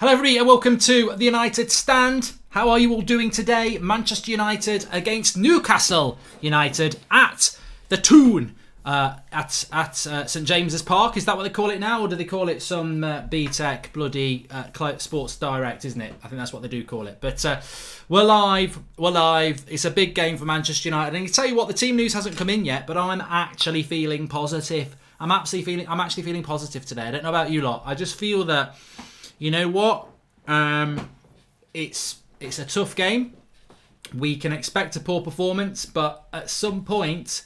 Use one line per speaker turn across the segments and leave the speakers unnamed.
Hello everybody and welcome to the United Stand. How are you all doing today? Manchester United against Newcastle United at the Toon at St James's Park. Is that what they call it now, or do they call it some BTEC bloody Sports Direct, isn't it? I think that's what they do call it. But we're live. It's a big game for Manchester United. And I tell you what, the team news hasn't come in yet, but I'm actually feeling positive. I'm actually feeling positive today. I don't know about you lot. I just feel that, you know what? It's a tough game. We can expect a poor performance, but at some point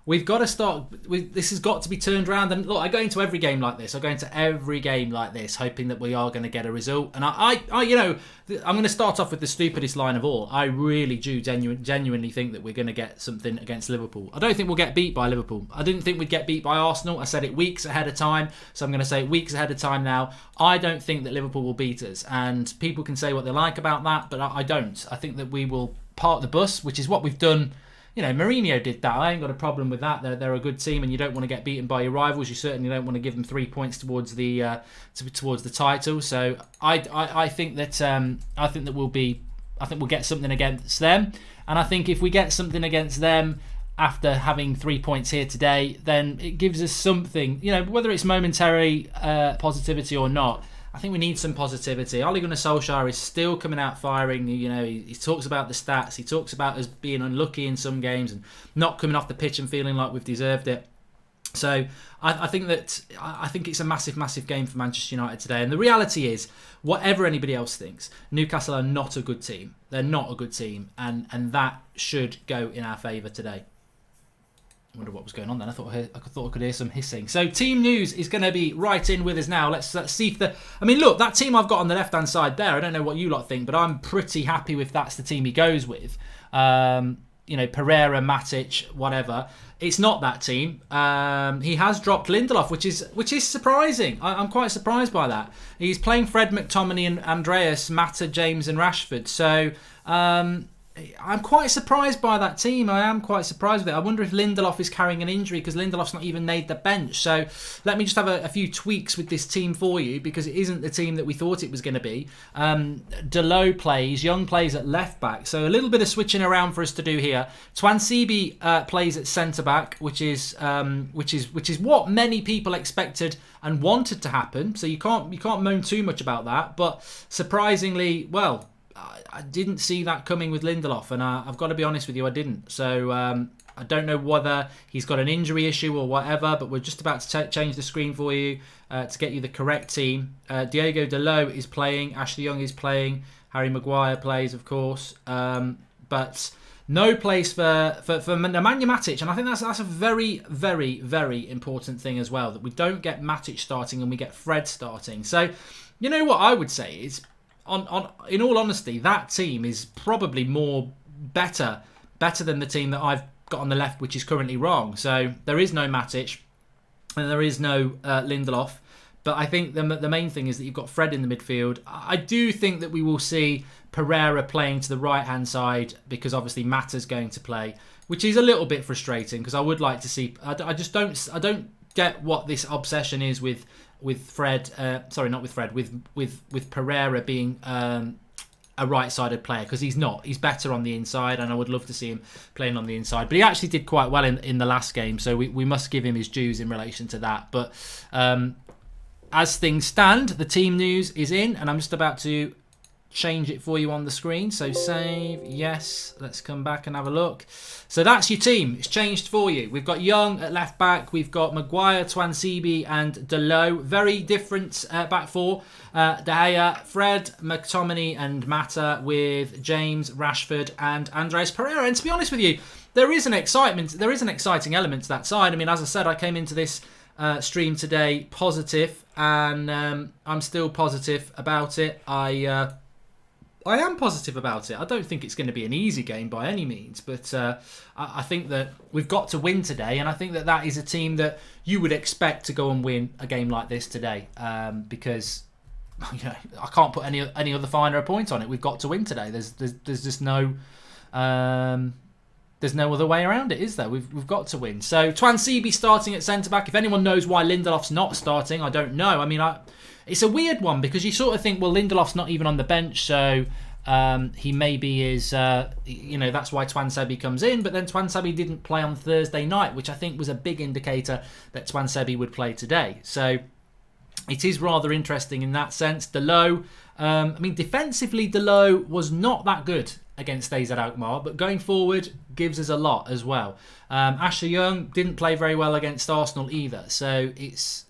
we've got to start. This has got to be turned around. And look, I go into every game like this. Hoping that we are going to get a result. And I I'm going to start off with the stupidest line of all. I really do genuinely think that we're going to get something against Liverpool. I don't think we'll get beat by Liverpool. I didn't think we'd get beat by Arsenal. I said it weeks ahead of time, so I'm going to say it weeks ahead of time now. I don't think that Liverpool will beat us, and people can say what they like about that, but I don't. I think that we will park the bus, which is what we've done. You know, Mourinho did that. I ain't got a problem with that. They're a good team, and you don't want to get beaten by your rivals. You certainly don't want to give them 3 points towards the title. So I think that we'll get something against them, and I think if we get something against them after having 3 points here today, then it gives us something. You know, whether it's momentary positivity or not. I think we need some positivity. Ole Gunnar Solskjaer is still coming out firing. You know, he talks about the stats. He talks about us being unlucky in some games and not coming off the pitch and feeling like we've deserved it. So I think it's a massive, massive game for Manchester United today. And the reality is, whatever anybody else thinks, Newcastle are not a good team. They're not a good team, and that should go in our favour today. I wonder what was going on then. I thought I could hear some hissing. So team news is going to be right in with us now. Let's see if look, that team I've got on the left-hand side there, I don't know what you lot think, but I'm pretty happy if that's the team he goes with. Pereira, Matic, whatever. It's not that team. He has dropped Lindelof, which is surprising. I'm quite surprised by that. He's playing Fred, McTominay and Andreas, Mata, James and Rashford. So I'm quite surprised by that team. I am quite surprised with it. I wonder if Lindelof is carrying an injury, because Lindelof's not even made the bench. So let me just have a few tweaks with this team for you, because it isn't the team that we thought it was going to be. Dalot plays, Young plays at left back. So a little bit of switching around for us to do here. Tuanzebe plays at centre back, which is what many people expected and wanted to happen. So you can't moan too much about that. But surprisingly, well, I didn't see that coming with Lindelof, and I've got to be honest with you, I didn't. So I don't know whether he's got an injury issue or whatever, but we're just about to change the screen for you to get you the correct team. Diego Dalot is playing, Ashley Young is playing, Harry Maguire plays, of course, but no place for Nemanja Matic, and I think that's a very, very, very important thing as well, that we don't get Matic starting and we get Fred starting. So, you know what I would say is, in all honesty, that team is probably better than the team that I've got on the left, which is currently wrong. So there is no Matic and there is no Lindelof. But I think the main thing is that you've got Fred in the midfield. I do think that we will see Pereira playing to the right-hand side, because obviously Mata's going to play, which is a little bit frustrating, because I would like to see. I don't get what this obsession is with Fred. Sorry, not with Fred. With Pereira being a right-sided player, because he's not. He's better on the inside, and I would love to see him playing on the inside. But he actually did quite well in the last game, so we must give him his dues in relation to that. But as things stand, the team news is in, and I'm just about to change it for you on the screen. So save, yes, let's come back and have a look. So that's your team. It's changed for you. We've got Young at left back, we've got Maguire, Twansibi and Dalot. Very different back four. De Gea, Fred, McTominay and Mata, with James, Rashford and Andreas Pereira. And to be honest with you, there is an exciting element to that side. I mean, as I said, I came into this stream today positive, and I'm still positive about it. I am positive about it. I don't think it's going to be an easy game by any means, but I think that we've got to win today, and I think that that is a team that you would expect to go and win a game like this today, because I can't put any other finer point on it. We've got to win today. There's just no there's no other way around it, is there? We've got to win. So Twansibi starting at centre back. If anyone knows why Lindelof's not starting, I don't know. I mean, it's a weird one, because you sort of think, well, Lindelof's not even on the bench, so he maybe is, that's why Twansebi comes in. But then Twansebi didn't play on Thursday night, which I think was a big indicator that Twansebi would play today. So it is rather interesting in that sense. Dalot, defensively, Dalot was not that good against AZ Alkmaar, but going forward gives us a lot as well. Ashley Young didn't play very well against Arsenal either, so it's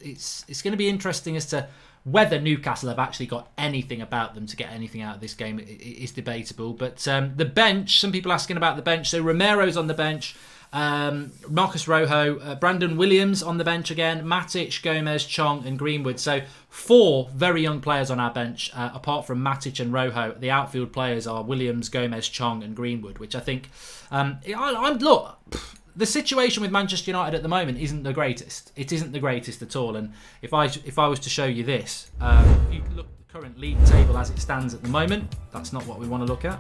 going to be interesting as to whether Newcastle have actually got anything about them to get anything out of this game. It is debatable. But the bench, some people asking about the bench. So Romero's on the bench, Marcus Rojo, Brandon Williams on the bench again, Matic, Gomez, Chong and Greenwood. So 4 very young players on our bench, apart from Matic and Rojo. The outfield players are Williams, Gomez, Chong and Greenwood, which I think... look... The situation with Manchester United at the moment isn't the greatest. It isn't the greatest at all. And if I was to show you this, if you look at the current league table as it stands at the moment, that's not what we want to look at.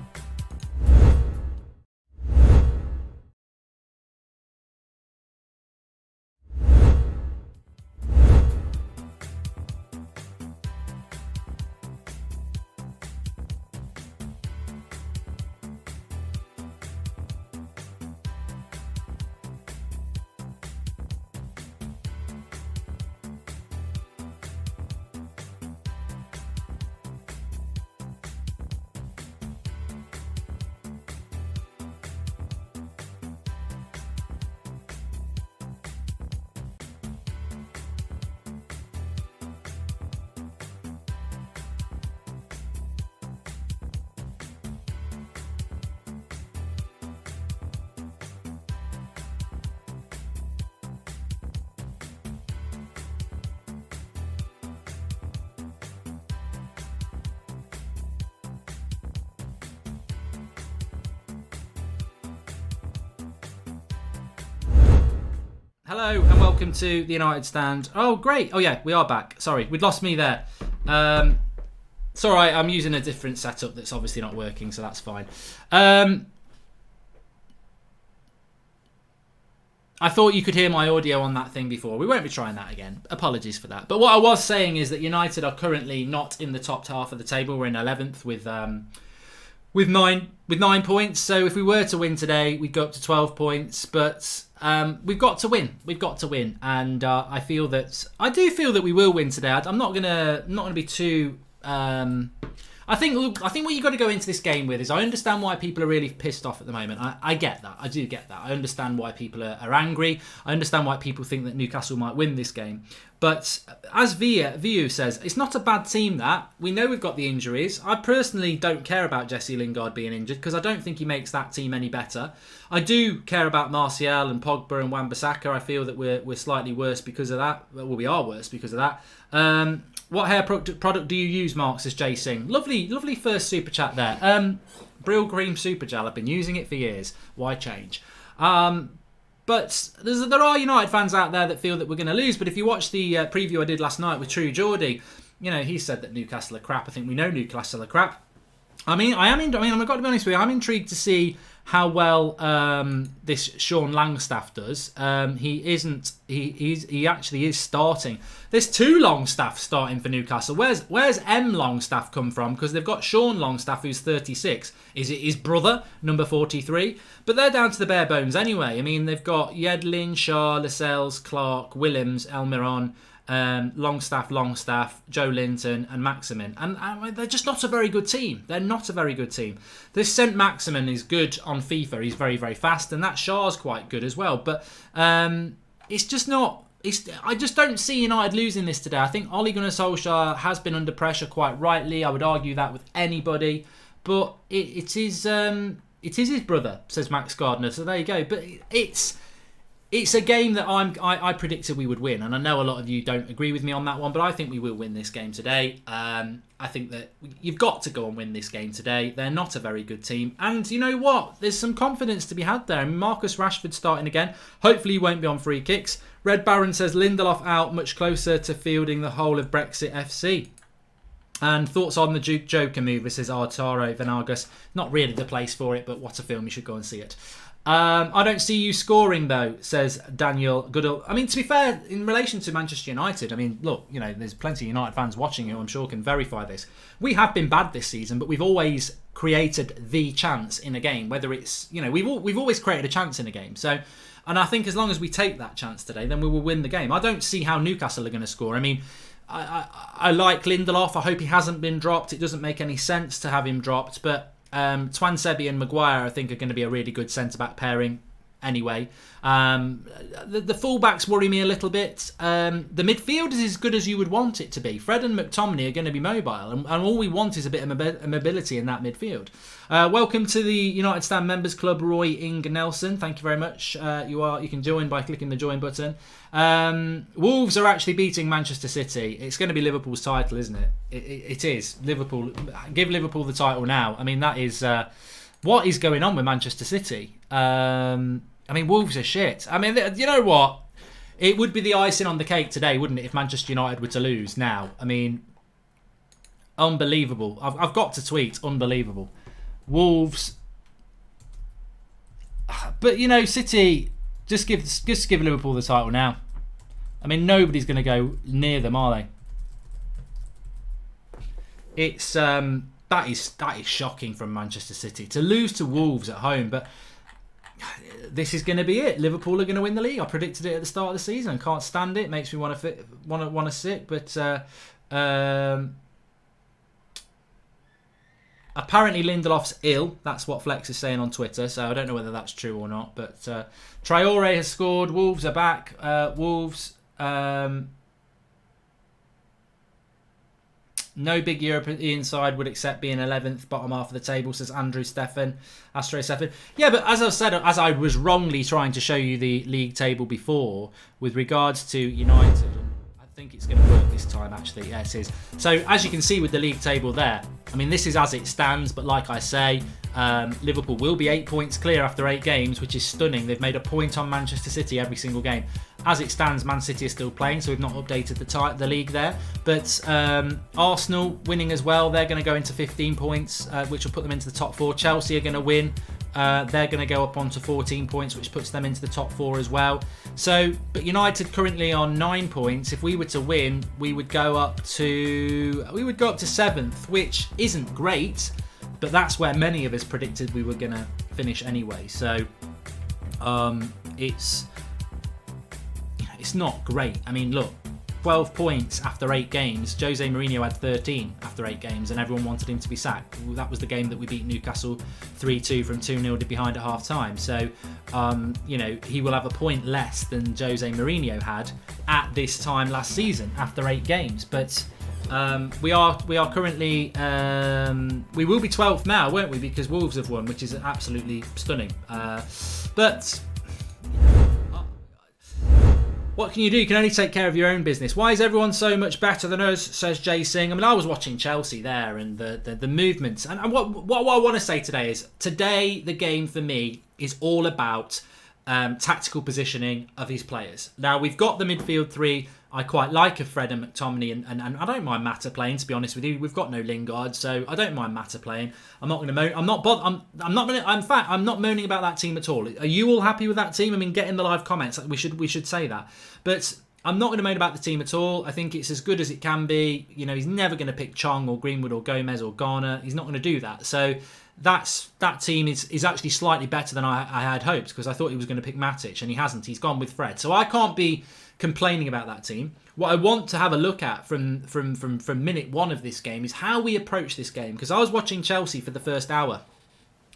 Hello and welcome to the United Stand. Oh, great. Oh, yeah, we are back. Sorry, we'd lost me there. It's all right. I'm using a different setup that's obviously not working, so that's fine. I thought you could hear my audio on that thing before. We won't be trying that again. Apologies for that. But what I was saying is that United are currently not in the top half of the table. We're in 11th with 9 points. So if we were to win today, we'd go up to 12 points. But we've got to win. We've got to win, and I do feel that we will win today. I'm not gonna be too. I think what you got to go into this game with is, I understand why people are really pissed off at the moment. I get that. I do get that. I understand why people are angry. I understand why people think that Newcastle might win this game. But as Viu says, it's not a bad team that. We know we've got the injuries. I personally don't care about Jesse Lingard being injured, because I don't think he makes that team any better. I do care about Martial and Pogba and Wan-Bissaka. I feel that we're slightly worse because of that. Well, we are worse because of that. What hair product do you use, Mark, says Jay Singh. Lovely first super chat there. Brill Cream Super Gel. I've been using it for years. Why change? But there are United fans out there that feel that we're going to lose. But if you watch the preview I did last night with True Geordie, he said that Newcastle are crap. I think we know Newcastle are crap. I've got to be honest with you. I'm intrigued to see how well this Sean Langstaff does. He actually is starting. There's 2 Longstaff starting for Newcastle. Where's M Longstaff come from? Because they've got Sean Longstaff, who's 36. Is it his brother, number 43? But they're down to the bare bones anyway. I mean, they've got Yedlin, Shaw, Lascelles, Clark, Willems, Elmiron, Longstaff, Joe Linton and Maximin, and they're just not a very good team. They're not a very good team. This St Maximin is good on FIFA. He's very, very fast, and that Shaw's quite good as well. But it's just not. I just don't see United losing this today. I think Ole Gunnar Solskjaer has been under pressure quite rightly. I would argue that with anybody, but it is his brother, says Max Gardner. So there you go. But it's a game that I predicted we would win, and I know a lot of you don't agree with me on that one, but I think we will win this game today. I think that you've got to go and win this game today. They're not a very good team, and you know what? There's some confidence to be had there. I mean, Marcus Rashford starting again. Hopefully he won't be on free kicks. Red Baron says Lindelof out, much closer to fielding the whole of Brexit FC. And thoughts on the Joker movie, says Arturo Venagas. Not really the place for it, but what a film, you should go and see it. I don't see you scoring though, says Daniel Goodall. I mean, to be fair, in relation to Manchester United, I mean, look, you know, there's plenty of United fans watching who I'm sure can verify this. We have been bad this season, but we've always created the chance in a game. Whether it's, you know, we've always created a chance in a game. So, and I think as long as we take that chance today, then we will win the game. I don't see how Newcastle are going to score. I mean, I like Lindelof. I hope he hasn't been dropped. It doesn't make any sense to have him dropped, but Twansebi and Maguire, I think, are going to be a really good centre-back pairing anyway. The full-backs worry me a little bit. The midfield is as good as you would want it to be. Fred and McTominay are going to be mobile, and all we want is a bit of mobility in that midfield. Welcome to the United Stand Members Club, Roy Ing Nelson. Thank you very much. You can join by clicking the join button. Wolves are actually beating Manchester City. It's going to be Liverpool's title, isn't it? It is. Liverpool. Give Liverpool the title now. I mean, that is what is going on with Manchester City. I mean, Wolves are shit. I mean, you know what? It would be the icing on the cake today, wouldn't it, if Manchester United were to lose now? I mean, unbelievable. I've got to tweet, unbelievable. Wolves. But, you know, City, just give Liverpool the title now. I mean, nobody's going to go near them, are they? It's that is shocking from Manchester City to lose to Wolves at home, but this is going to be it. Liverpool are going to win the league. I predicted it at the start of the season. Can't stand it. Makes me want to sit. But apparently Lindelof's ill. That's what Flex is saying on Twitter. So I don't know whether that's true or not. But Traore has scored. Wolves are back. Wolves. No big European side would accept being 11th, bottom half of the table, says Andrew Stefan. Astro Stefan. Yeah, but as I've said, as I was wrongly trying to show you the league table before, with regards to United, I think it's going to work this time, actually. Yeah, it is. So, as you can see with the league table there, I mean, this is as it stands, but like I say, Liverpool will be 8 points clear after 8 games, which is stunning. They've made a point on Manchester City every single game. As it stands, Man City is still playing, so we've not updated the league there. But Arsenal winning as well. They're going to go into 15 points, which will put them into the top 4. Chelsea are going to win. They're going to go up onto 14 points, which puts them into the top 4 as well. So, but United currently on 9 points. If we were to win, we would go up to 7th, which isn't great, but that's where many of us predicted we were going to finish anyway. So, it's not great. I mean, look, 12 points after 8 games. Jose Mourinho had 13 after 8 games, and everyone wanted him to be sacked. That was the game that we beat Newcastle 3-2 from 2-0 behind at half-time. So, you know, he will have a point less than Jose Mourinho had at this time last season after 8 games. But we are currently we will be 12th now, won't we? Because Wolves have won, which is absolutely stunning. But what can you do? You can only take care of your own business. Why is everyone so much better than us, says Jay Singh. I mean, I was watching Chelsea there and the movements. And what I want to say today is, today the game for me is all about tactical positioning of his players. Now, we've got the midfield three I quite like of Fred and McTominay, and I don't mind Mata playing, to be honest with you. We've got no Lingard, so I don't mind Mata playing. I'm not going to moan. I'm not moaning about that team at all. Are you all happy with that team? I mean, get in the live comments. We should say that. But I'm not going to moan about the team at all. I think it's as good as it can be. You know, he's never going to pick Chong or Greenwood or Gomez or Garner. He's not going to do that. So that team is actually slightly better than I had hoped, because I thought he was going to pick Matic, and he hasn't. He's gone with Fred. So I can't be complaining about that team. What I want to have a look at from minute one of this game is how we approach this game, because I was watching Chelsea for the first hour,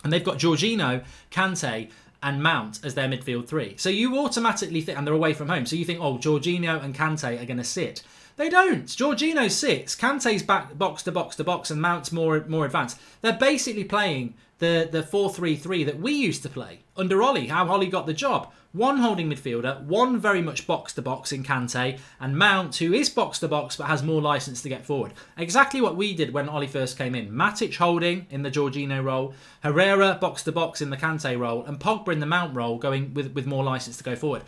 and they've got Jorginho, Kante and Mount as their midfield three. So you automatically think, and they're away from home, so you think, oh, Jorginho and Kante are going to sit. They don't. Jorginho sits, Kante's back box to box to box, and Mount's more advanced. They're basically playing the 4-3-3 that we used to play under Ollie, how Ollie got the job. One holding midfielder, one very much box-to-box in Kante, and Mount, who is box-to-box but has more licence to get forward. Exactly what we did when Ollie first came in. Matic holding in the Jorginho role, Herrera box-to-box in the Kante role, and Pogba in the Mount role going with more licence to go forward.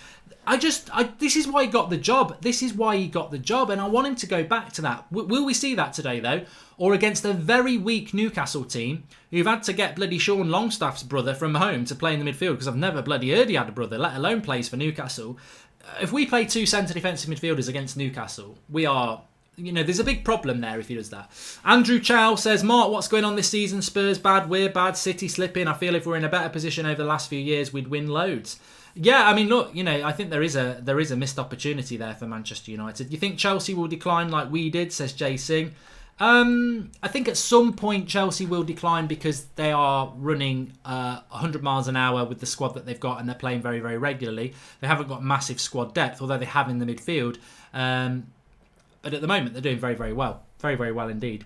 This is why he got the job. This is why he got the job, and I want him to go back to that. Will we see that today, though? Or against a very weak Newcastle team who've had to get bloody Sean Longstaff's brother from home to play in the midfield, because I've never bloody heard he had a brother, let alone plays for Newcastle. If we play two centre defensive midfielders against Newcastle, we are... You know, there's a big problem there if he does that. Andrew Chow says, Mark, what's going on this season? Spurs bad, we're bad, City slipping. I feel if we're in a better position over the last few years, we'd win loads. Yeah, I mean, look, you know, I think there is a missed opportunity there for Manchester United. You think Chelsea will decline like we did, says Jay Singh. I think at some point Chelsea will decline because they are running 100 miles an hour with the squad that they've got, and they're playing very, very regularly. They haven't got massive squad depth, although they have in the midfield. But at the moment, they're doing very, very well. Very, very well indeed.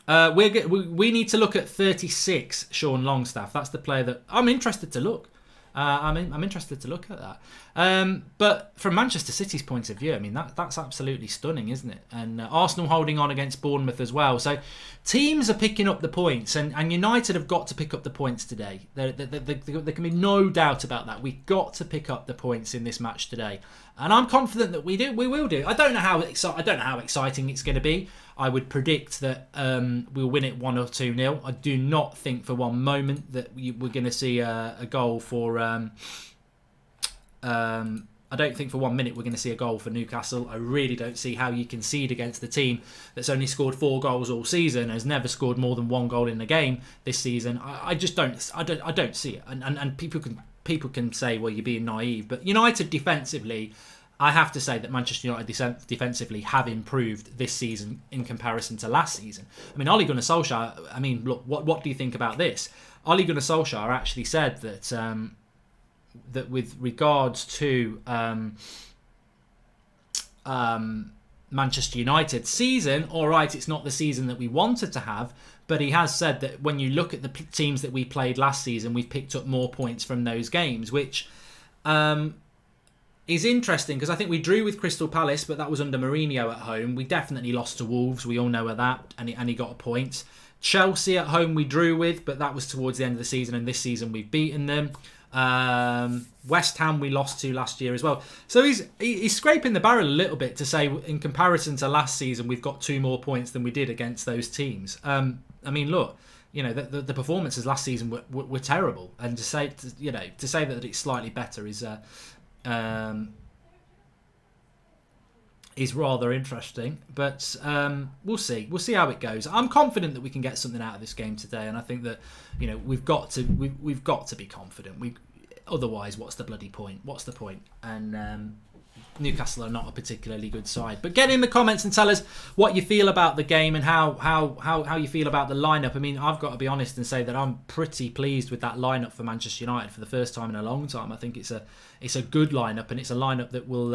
We need to look at 36, Sean Longstaff. That's the player that I'm interested to look. I'm interested to look at that. But from Manchester City's point of view, I mean, that's absolutely stunning, isn't it? And Arsenal holding on against Bournemouth as well. So teams are picking up the points, and United have got to pick up the points today. There can be no doubt about that. We've got to pick up the points in this match today. And I'm confident that we will do. I don't know how exciting it's going to be. I would predict that we'll win it 1 or 2-0. I do not think for one moment that we're going to see a goal for... I don't think for 1 minute we're going to see a goal for Newcastle. I really don't see how you concede against the team that's only scored 4 goals all season, has never scored more than 1 goal in a game this season. I just don't. I don't see it. And people can say, well, you're being naive, but United defensively, I have to say that Manchester United defensively have improved this season in comparison to last season. I mean, Ole Gunnar Solskjaer, I mean, look, what do you think about this? Ole Gunnar Solskjaer actually said that that with regards to Manchester United season, all right, it's not the season that we wanted to have, but he has said that when you look at the teams that we played last season, we've picked up more points from those games, which... is interesting because I think we drew with Crystal Palace, but that was under Mourinho at home. We definitely lost to Wolves. We all know of that, and he got a point. Chelsea at home we drew with, but that was towards the end of the season, and this season we've beaten them. West Ham we lost to last year as well. So he's scraping the barrel a little bit to say in comparison to last season we've got 2 more points than we did against those teams. I mean, look, you know, the performances last season were terrible, and to say that it's slightly better is rather interesting, but we'll see how it goes. I'm confident that we can get something out of this game today, and I think that, you know, we've got to be confident. Otherwise, what's the bloody point? What's the point? And Newcastle are not a particularly good side. But get in the comments and tell us what you feel about the game and how you feel about the lineup. I mean, I've got to be honest and say that I'm pretty pleased with that lineup for Manchester United for the first time in a long time. I think it's a good lineup, and it's a lineup that will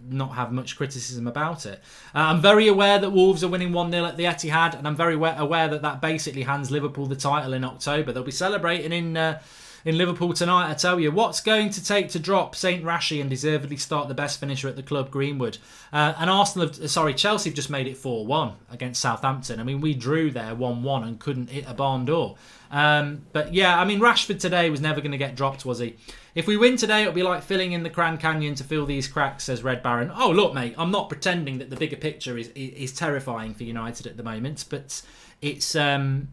not have much criticism about it. I'm very aware that Wolves are winning 1-0 at the Etihad, and I'm very aware that basically hands Liverpool the title in October. They'll be celebrating in Liverpool tonight, I tell you. What's going to take to drop St. Rashi and deservedly start the best finisher at the club, Greenwood? And Chelsea have just made it 4-1 against Southampton. I mean, we drew there 1-1 and couldn't hit a barn door. But yeah, I mean, Rashford today was never going to get dropped, was he? If we win today, it'll be like filling in the Grand Canyon to fill these cracks, says Red Baron. Oh, look, mate, I'm not pretending that the bigger picture is terrifying for United at the moment, but it's little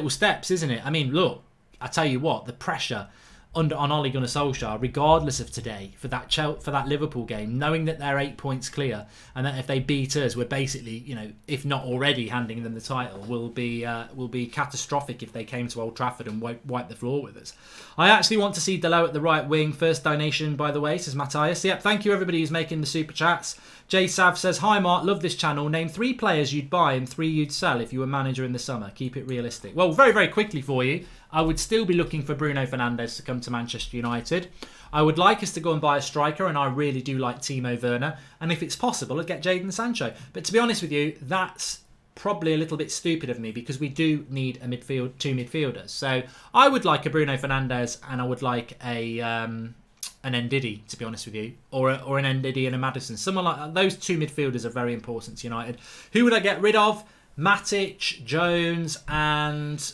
steps, isn't it? I mean, look, I tell you what, the pressure on Ole Gunnar Solskjaer, regardless of today, for that Liverpool game, knowing that they're 8 points clear and that if they beat us, we're basically, if not already handing them the title, will be catastrophic if they came to Old Trafford and wipe the floor with us. I actually want to see Dalot at the right wing. First donation, by the way, says Matthias. Yep, thank you everybody who's making the super chats. Jay Sav says, hi Mark, love this channel. Name 3 players you'd buy and 3 you'd sell if you were manager in the summer. Keep it realistic. Well, very, very quickly for you, I would still be looking for Bruno Fernandes to come to Manchester United. I would like us to go and buy a striker, and I really do like Timo Werner. And if it's possible, I'd get Jadon Sancho. But to be honest with you, that's probably a little bit stupid of me because we do need two midfielders. So I would like a Bruno Fernandes and I would like an Ndidi, to be honest with you, or an Ndidi and a Maddison. Someone like that. Those two midfielders are very important to United. Who would I get rid of? Matic, Jones, and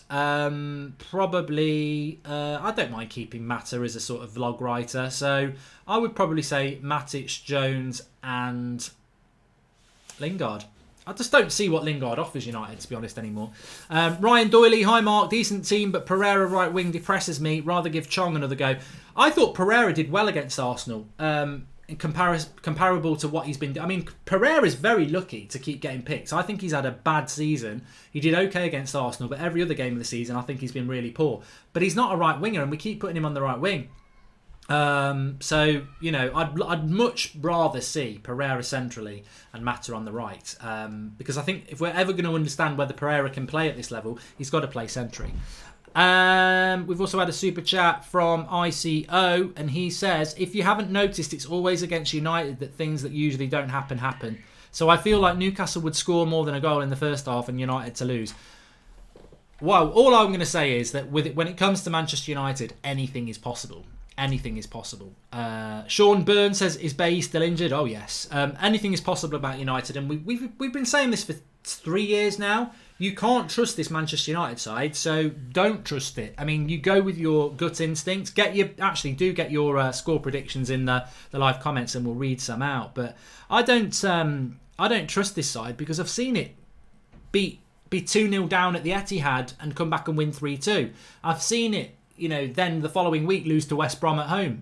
probably I don't mind keeping Mata as a sort of vlog writer. So I would probably say Matic, Jones, and Lingard. I just don't see what Lingard offers United, to be honest, anymore. Ryan Doyley, hi Mark, decent team, but Pereira right wing depresses me. Rather give Chong another go. I thought Pereira did well against Arsenal, comparable to what he's been doing. I mean, Pereira's very lucky to keep getting picked. I think he's had a bad season. He did okay against Arsenal, but every other game of the season, I think he's been really poor. But he's not a right winger, and we keep putting him on the right wing. I'd much rather see Pereira centrally and Mata on the right, because I think if we're ever going to understand whether Pereira can play at this level, he's got to play centrally. We've also had a super chat from ICO, and he says, if you haven't noticed, it's always against United that things that usually don't happen. So I feel like Newcastle would score more than a goal in the first half and United to lose. Well, all I'm going to say is that when it comes to Manchester United, anything is possible. Anything is possible. Sean Byrne says, is Bailly still injured? Oh yes. Anything is possible about United, and we've been saying this for 3 years now. You can't trust this Manchester United side, so don't trust it. I mean, you go with your gut instincts. Get your score predictions in the live comments, and we'll read some out. But I don't trust this side because I've seen it be 2-0 down at the Etihad and come back and win 3-2. I've seen it, then the following week lose to West Brom at home.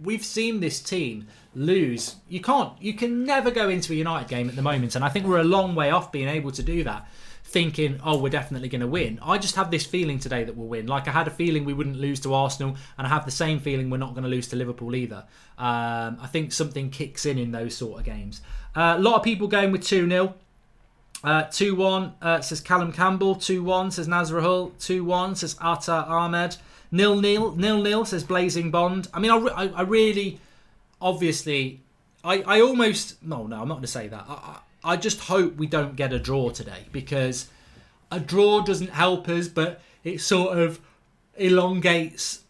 We've seen this team lose. You can never go into a United game at the moment, and I think we're a long way off being able to do that, thinking, oh, we're definitely going to win. I just have this feeling today that we'll win. Like I had a feeling we wouldn't lose to Arsenal, and I have the same feeling we're not going to lose to Liverpool either. I think something kicks in those sort of games. A lot of people going with 2-0. 2-1 says Callum Campbell. 2-1 says Nazrahul. 2-1 says Atta Ahmed. 0-0 says Blazing Bond. I mean, I really, obviously, I almost... No, I'm not going to say that. I just hope we don't get a draw today, because a draw doesn't help us, but it sort of elongates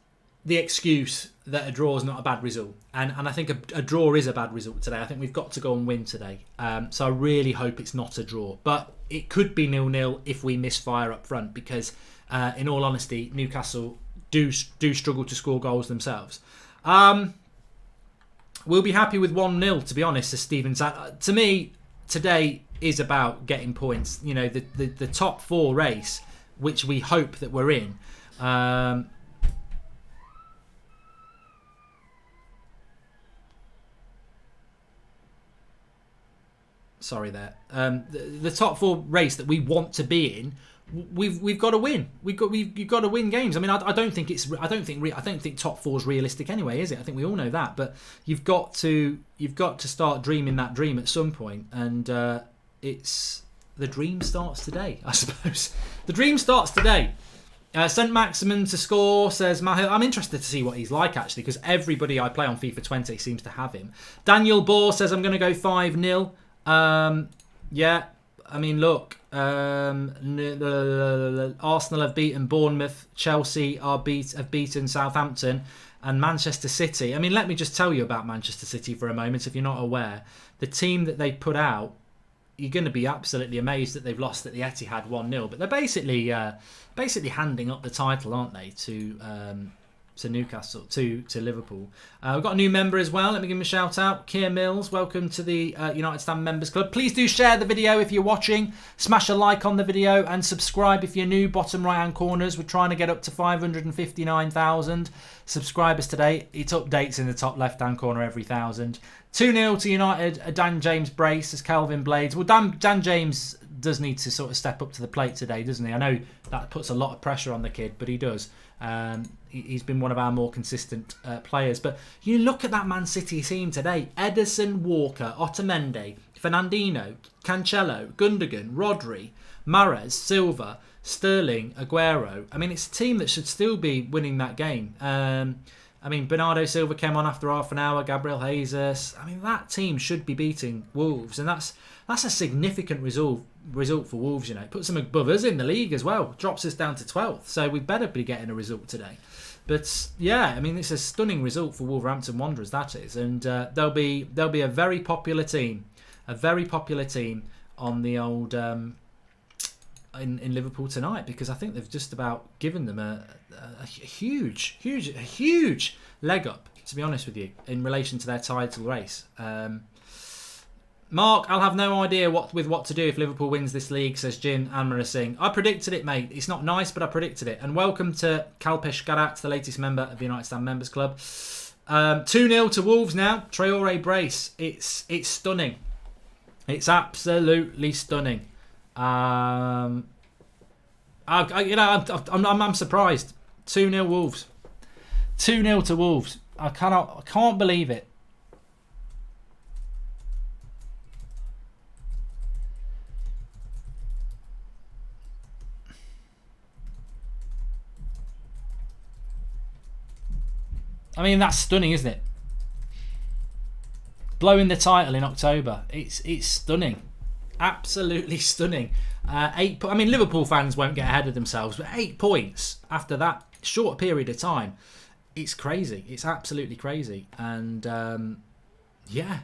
the excuse that a draw is not a bad result. And I think a draw is a bad result today. I think we've got to go and win today. So I really hope it's not a draw. But it could be 0-0 if we misfire up front, because in all honesty, Newcastle do struggle to score goals themselves. We'll be happy with 1-0, to be honest, says Stephen. To me, today is about getting points. The top 4 race, which we hope that we're in. Sorry there. The top 4 race that we want to be in, we've got to win. You've got to win games. I mean, I don't think top 4 is realistic anyway, is it? I think we all know that. But you've got to start dreaming that dream at some point, and the dream starts today, I suppose. The dream starts today. St. Maximin to score, says Mahil. I'm interested to see what he's like, actually, because everybody I play on FIFA 20 seems to have him. Daniel Bohr says, I'm going to go 5-0. Yeah, I mean, look, Arsenal have beaten Bournemouth, Chelsea have beaten Southampton, and Manchester City. I mean, let me just tell you about Manchester City for a moment, if you're not aware. The team that they put out, you're going to be absolutely amazed that they've lost at the Etihad 1-0. But they're basically handing up the title, aren't they, to Newcastle, to Liverpool. We've got a new member as well. Let me give him a shout out. Keir Mills, welcome to the United Stand Members Club. Please do share the video if you're watching. Smash a like on the video and subscribe if you're new. Bottom right hand corners. We're trying to get up to 559,000 subscribers today. It updates in the top left hand corner every 1,000. 2-0 to United. A Dan James brace as Calvin Blades. Well, Dan James does need to sort of step up to the plate today, doesn't he? I know that puts a lot of pressure on the kid, but he does. He's been one of our more consistent players. But you look at that Man City team today. Ederson, Walker, Otamendi, Fernandinho, Cancelo, Gundogan, Rodri, Mahrez, Silva, Sterling, Aguero. I mean, it's a team that should still be winning that game. I mean, Bernardo Silva came on after half an hour, Gabriel Jesus. I mean, that team should be beating Wolves, and that's a significant result for Wolves, you know. It puts them above us in the league as well. Drops us down to 12th, so we better be getting a result today. But yeah, I mean, it's a stunning result for Wolverhampton Wanderers, that is, and they'll be a very popular team, on the old in Liverpool tonight, because I think they've just about given them a huge leg up, to be honest with you, in relation to their title race. Mark, I'll have no idea what to do if Liverpool wins this league, says Jin Anmara Singh. I predicted it, mate. It's not nice, but I predicted it. And welcome to Kalpesh Garat, the latest member of the United Stand Members Club. 2-0 to Wolves now. Traore brace. It's stunning. It's absolutely stunning. I'm surprised. 2-0 Wolves. 2-0 to Wolves. I can't believe it. I mean, that's stunning, isn't it? Blowing the title in October. It's stunning. Absolutely stunning. I mean, Liverpool fans won't get ahead of themselves, but 8 points after that short period of time. It's crazy. It's absolutely crazy. And yeah,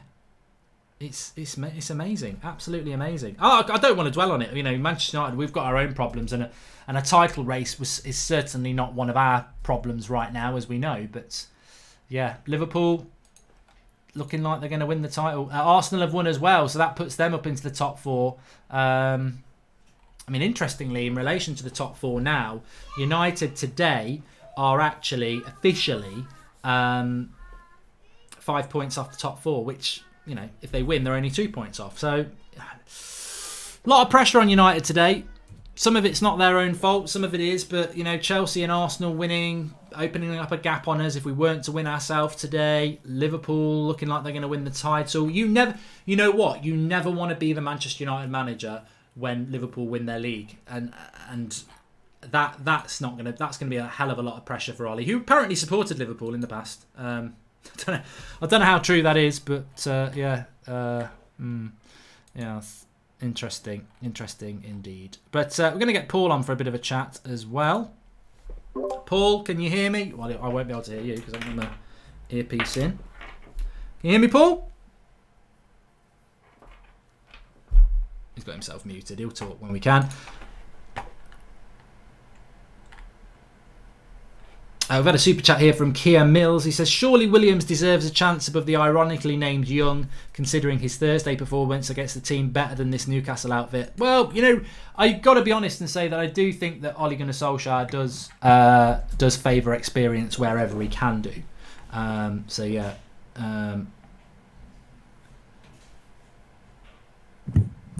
it's amazing. Absolutely amazing. I don't want to dwell on it. You know, Manchester United, we've got our own problems, and a title race is certainly not one of our problems right now, as we know. But yeah, Liverpool looking like they're going to win the title. Arsenal have won as well, so that puts them up into the top 4. I mean, interestingly, in relation to the top 4 now, United today are actually officially 5 points off the top 4, which, you know, if they win, they're only 2 points off. So a lot of pressure on United today. Some of it's not their own fault, some of it is, but, you know, Chelsea and Arsenal winning, opening up a gap on us if we weren't to win ourselves today. Liverpool looking like they're going to win the title. You never want to be the Manchester United manager when Liverpool win their league, and that's going to be a hell of a lot of pressure for Ollie, who apparently supported Liverpool in the past. I don't know how true that is, but yeah. Interesting indeed. But we're going to get Paul on for a bit of a chat as well. Paul, can you hear me? Well, I won't be able to hear you because I've got my earpiece in. Can you hear me, Paul? He's got himself muted. He'll talk when we can. We've had a super chat here from Keir Mills. He says, surely Williams deserves a chance above the ironically named Young, considering his Thursday performance against the team better than this Newcastle outfit. Well, you know, I've got to be honest and say that I do think that Ole Gunnar Solskjaer does favour experience wherever he can do. So, yeah.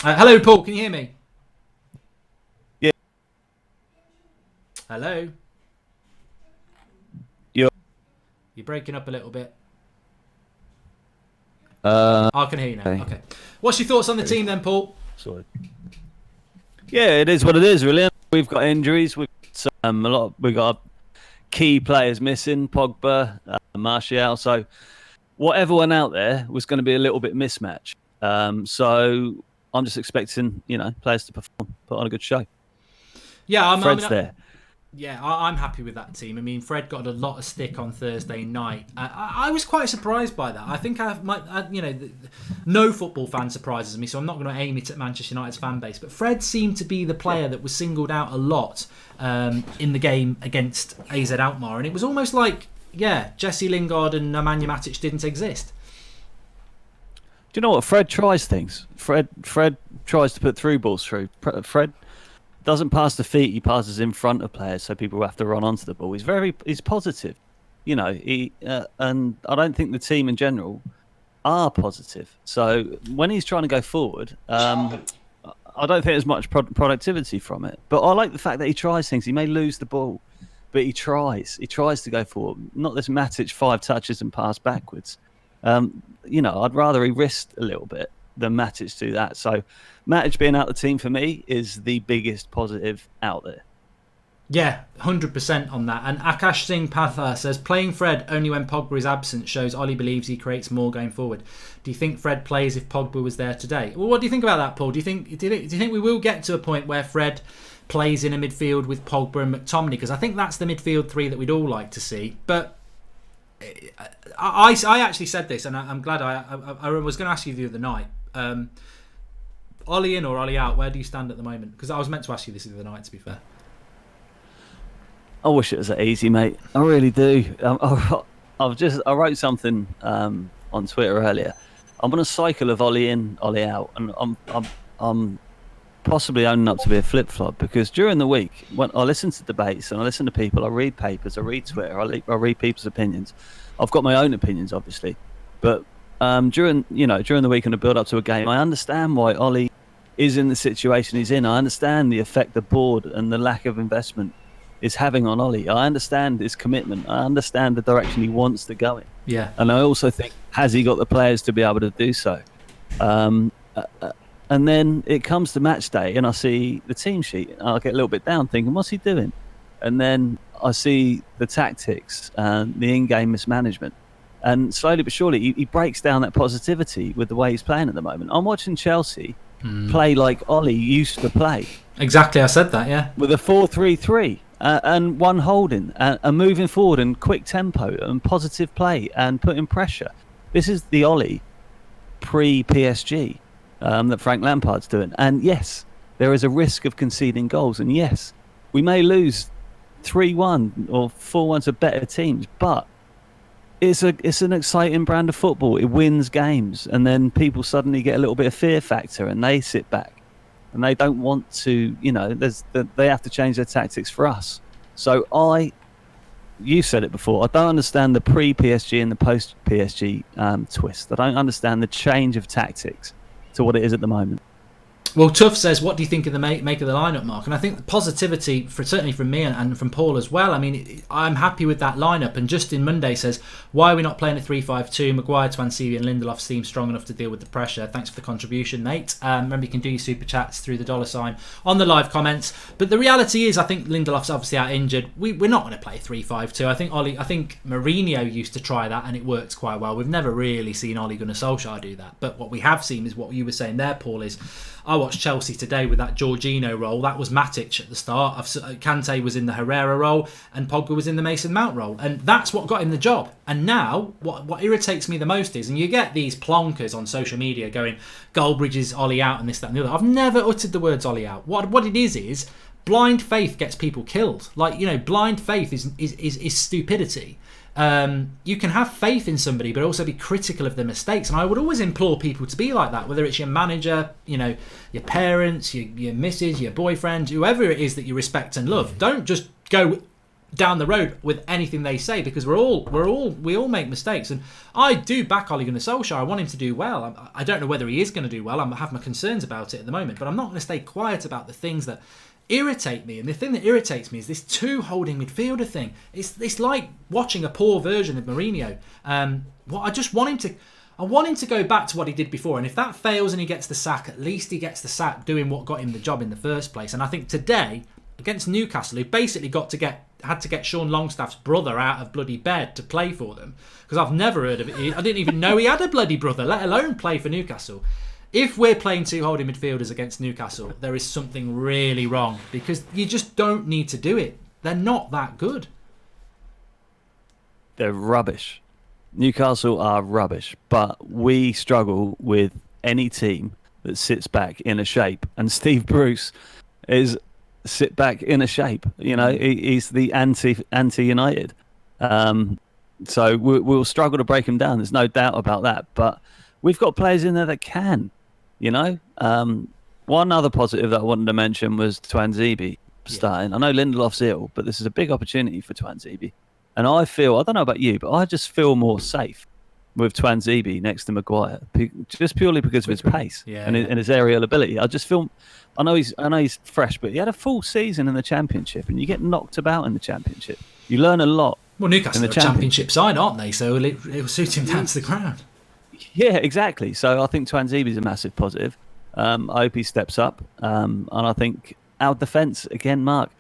Hello, Paul. Can you hear me?
Yeah.
Hello. You're breaking up a little bit. I can hear you now. Okay. What's your thoughts on the team then, Paul?
Sorry. Yeah, it is what it is, really. We've got injuries. We've got key players missing, Pogba, Martial. So what everyone out there was going to be a little bit mismatched. So I'm just expecting, players to perform, put on a good show.
Yeah,
Fred's there.
Yeah, I'm happy with that team. I mean, Fred got a lot of stick on Thursday night. I was quite surprised by that. I think no football fan surprises me, so I'm not going to aim it at Manchester United's fan base. But Fred seemed to be the player that was singled out a lot in the game against AZ Alkmaar, and it was almost like, Jesse Lingard and Nemanja Matic didn't exist.
Do you know what? Fred tries things. Fred tries to put through balls through. Fred doesn't pass the feet, he passes in front of players, so people have to run onto the ball. He's positive, and I don't think the team in general are positive. So when he's trying to go forward, I don't think there's much productivity from it. But I like the fact that he tries things. He may lose the ball, but he tries. He tries to go forward. Not this Matic 5 touches and pass backwards. I'd rather he risked a little bit than Matic do that. So Matic being out the team for me is the biggest positive out there.
Yeah, 100% on that. And Akash Singh Patha says, playing Fred only when Pogba is absent shows Ollie believes he creates more going forward. Do you think Fred plays if Pogba was there today? Well, what do you think about that, Paul? Do you think we will get to a point where Fred plays in a midfield with Pogba and McTominay? Because I think that's the midfield three that we'd all like to see. But I actually said this, and I'm glad I was going to ask you the other night. Ollie in or Ollie out? Where do you stand at the moment? Because I was meant to ask you this the other night, to be fair.
I wish it was that easy, mate. I really do. I wrote something on Twitter earlier. I'm on a cycle of Ollie in, Ollie out, and I'm possibly owning up to be a flip flop, because during the week when I listen to debates and I listen to people, I read papers, I read Twitter, I read people's opinions. I've got my own opinions, obviously, but during the week and the build up to a game, I understand why Ollie is in the situation he's in. I understand the effect the board and the lack of investment is having on Ollie. I understand his commitment. I understand the direction he wants to go in.
Yeah.
And I also think, has he got the players to be able to do so? And then it comes to match day and I see the team sheet and I get a little bit down thinking, what's he doing? And then I see the tactics and the in-game mismanagement. And slowly but surely, he breaks down that positivity with the way he's playing at the moment. I'm watching Chelsea play like Ollie used to play.
Exactly, I said that, yeah.
With a 4-3-3 and one holding and moving forward and quick tempo and positive play and putting pressure. This is the Ollie pre-PSG that Frank Lampard's doing. And yes, there is a risk of conceding goals. And yes, we may lose 3-1 or 4-1 to better teams, but it's an exciting brand of football. It wins games, and then people suddenly get a little bit of fear factor, and they sit back, and they don't want to. They have to change their tactics for us. So you said it before. I don't understand the pre-PSG and the post-PSG twist. I don't understand the change of tactics to what it is at the moment.
Well, Tuff says, what do you think of the make of the lineup, Mark? And I think the positivity, certainly from me and from Paul as well. I mean, I'm happy with that lineup. And Justin Monday says, why are we not playing a 3-5-2? Maguire, Twansevia and Lindelof seem strong enough to deal with the pressure. Thanks for the contribution, mate. Remember, you can do your super chats through the $ on the live comments. But the reality is, I think Lindelof's obviously out injured. We're not going to play 3-5-2. I think Mourinho used to try that and it worked quite well. We've never really seen Ole Gunnar Solskjaer do that. But what we have seen is what you were saying there, Paul, is I watched Chelsea today with that Jorginho role. That was Matic at the start. Kante was in the Herrera role and Pogba was in the Mason Mount role. And that's what got him the job. And now, what irritates me the most is, and you get these plonkers on social media going, Goldbridge is Ollie out and this, that and the other. I've never uttered the words Ollie out. What it is blind faith gets people killed. Blind faith is stupidity. You can have faith in somebody but also be critical of their mistakes, and I would always implore people to be like that, whether it's your manager, your parents, your missus, your boyfriend, whoever it is that you respect and love. Don't just go down the road with anything they say, because we all make mistakes. And I do back Ole Gunnar Solskjaer. I want him to do well. I don't know whether he is going to do well. I have my concerns about it at the moment, but I'm not going to stay quiet about the things that irritate me. And the thing that irritates me is this two holding midfielder thing. It's like watching a poor version of Mourinho. I want him to go back to what he did before, and if that fails and he gets the sack, at least he gets the sack doing what got him the job in the first place. And I think today against Newcastle, who basically had to get Sean Longstaff's brother out of bloody bed to play for them, because I've never heard of it. I didn't even know he had a bloody brother, let alone play for Newcastle. If we're playing two holding midfielders against Newcastle, there is something really wrong because you just don't need to do it. They're not that good.
They're rubbish. Newcastle are rubbish, but we struggle with any team that sits back in a shape, and Steve Bruce is sit back in a shape. You know, he's the anti-United. So we'll struggle to break him down. There's no doubt about that. But we've got players in there that can. You know, one other positive that I wanted to mention was Tuanzebe starting. I know Lindelof's ill, but this is a big opportunity for Tuanzebe. And I don't know about you, but I just feel more safe with Tuanzebe next to Maguire, just purely because of his pace and his aerial ability. I just feel, I know he's fresh, but he had a full season in the Championship, and you get knocked about in the Championship. You learn a lot.
Well, Newcastle are a Championship side, aren't they? So it'll suit him down to the ground.
Yeah, exactly. So I think Tuanzebe is a massive positive. I hope he steps up, and I think our defence again, Mark.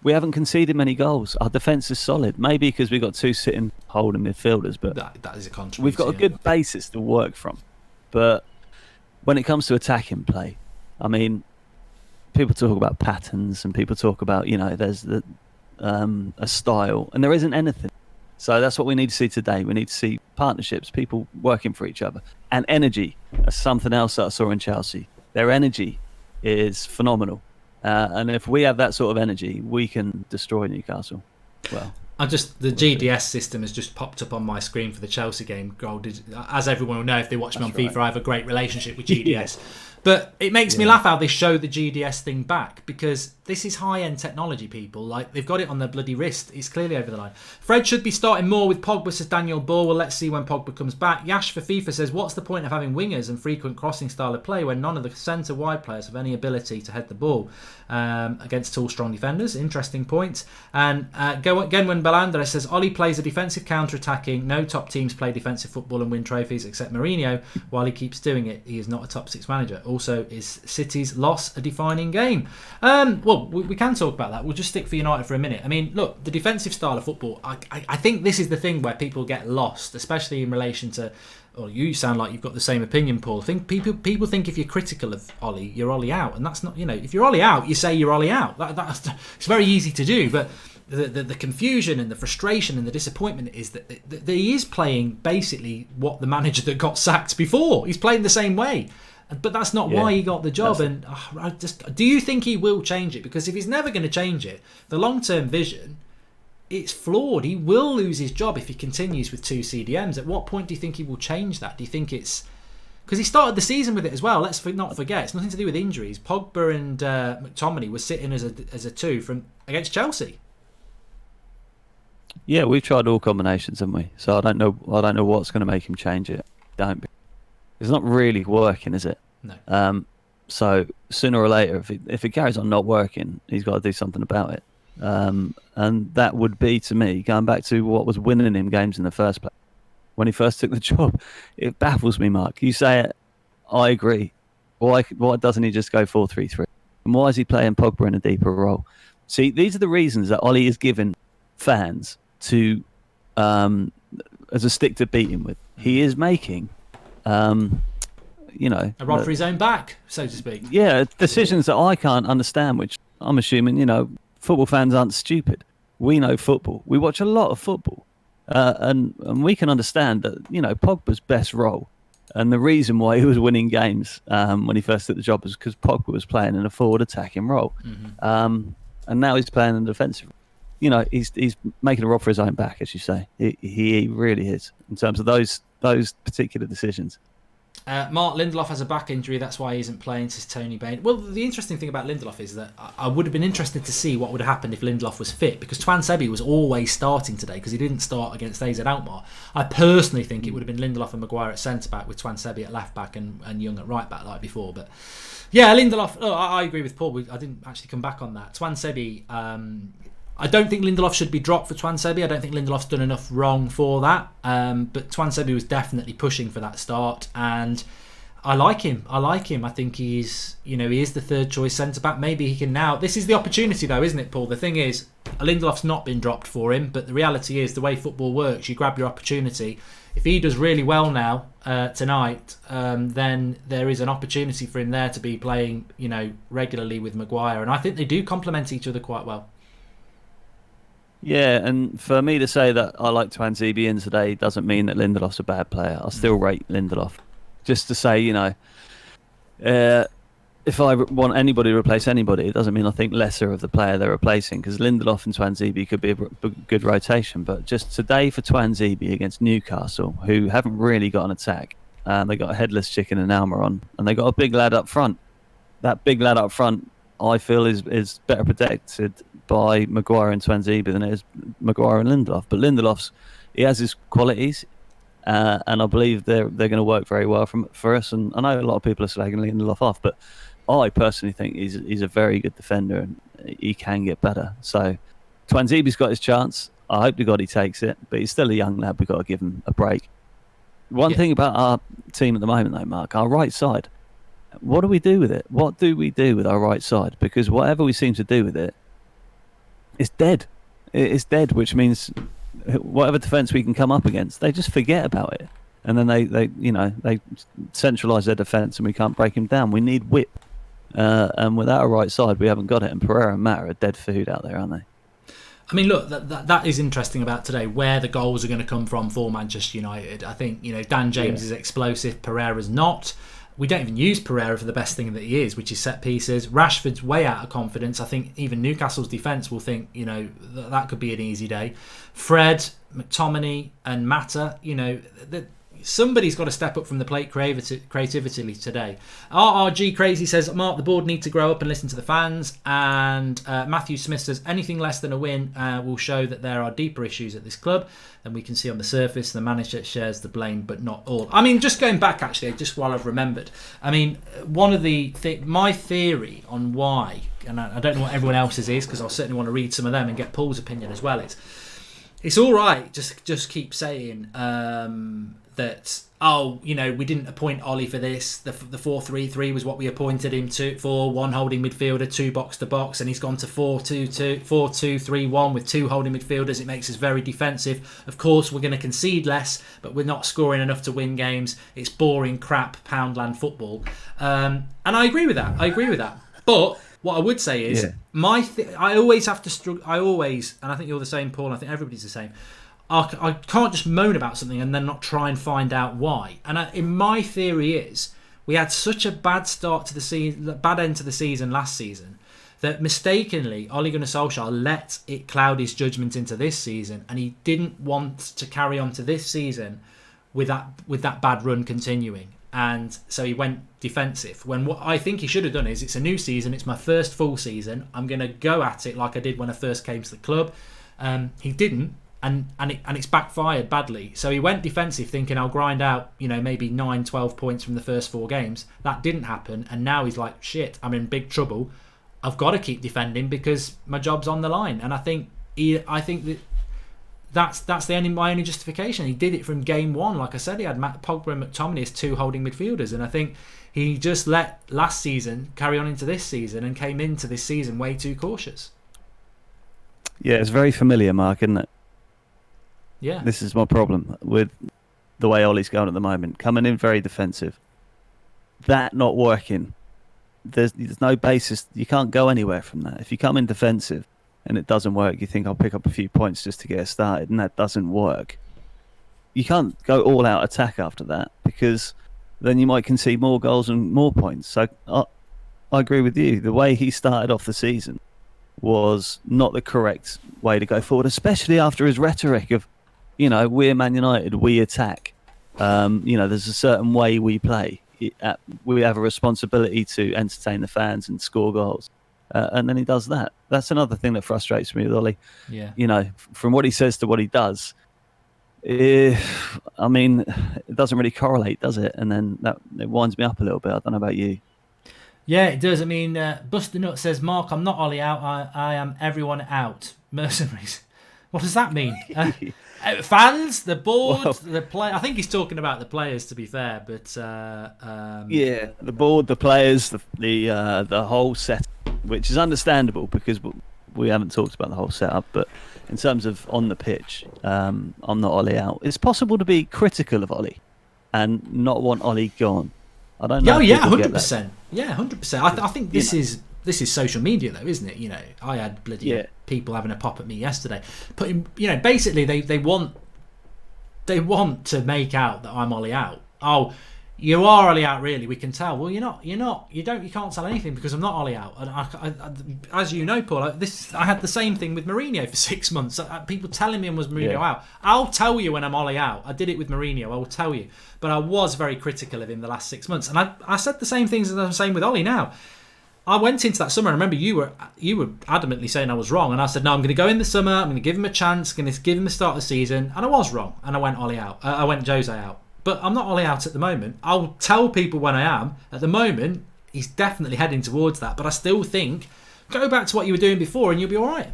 We haven't conceded many goals. Our defence is solid. Maybe because we've got two sitting holding midfielders, but
that is a controversy.
We've got a good basis to work from. But when it comes to attacking play, I mean, people talk about patterns and people talk about, you know, there's a style, and there isn't anything. So that's what we need to see today. We need to see partnerships, people working for each other, and energy. That's something else that I saw in Chelsea. Their energy is phenomenal. And if we have that sort of energy, we can destroy Newcastle. Well,
the GDS system has just popped up on my screen for the Chelsea game. As everyone will know, if they watch me on FIFA, I have a great relationship with GDS. But it makes me laugh how they show the GDS thing back, because this is high-end technology, people. Like, they've got it on their bloody wrist. It's clearly over the line. Fred should be starting more with Pogba, says Daniel Ball. Well, let's see when Pogba comes back. Yash for FIFA says, what's the point of having wingers and frequent crossing style of play when none of the centre-wide players have any ability to head the ball against tall, strong defenders? Interesting point. And Genwen Belander says, Ollie plays a defensive counter-attacking. No top teams play defensive football and win trophies except Mourinho. While he keeps doing it, he is not a top six manager. Also, is City's loss a defining game? Well, we can talk about that. We'll just stick for United for a minute. I mean, look, the defensive style of football, I think this is the thing where people get lost, especially in relation to, well, you sound like you've got the same opinion, Paul. I think people think if you're critical of Ollie, you're Ollie out. And that's not, you know, if you're Ollie out, you say you're Ollie out. It's very easy to do, but the confusion and the frustration and the disappointment is that he is playing basically what the manager that got sacked before. He's playing the same way. But that's not why he got the job. And do you think he will change it? Because if he's never going to change it, the long-term vision, it's flawed. He will lose his job if he continues with two CDMs. At what point do you think he will change that? Do you think it's... Because he started the season with it as well. Let's not forget, it's nothing to do with injuries. Pogba and McTominay were sitting as a two against Chelsea.
Yeah, we've tried all combinations, haven't we? So I don't know what's going to make him change it. It's not really working, is it?
No.
So sooner or later, if it carries on not working, he's got to do something about it. And that would be, to me, going back to what was winning him games in the first place. When he first took the job, it baffles me, Mark. You say it, I agree. Why doesn't he just go 4-3-3? And why is he playing Pogba in a deeper role? See, these are the reasons that Ollie is giving fans to as a stick to beat him with. He is making... a
rod for his own back, so to speak.
Yeah, decisions that I can't understand, which I'm assuming, football fans aren't stupid. We know football. We watch a lot of football. And we can understand that, Pogba's best role and the reason why he was winning games when he first took the job was because Pogba was playing in a forward attacking role. Mm-hmm. And now he's playing in defensive. He's making a rod for his own back, as you say. He really is, in terms of those particular decisions.
Mark, Lindelof has a back injury, that's why he isn't playing, says Tony Bain. Well, the interesting thing about Lindelof is that I would have been interested to see what would have happened if Lindelof was fit, because Tuanzebe was always starting today because he didn't start against AZ Alkmaar. I personally think it would have been Lindelof and Maguire at centre-back with Tuanzebe at left-back and Young at right-back like before. But yeah, Lindelof, I agree with Paul. I didn't actually come back on that. Tuanzebe... I don't think Lindelof should be dropped for Tuanzebe. I don't think Lindelof's done enough wrong for that. But Tuanzebe was definitely pushing for that start, and I like him. I think he is the third choice centre back. Maybe he can now. This is the opportunity, though, isn't it, Paul? The thing is, Lindelof's not been dropped for him, but the reality is the way football works, you grab your opportunity. If he does really well now tonight, then there is an opportunity for him there to be playing, regularly with Maguire, and I think they do complement each other quite well.
Yeah, and for me to say that I like Tuanzebe in today doesn't mean that Lindelof's a bad player. I still rate Lindelof. Just to say, if I want anybody to replace anybody, it doesn't mean I think lesser of the player they're replacing, because Lindelof and Tuanzebe could be a good rotation. But just today for Tuanzebe against Newcastle, who haven't really got an attack, they got a headless chicken and Almiron, and they got a big lad up front. That big lad up front, I feel, is better protected by Maguire and Tuanzebe than it is Maguire and Lindelof. But he has his qualities, and I believe they're going to work very well for us. And I know a lot of people are slagging Lindelof off, but I personally think he's a very good defender and he can get better. So Tuanzebe's got his chance. I hope to God he takes it, but he's still a young lad. We've got to give him a break. One thing about our team at the moment, though, Mark, our right side. What do we do with it? What do we do with our right side? Because whatever we seem to do with it, it's dead. It's dead, which means whatever defence we can come up against, they just forget about it, and then they centralise their defence, and we can't break him down. We need width, and without a right side, we haven't got it. And Pereira and Matt are dead food out there, aren't they?
I mean, look, that is interesting about today, where the goals are going to come from for Manchester United. I think Dan James is explosive, Pereira's not. We don't even use Pereira for the best thing that he is, which is set pieces. Rashford's way out of confidence. I think even Newcastle's defence will think, that could be an easy day. Fred, McTominay and Mata, somebody's got to step up from the plate creatively today. RRG Crazy says, Mark, the board need to grow up and listen to the fans. And Matthew Smith says, anything less than a win will show that there are deeper issues at this club than we can see on the surface. The manager shares the blame, but not all. I mean, just going back, actually, just while I've remembered. I mean, one of my theory on why, and I don't know what everyone else's is, because I'll certainly want to read some of them and get Paul's opinion as well, it's all right, just keep saying that, we didn't appoint Ollie for this. The 4-3-3 was what we appointed him for. One holding midfielder, two box-to-box, and he's gone to 4-2-3-1 with two holding midfielders. It makes us very defensive. Of course, we're going to concede less, but we're not scoring enough to win games. It's boring, crap, Poundland football. And I agree with that. But what I would say is, I always have to struggle. And I think you're the same, Paul. I think everybody's the same. I can't just moan about something and then not try and find out why. And in my theory is, we had such a bad start to the season, bad end to the season last season, that mistakenly Ole Gunnar Solskjaer let it cloud his judgment into this season, and he didn't want to carry on to this season with that bad run continuing. And so he went defensive, when what I think he should have done is, it's a new season, it's my first full season, I'm going to go at it like I did when I first came to the club. He didn't, and it's backfired badly. So he went defensive thinking, I'll grind out maybe 9-12 points from the first 4 games. That didn't happen, and now he's like, shit, I'm in big trouble. I've got to keep defending because my job's on the line. And I think that's my only justification. He did it from game one. Like I said, he had Pogba and McTominay as 2 holding midfielders, and I think he just let last season carry on into this season and came into this season way too cautious.
Yeah, it's very familiar, Mark, isn't it?
Yeah.
This is my problem with the way Ollie's going at the moment. Coming in very defensive. That not working. There's no basis. You can't go anywhere from that. If you come in defensive and it doesn't work, you think I'll pick up a few points just to get it started, and that doesn't work. You can't go all out attack after that, because then you might concede more goals and more points. So I agree with you. The way he started off the season was not the correct way to go forward, especially after his rhetoric of, we're Man United, we attack. There's a certain way we play. We have a responsibility to entertain the fans and score goals. And then he does that. That's another thing that frustrates me with Ollie.
Yeah.
From what he says to what he does, it doesn't really correlate, does it? And then it winds me up a little bit. I don't know about you.
Yeah, it does. I mean, Buster Nut says, Mark, I'm not Ollie out. I am everyone out. Mercenaries. What does that mean? Fans, the board, the play. I think he's talking about the players, to be fair. But
the board, the players, the whole set, which is understandable because we haven't talked about the whole setup, but in terms of on the pitch, I'm not Ollie out. It's possible to be critical of Ollie and not want Ollie gone. I don't know.
Yeah, 100%. Yeah, 100%. I think this is social media though, isn't it? You know, I had bloody people having a pop at me yesterday, putting, basically they want to make out that I'm Ollie out. Oh, you are Ollie out, really? We can tell. Well, you're not. You can't tell anything because I'm not Ollie out. And I, as you know, Paul, I had the same thing with Mourinho for 6 months. People telling me I was Mourinho out. I'll tell you when I'm Ollie out. I did it with Mourinho. I will tell you. But I was very critical of him the last 6 months, and I said the same things as I'm saying with Ollie now. I went into that summer, and I remember you were adamantly saying I was wrong, and I said, no, I'm going to go in the summer. I'm going to give him a chance. Going to give him the start of the season, and I was wrong, and I went Ollie out. I went Jose out. But I'm not Ollie out at the moment. I'll tell people when I am. At the moment, he's definitely heading towards that. But I still think, go back to what you were doing before and you'll be all right.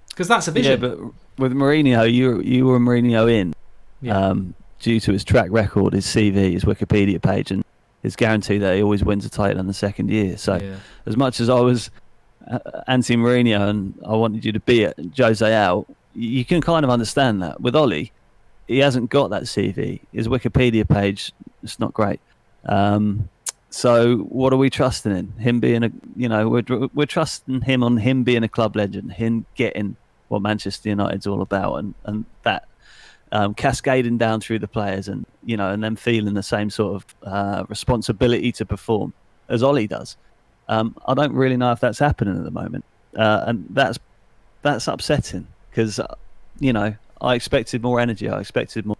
Because that's a vision.
Yeah, but with Mourinho, you were Mourinho in. Yeah. Due to his track record, his CV, his Wikipedia page, and his guarantee that he always wins a title in the second year. So as much as I was anti-Mourinho and I wanted you to be at Jose out, you can kind of understand that. With Ollie, he hasn't got that CV. His Wikipedia page, it's not great. So what are we trusting in? Him being we're trusting him on him being a club legend, him getting what Manchester United's all about, and that cascading down through the players, and and them feeling the same sort of responsibility to perform as Ollie does. I don't really know if that's happening at the moment, and that's upsetting because I expected more energy. I expected more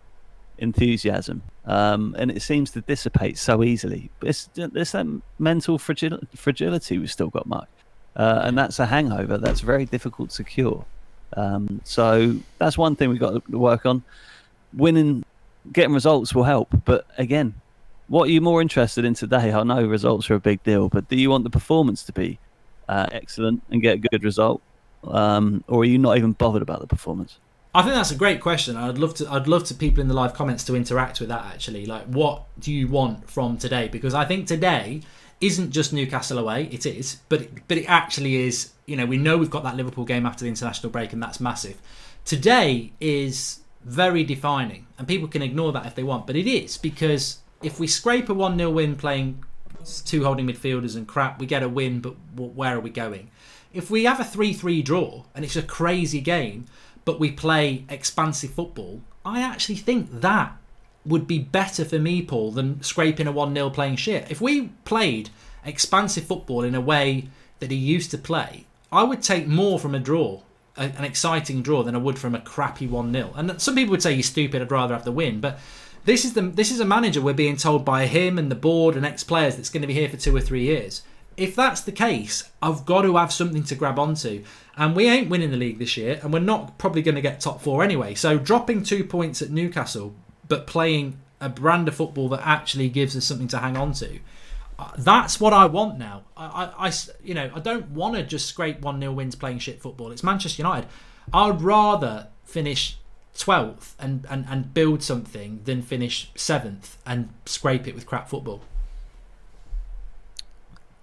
enthusiasm, and it seems to dissipate so easily. But there's that mental fragility we've still got, Mark, and that's a hangover that's very difficult to cure. So that's one thing we've got to work on. Getting results will help, but again, what are you more interested in today? I know results are a big deal, but do you want the performance to be excellent and get a good result, or are you not even bothered about the performance?
I think that's a great question. I'd love to people in the live comments to interact with that, actually. Like, what do you want from today? Because I think today isn't just Newcastle away. It is, but it actually is. We know we've got that Liverpool game after the international break, and that's massive. Today is very defining, and people can ignore that if they want, but it is, because if we scrape a 1-0 win playing two holding midfielders and crap, we get a win, but where are we going? If we have a 3-3 draw, and it's a crazy game, but we play expansive football, I actually think that would be better for me, Paul, than scraping a 1-0 playing shit. If we played expansive football in a way that he used to play, I would take more from a draw, an exciting draw, than I would from a crappy 1-0. And some people would say he's stupid, I'd rather have the win. But this is a manager we're being told by him and the board and ex-players that's going to be here for 2 or 3 years. If that's the case, I've got to have something to grab onto. And we ain't winning the league this year, and we're not probably going to get top 4 anyway. So dropping 2 points at Newcastle, but playing a brand of football that actually gives us something to hang on to, that's what I want now. I don't want to just scrape 1-0 wins playing shit football. It's Manchester United. I'd rather finish 12th and build something than finish 7th and scrape it with crap football.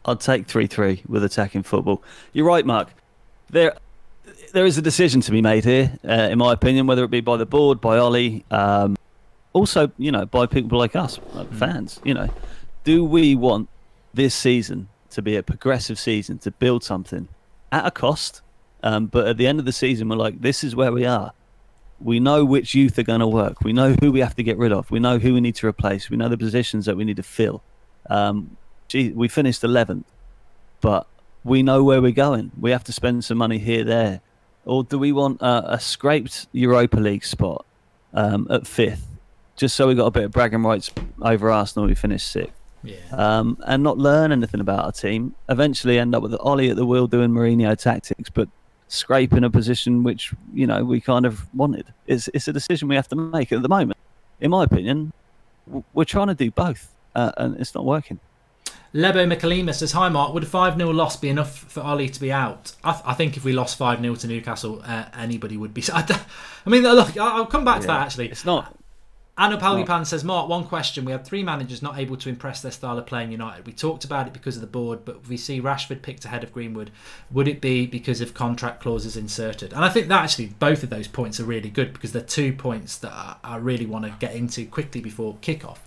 I'd take 3-3 with attacking football. You're right, Mark. There is a decision to be made here, in my opinion, whether it be by the board, by Ollie, also, by people like us, fans. Do we want this season to be a progressive season, to build something at a cost? But at the end of the season, we're like, this is where we are. We know which youth are going to work. We know who we have to get rid of. We know who we need to replace. We know the positions that we need to fill. We finished 11th, but we know where we're going. We have to spend some money here, there. Or do we want a scraped Europa League spot at 5th, just so we got a bit of bragging rights over Arsenal? We finished 6th.
Yeah.
And not learn anything about our team. Eventually end up with Ollie at the wheel doing Mourinho tactics, but scraping a position which we kind of wanted. It's a decision we have to make at the moment. In my opinion, we're trying to do both, and it's not working.
Lebo Mikalima says, hi Mark, would a 5-0 loss be enough for Ollie to be out? I think if we lost 5-0 to Newcastle, anybody would be. I mean, look, I'll come back to that actually.
It's not.
Anna Palgipan says, Mark, one question. We have 3 managers not able to impress their style of playing United. We talked about it because of the board, but we see Rashford picked ahead of Greenwood. Would it be because of contract clauses inserted? And I think that actually both of those points are really good, because they're 2 points that I really want to get into quickly before kickoff.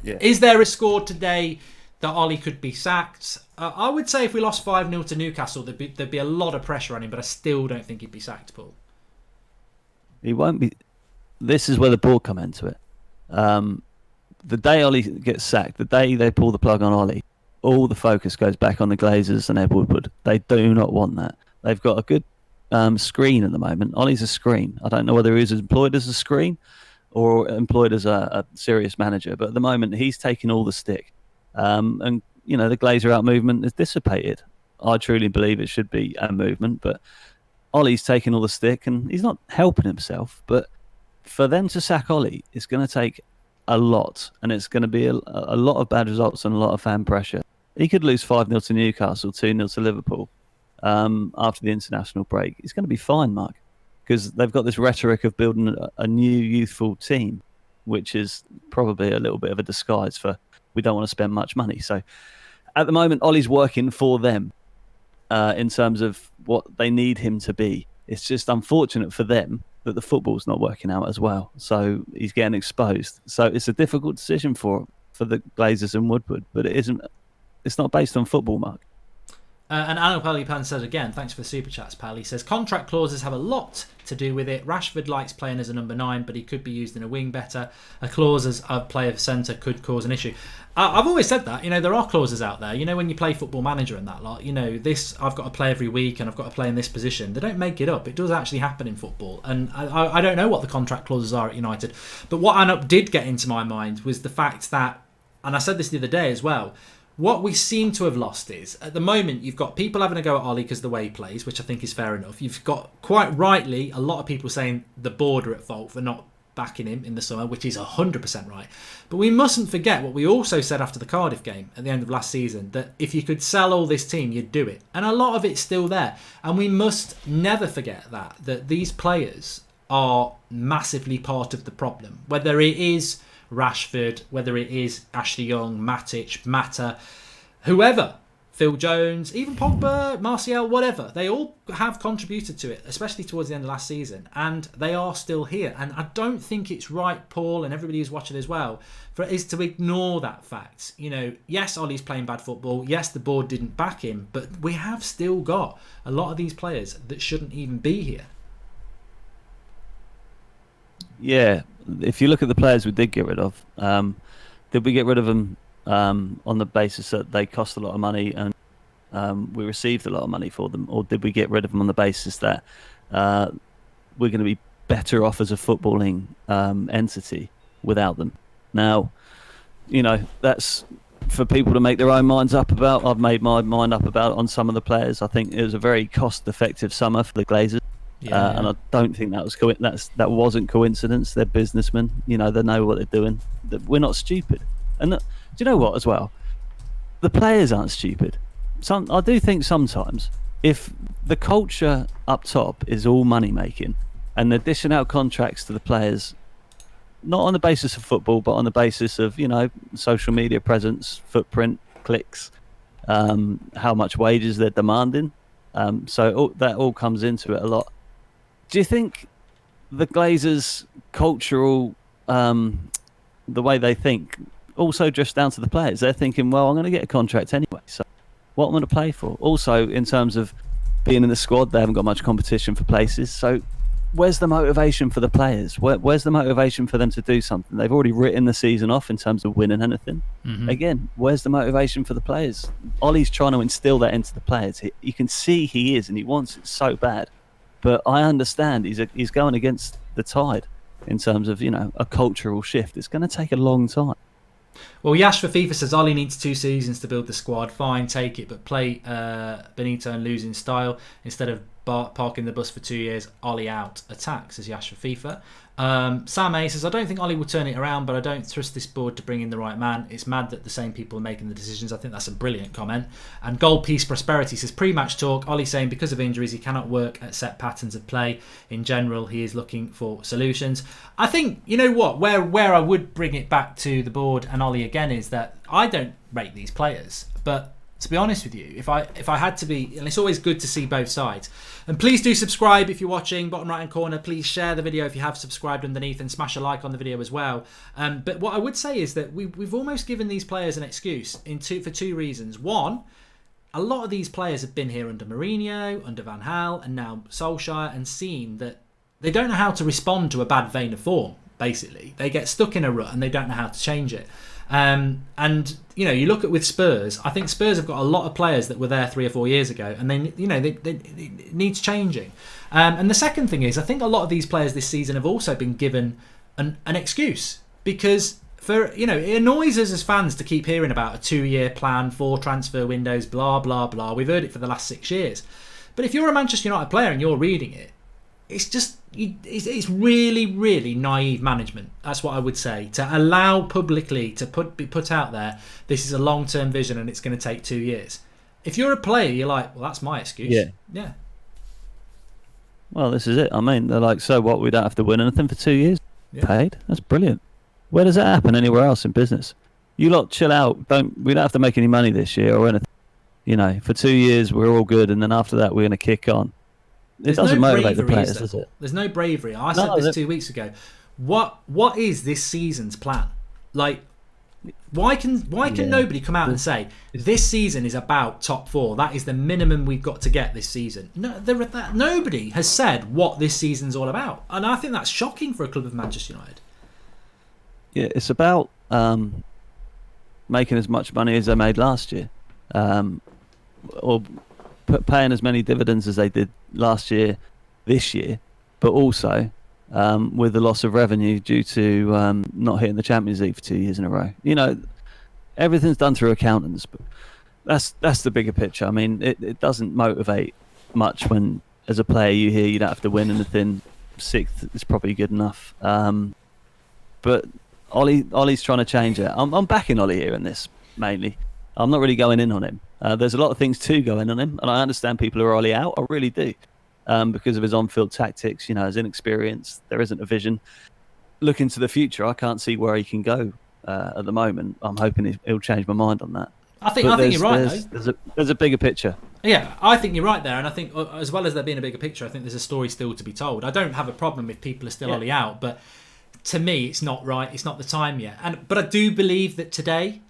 Is there a score today that Ollie could be sacked? I would say if we lost 5-0 to Newcastle, there'd be a lot of pressure on him, but I still don't think he'd be sacked, Paul.
He won't be. This is where the board come into it. The day Ollie gets sacked, the day they pull the plug on Ollie, all the focus goes back on the Glazers and Ed Woodward. They do not want that. They've got a good screen at the moment. Ollie's a screen. I don't know whether he's employed as a screen or employed as a serious manager, but at the moment he's taking all the stick. And, you know, the Glazer out movement is dissipated. I truly believe it should be a movement, but Ollie's taking all the stick and he's not helping himself. But for them to sack Ollie, it's going to take a lot, and it's going to be a lot of bad results and a lot of fan pressure. He could lose 5-0 to Newcastle, 2-0 to Liverpool after the international break. He's going to be fine, Mark, because they've got this rhetoric of building a new youthful team, which is probably a little bit of a disguise for we don't want to spend much money. So at the moment, Ollie's working for them in terms of what they need him to be. It's just unfortunate for them that the football's not working out as well. So he's getting exposed. So it's a difficult decision for the Glazers and Woodward, but it's not based on football, Mark.
And Anil Palipan says again, thanks for the super chats, pal. He says contract clauses have a lot to do with it. Rashford likes playing as a number 9, but he could be used in a wing better. A clause as a player centre could cause an issue. I've always said that, you know, there are clauses out there. You know, when you play Football Manager and that lot, you know, this I've got to play every week and I've got to play in this position. They don't make it up. It does actually happen in football. And I don't know what the contract clauses are at United. But what Anup did get into my mind was the fact that, and I said this the other day as well, what we seem to have lost is, at the moment, you've got people having a go at Ollie because of the way he plays, which I think is fair enough. You've got, quite rightly, a lot of people saying the board are at fault for not backing him in the summer, which is 100% right. But we mustn't forget what we also said after the Cardiff game at the end of last season, that if you could sell all this team, you'd do it. And a lot of it's still there. And we must never forget that these players are massively part of the problem. Whether it is Rashford, whether it is Ashley Young, Matic, Mata, whoever, Phil Jones, even Pogba, Martial, whatever, they all have contributed to it, especially towards the end of last season, and they are still here. And I don't think it's right, Paul, and everybody who's watching as well, for it is to ignore that fact. You know, yes, Ollie's playing bad football, yes, the board didn't back him, but we have still got a lot of these players that shouldn't even be here.
Yeah, if you look at the players we did get rid of, did we get rid of them on the basis that they cost a lot of money and we received a lot of money for them, or did we get rid of them on the basis that we're going to be better off as a footballing entity without them? Now, you know, that's for people to make their own minds up about. I've made my mind up about on some of the players. I think it was a very cost-effective summer for the Glazers. Yeah. And I don't think that was that wasn't coincidence. They're businessmen, you know, they know what they're doing. We're not stupid. And do you know what as well? The players aren't stupid. I do think sometimes if the culture up top is all money making and they're dishing out contracts to the players, not on the basis of football, but on the basis of, you know, social media presence, footprint, clicks, how much wages they're demanding. So that all comes into it a lot. Do you think the Glazers' cultural, the way they think, also just down to the players? They're thinking, well, I'm going to get a contract anyway, so what am I going to play for? Also, in terms of being in the squad, they haven't got much competition for places. So where's the motivation for the players? Where's the motivation for them to do something? They've already written the season off in terms of winning anything. Mm-hmm. Again, where's the motivation for the players? Ollie's trying to instill that into the players. You can see he is, and he wants it so bad. But I understand he's going against the tide in terms of, you know, a cultural shift. It's going to take a long time.
Well, Yash for FIFA says Ollie needs 2 seasons to build the squad. Fine, take it, but play Benito and lose in style instead of parking the bus for 2 years. Ollie out. Attack, says Yash for FIFA. Sam A says, I don't think Ollie will turn it around, but I don't trust this board to bring in the right man. It's mad that the same people are making the decisions. I think that's a brilliant comment. And Gold Peace Prosperity says, pre-match talk, Ollie saying because of injuries he cannot work at set patterns of play. In general, he is looking for solutions. I think, you know what, where I would bring it back to the board and Ollie again is that I don't rate these players, but to be honest with you, if I had to be, and it's always good to see both sides. And please do subscribe if you're watching, bottom right hand corner. Please share the video if you have subscribed underneath, and smash a like on the video as well. But what I would say is that we've almost given these players an excuse for two reasons. One, a lot of these players have been here under Mourinho, under Van Gaal, and now Solskjaer, and seen that they don't know how to respond to a bad vein of form. Basically, they get stuck in a rut and they don't know how to change it. And you know, you look at with Spurs. I think Spurs have got a lot of players that were there 3 or 4 years ago, and they it needs changing. And the second thing is, I think a lot of these players this season have also been given an excuse, because it annoys us as fans to keep hearing about a 2-year plan, 4 transfer windows, blah blah blah. We've heard it for the last 6 years. But if you're a Manchester United player and you're reading it, it's really, really naive management. That's what I would say, to allow publicly to be put out there, this is a long-term vision and it's going to take 2 years. If you're a player, you're like, well, that's my excuse. Yeah.
Well, this is it. I mean, they're like, so what? We don't have to win anything for 2 years. Yeah. Paid. That's brilliant. Where does that happen anywhere else in business? You lot chill out. We don't have to make any money this year or anything. You know, for 2 years we're all good, and then after that we're going to kick on. It doesn't motivate the players, does it?
There's no bravery. I said this 2 weeks ago. What is this season's plan? Like, why can nobody come out and say this season is about top 4? That is the minimum we've got to get this season. No, nobody has said what this season's all about, and I think that's shocking for a club of Manchester United.
Yeah, it's about making as much money as they made last year, or paying as many dividends as they did last year, this year, but also with the loss of revenue due to not hitting the Champions League for 2 years in a row. You know, everything's done through accountants, but that's the bigger picture. I mean, it doesn't motivate much when, as a player, you hear you don't have to win anything. 6th is probably good enough. But Ollie's trying to change it. I'm backing Ollie here in this, mainly. I'm not really going in on him. There's a lot of things to go in on him, and I understand people are Ollie out. I really do, because of his on-field tactics. You know, his inexperience. There isn't a vision. Looking to the future, I can't see where he can go at the moment. I'm hoping he'll change my mind on that.
I think you're right.
There's a bigger picture.
Yeah, I think you're right there, and I think as well as there being a bigger picture, I think there's a story still to be told. I don't have a problem if people are still Ollie out, but to me, it's not right. It's not the time yet. But I do believe that today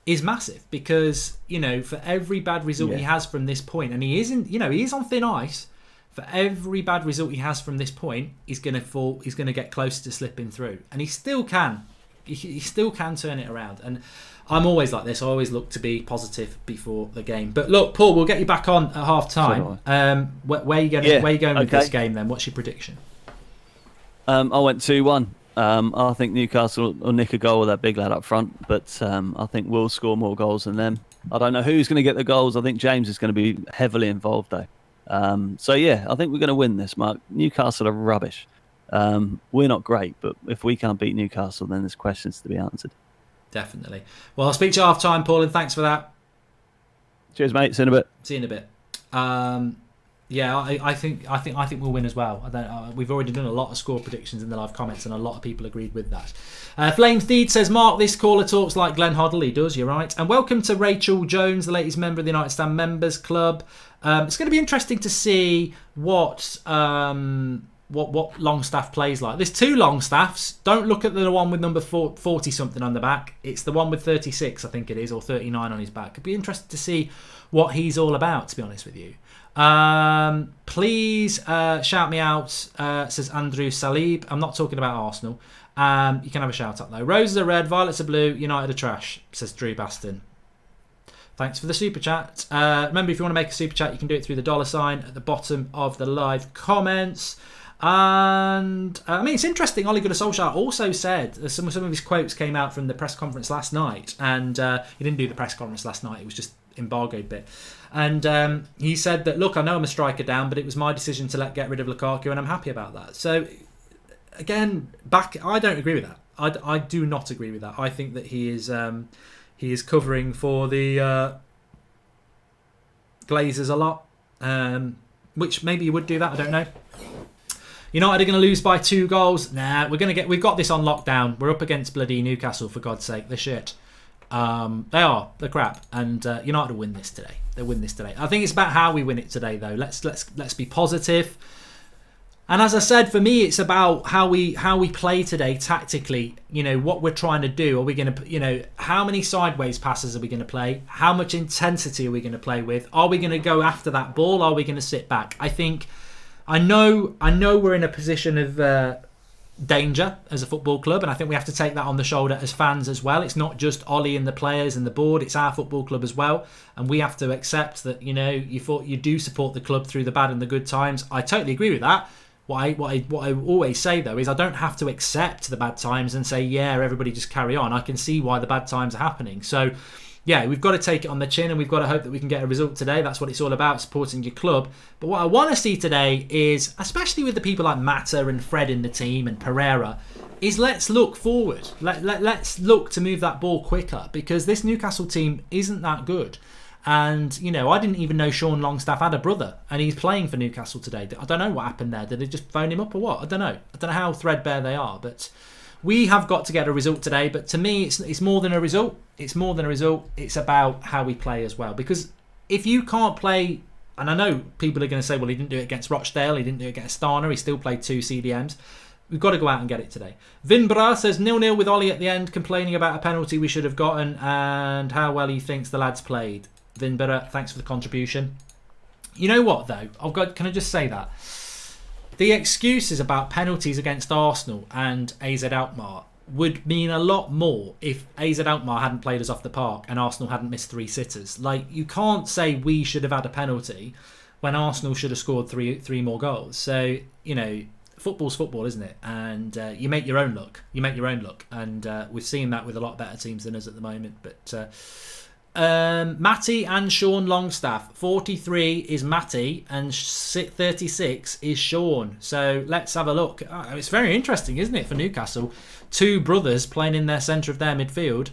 is massive, because, you know, for every bad result he has from this point, and he is on thin ice. For every bad result he has from this point, he's going to fall. He's going to get closer to slipping through, and he still can. He still can turn it around. And I'm always like this. I always look to be positive before the game. But look, Paul, we'll get you back on at half time. Where are you going? Where are you going with this game then? What's your prediction?
I went 2-1. I think Newcastle will nick a goal with that big lad up front, but I think we'll score more goals than them. I don't know who's going to get the goals. I think James is going to be heavily involved, though. So, yeah, I think we're going to win this, Mark. Newcastle are rubbish. We're not great, but if we can't beat Newcastle, then there's questions to be answered.
Definitely. Well, I'll speak to you half time, Paul, and thanks for that.
Cheers, mate. See you in a bit.
See you in a bit. I think we'll win as well. We've already done a lot of score predictions in the live comments, and a lot of people agreed with that. Flames Deed says, Mark, this caller talks like Glenn Hoddle. He does, you're right. And welcome to Rachel Jones, the latest member of the United Stand Members Club. It's going to be interesting to see what Longstaff plays like. There's 2 Longstaffs. Don't look at the one with number 40 something on the back. It's the one with 36, I think it is, or 39 on his back. It'd be interesting to see what he's all about, to be honest with you. Please shout me out, says Andrew Salib. I'm not talking about Arsenal. You can have a shout out though. Roses are red, violets are blue, United are trash, says Drew Baston. Thanks for the super chat. Remember, if you want to make a super chat, you can do it through the $ at the bottom of the live comments. And I mean, it's interesting. Ole Gunnar Solskjaer also said some of his quotes came out from the press conference last night, and he didn't do the press conference last night. It was just embargoed bit. And he said that, look, I know I'm a striker down, but it was my decision to get rid of Lukaku, and I'm happy about that. So, again, I don't agree with that. I do not agree with that. I think that he is covering for the Glazers a lot, which maybe he would do that. I don't know. United are going to lose by 2 goals. Nah, we've got this on lockdown. We're up against bloody Newcastle, for God's sake. They're shit. They're crap, and United will win this today. They'll win this today. I think it's about how we win it today, though. Let's be positive. And as I said, for me, it's about how we play today tactically. You know, what we're trying to do. Are we going to, how many sideways passes are we going to play? How much intensity are we going to play with? Are we going to go after that ball? Are we going to sit back? I know we're in a position of danger as a football club, and I think we have to take that on the shoulder as fans as well. It's not just Ollie and the players and the board, it's our football club as well, and we have to accept that, you do support the club through the bad and the good times. I totally agree with that. What I always say, though, is I don't have to accept the bad times and say, yeah, everybody just carry on. I can see why the bad times are happening. So yeah, we've got to take it on the chin, and we've got to hope that we can get a result today. That's what it's all about, supporting your club. But what I want to see today is, especially with the people like Mata and Fred in the team and Pereira, is let's look forward. Let's look to move that ball quicker, because this Newcastle team isn't that good. And, I didn't even know Sean Longstaff had a brother, and he's playing for Newcastle today. I don't know what happened there. Did they just phone him up or what? I don't know. I don't know how threadbare they are, but we have got to get a result today. But to me, it's more than a result. It's more than a result. It's about how we play as well. Because if you can't play, and I know people are going to say, well, he didn't do it against Rochdale, he didn't do it against Astana, he still played 2 CDMs. We've got to go out and get it today. Vinbra says 0-0 with Ollie at the end, complaining about a penalty we should have gotten and how well he thinks the lads played. Vinbra, thanks for the contribution. You know what, though? Can I just say that? The excuses about penalties against Arsenal and AZ Alkmaar would mean a lot more if AZ Alkmaar hadn't played us off the park and Arsenal hadn't missed 3 sitters. Like, you can't say we should have had a penalty when Arsenal should have scored three more goals. So, football's football, isn't it? And you make your own luck. And we've seen that with a lot better teams than us at the moment. But Matty and Sean Longstaff. 43 is Matty and 36 is Sean. So let's have a look. It's very interesting, isn't it, for Newcastle? 2 brothers playing in their centre of their midfield.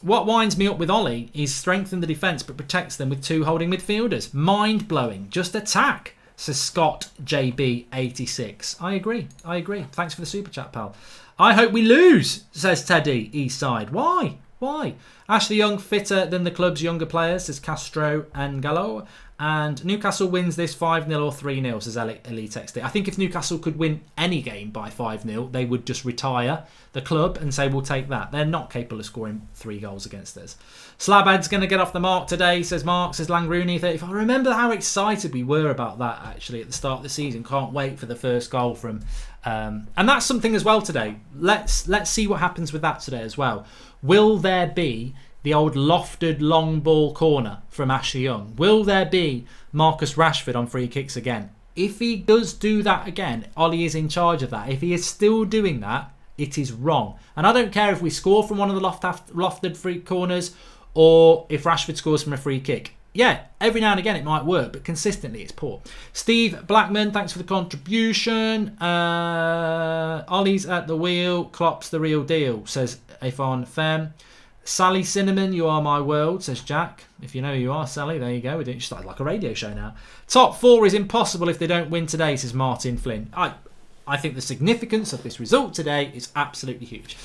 What winds me up with Ollie is strengthen the defence but protects them with 2 holding midfielders. Mind-blowing. Just attack, says Scott JB86. I agree. Thanks for the super chat, pal. I hope we lose, says Teddy Eastside. Why? Ashley Young fitter than the club's younger players, says Castro and Gallo. And Newcastle wins this 5-0 or 3-0, says Elite XD. I think if Newcastle could win any game by 5-0, they would just retire the club and say, we'll take that. They're not capable of scoring 3 goals against us. Slabhead's going to get off the mark today, says Mark, says Langrooney. If I remember how excited we were about that, actually, at the start of the season. Can't wait for the first goal from... and that's something as well today. Let's see what happens with that today as well. Will there be the old lofted long ball corner from Ashley Young? Will there be Marcus Rashford on free kicks again? If he does do that again, Ollie is in charge of that. If he is still doing that, it is wrong. And I don't care if we score from one of the lofted free corners or if Rashford scores from a free kick. Yeah, every now and again it might work, but consistently it's poor. Steve Blackman, thanks for the contribution. Ollie's at the wheel, Klopp's the real deal, says Afon Fem. Sally Cinnamon, you are my world, says Jack. If you know who you are, Sally, there you go. We're doing just like a radio show now. Top 4 is impossible if they don't win today, says Martin Flynn. I think the significance of this result today is absolutely huge.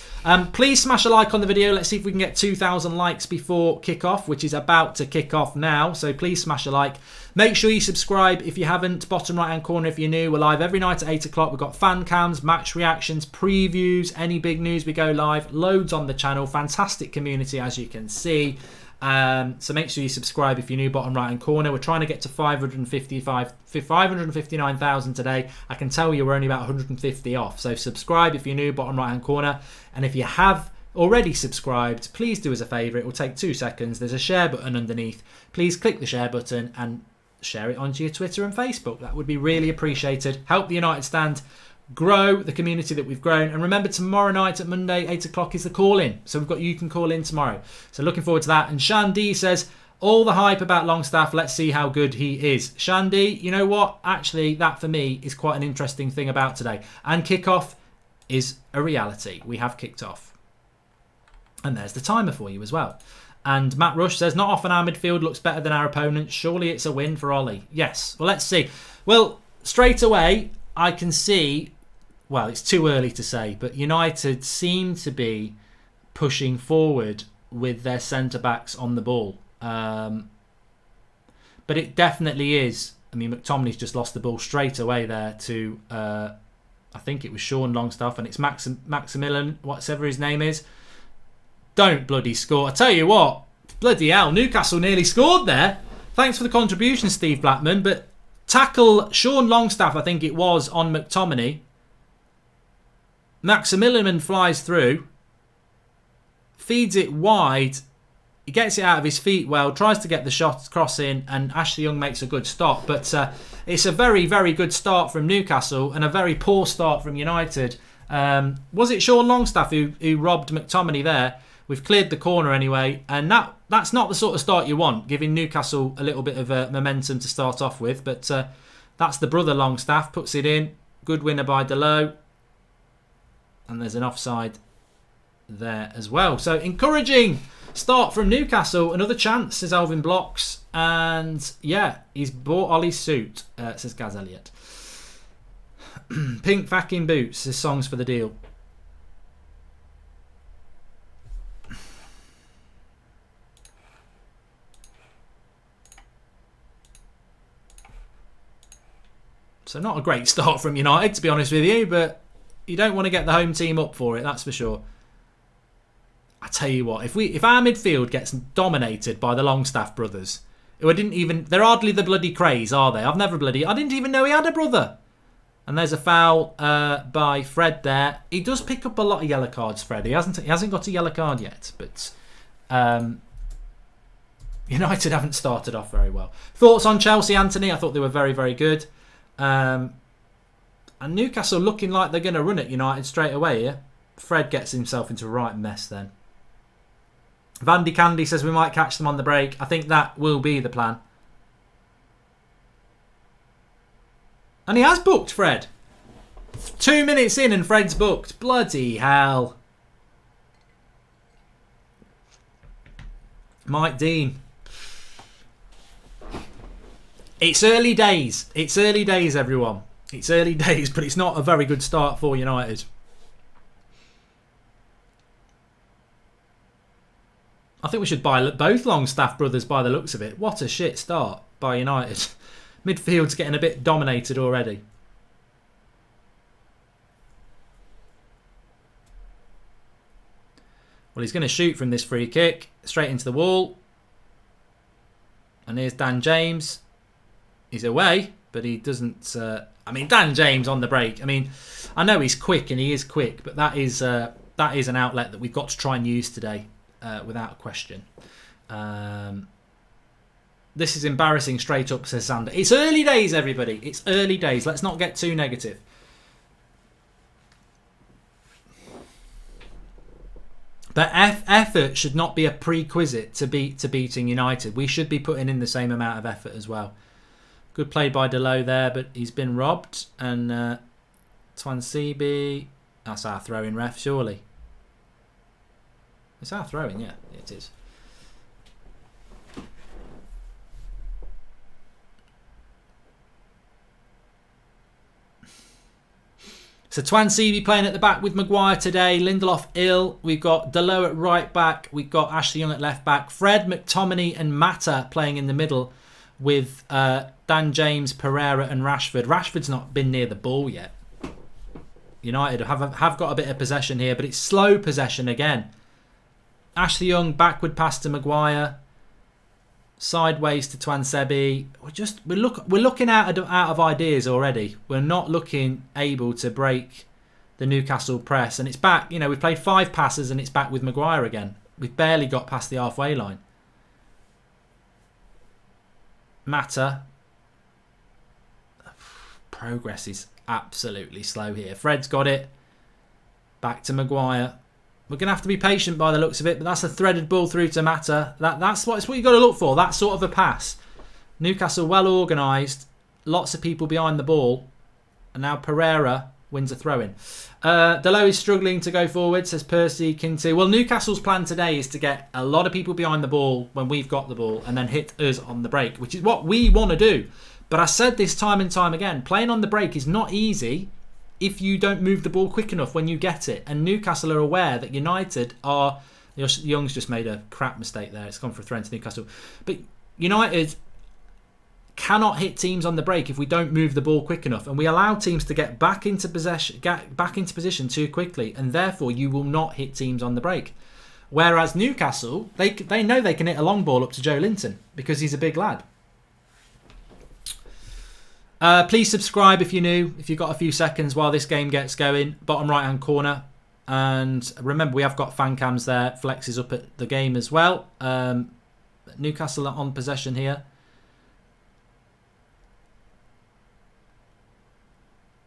Please smash a like on the video. Let's see if we can get 2,000 likes before kick-off, which is about to kick off now. So please smash a like. Make sure you subscribe if you haven't. Bottom right-hand corner if you're new. We're live every night at 8 o'clock. We've got fan cams, match reactions, previews, any big news we go live. Loads on the channel. Fantastic community, as you can see. So make sure you subscribe if you're new, bottom right hand corner. We're trying to get to 559,000 today. I can tell you we're only about 150 off. So subscribe if you're new, bottom right hand corner. And if you have already subscribed, please do us a favour. It will take 2 seconds. There's a share button underneath. Please click the share button and share it onto your Twitter and Facebook. That would be really appreciated. Help the United stand grow the community that we've grown. And remember, tomorrow night at Monday, 8 o'clock is the call-in. So you can call in tomorrow. So looking forward to that. And Shandy says, all the hype about Longstaff, let's see how good he is. Shandy, you know what? Actually, that for me is quite an interesting thing about today. And kickoff is a reality. We have kicked off. And there's the timer for you as well. And Matt Rush says, not often our midfield looks better than our opponents. Surely it's a win for Ollie. Yes. Well, let's see. Well, straight away, I can see, well, it's too early to say, but United seem to be pushing forward with their centre-backs on the ball. But it definitely is. I mean, McTominay's just lost the ball straight away there to, I think it was Sean Longstaff, and it's Maximilian, whatever his name is. Don't bloody score. I tell you what, bloody hell, Newcastle nearly scored there. Thanks for the contribution, Steve Blackman. But tackle Sean Longstaff, I think it was, on McTominay. Maximilian flies through, feeds it wide. He gets it out of his feet well, tries to get the shot cross in, and Ashley Young makes a good stop. But it's a very, very good start from Newcastle and a very poor start from United. Was it Sean Longstaff who robbed McTominay there? We've cleared the corner anyway, and that's not the sort of start you want, giving Newcastle a little bit of momentum to start off with. But that's the brother Longstaff, puts it in. Good winner by Delo. And there's an offside there as well. So encouraging start from Newcastle. Another chance, says Alvin Blocks. And yeah, he's bought Ollie's suit, says Gaz Elliott. Pink Vacuum Boots, says songs for the deal. So not a great start from United, to be honest with you, but you don't want to get the home team up for it, that's for sure. I tell you what, if our midfield gets dominated by the Longstaff brothers, they're hardly the bloody craze, are they? I didn't even know he had a brother. And there's a foul by Fred there. He does pick up a lot of yellow cards, Fred. He hasn't got a yellow card yet, but United haven't started off very well. Thoughts on Chelsea, Anthony? I thought they were very, very good. And Newcastle looking like they're going to run at United straight away here. Fred gets himself into a right mess then. Vandy Candy says we might catch them on the break. I think that will be the plan. And he has booked, Fred. 2 minutes in and Fred's booked. Bloody hell. Mike Dean. It's early days. It's early days, everyone. It's early days, but it's not a very good start for United. I think we should buy both Longstaff brothers by the looks of it. What a shit start by United. Midfield's getting a bit dominated already. Well, he's going to shoot from this free kick. Straight into the wall. And here's Dan James. He's away, but he doesn't... Dan James on the break. I mean, I know he's quick, and he is quick, but that is an outlet that we've got to try and use today, without question. This is embarrassing straight up, says Sander. It's early days, everybody. It's early days. Let's not get too negative. But effort should not be a prerequisite to beating United. We should be putting in the same amount of effort as well. Good play by Delo there, but he's been robbed. And Twansibi, that's our throw-in, ref, surely. It's our throw-in, yeah, it is. So Twansibi playing at the back with Maguire today. Lindelof ill. We've got Delo at right back. We've got Ashley Young at left back. Fred, McTominay and Mata playing in the middle with Dan James, Pereira and Rashford. Rashford's not been near the ball yet. United have got a bit of possession here, but it's slow possession again. Ashley Young, backward pass to Maguire. Sideways to Twansebi. We're looking out of ideas already. We're not looking able to break the Newcastle press. And it's back. You know, we've played 5 passes and it's back with Maguire again. We've barely got past the halfway line. Mata. progress is absolutely slow here. Fred's got it. Back to Maguire. We're going to have to be patient by the looks of it, but that's a threaded ball through to Mata. That's what you've got to look for, that sort of a pass. Newcastle well organised. Lots of people behind the ball. And now Pereira wins a throw-in. Delo is struggling to go forward, says Percy Kinty. Well, Newcastle's plan today is to get a lot of people behind the ball when we've got the ball and then hit us on the break, which is what we want to do. But I said this time and time again, playing on the break is not easy if you don't move the ball quick enough when you get it. And Newcastle are aware that United are... Young's just made a crap mistake there. It's gone for a throw into Newcastle. But United cannot hit teams on the break if we don't move the ball quick enough, and we allow teams to get back into position too quickly, and therefore you will not hit teams on the break. Whereas Newcastle, they know they can hit a long ball up to Joe Linton because he's a big lad. Please subscribe if you're new, if you've got a few seconds while this game gets going. Bottom right hand corner, and remember we have got fan cams there. Flex is up at the game as well. Newcastle are on possession here.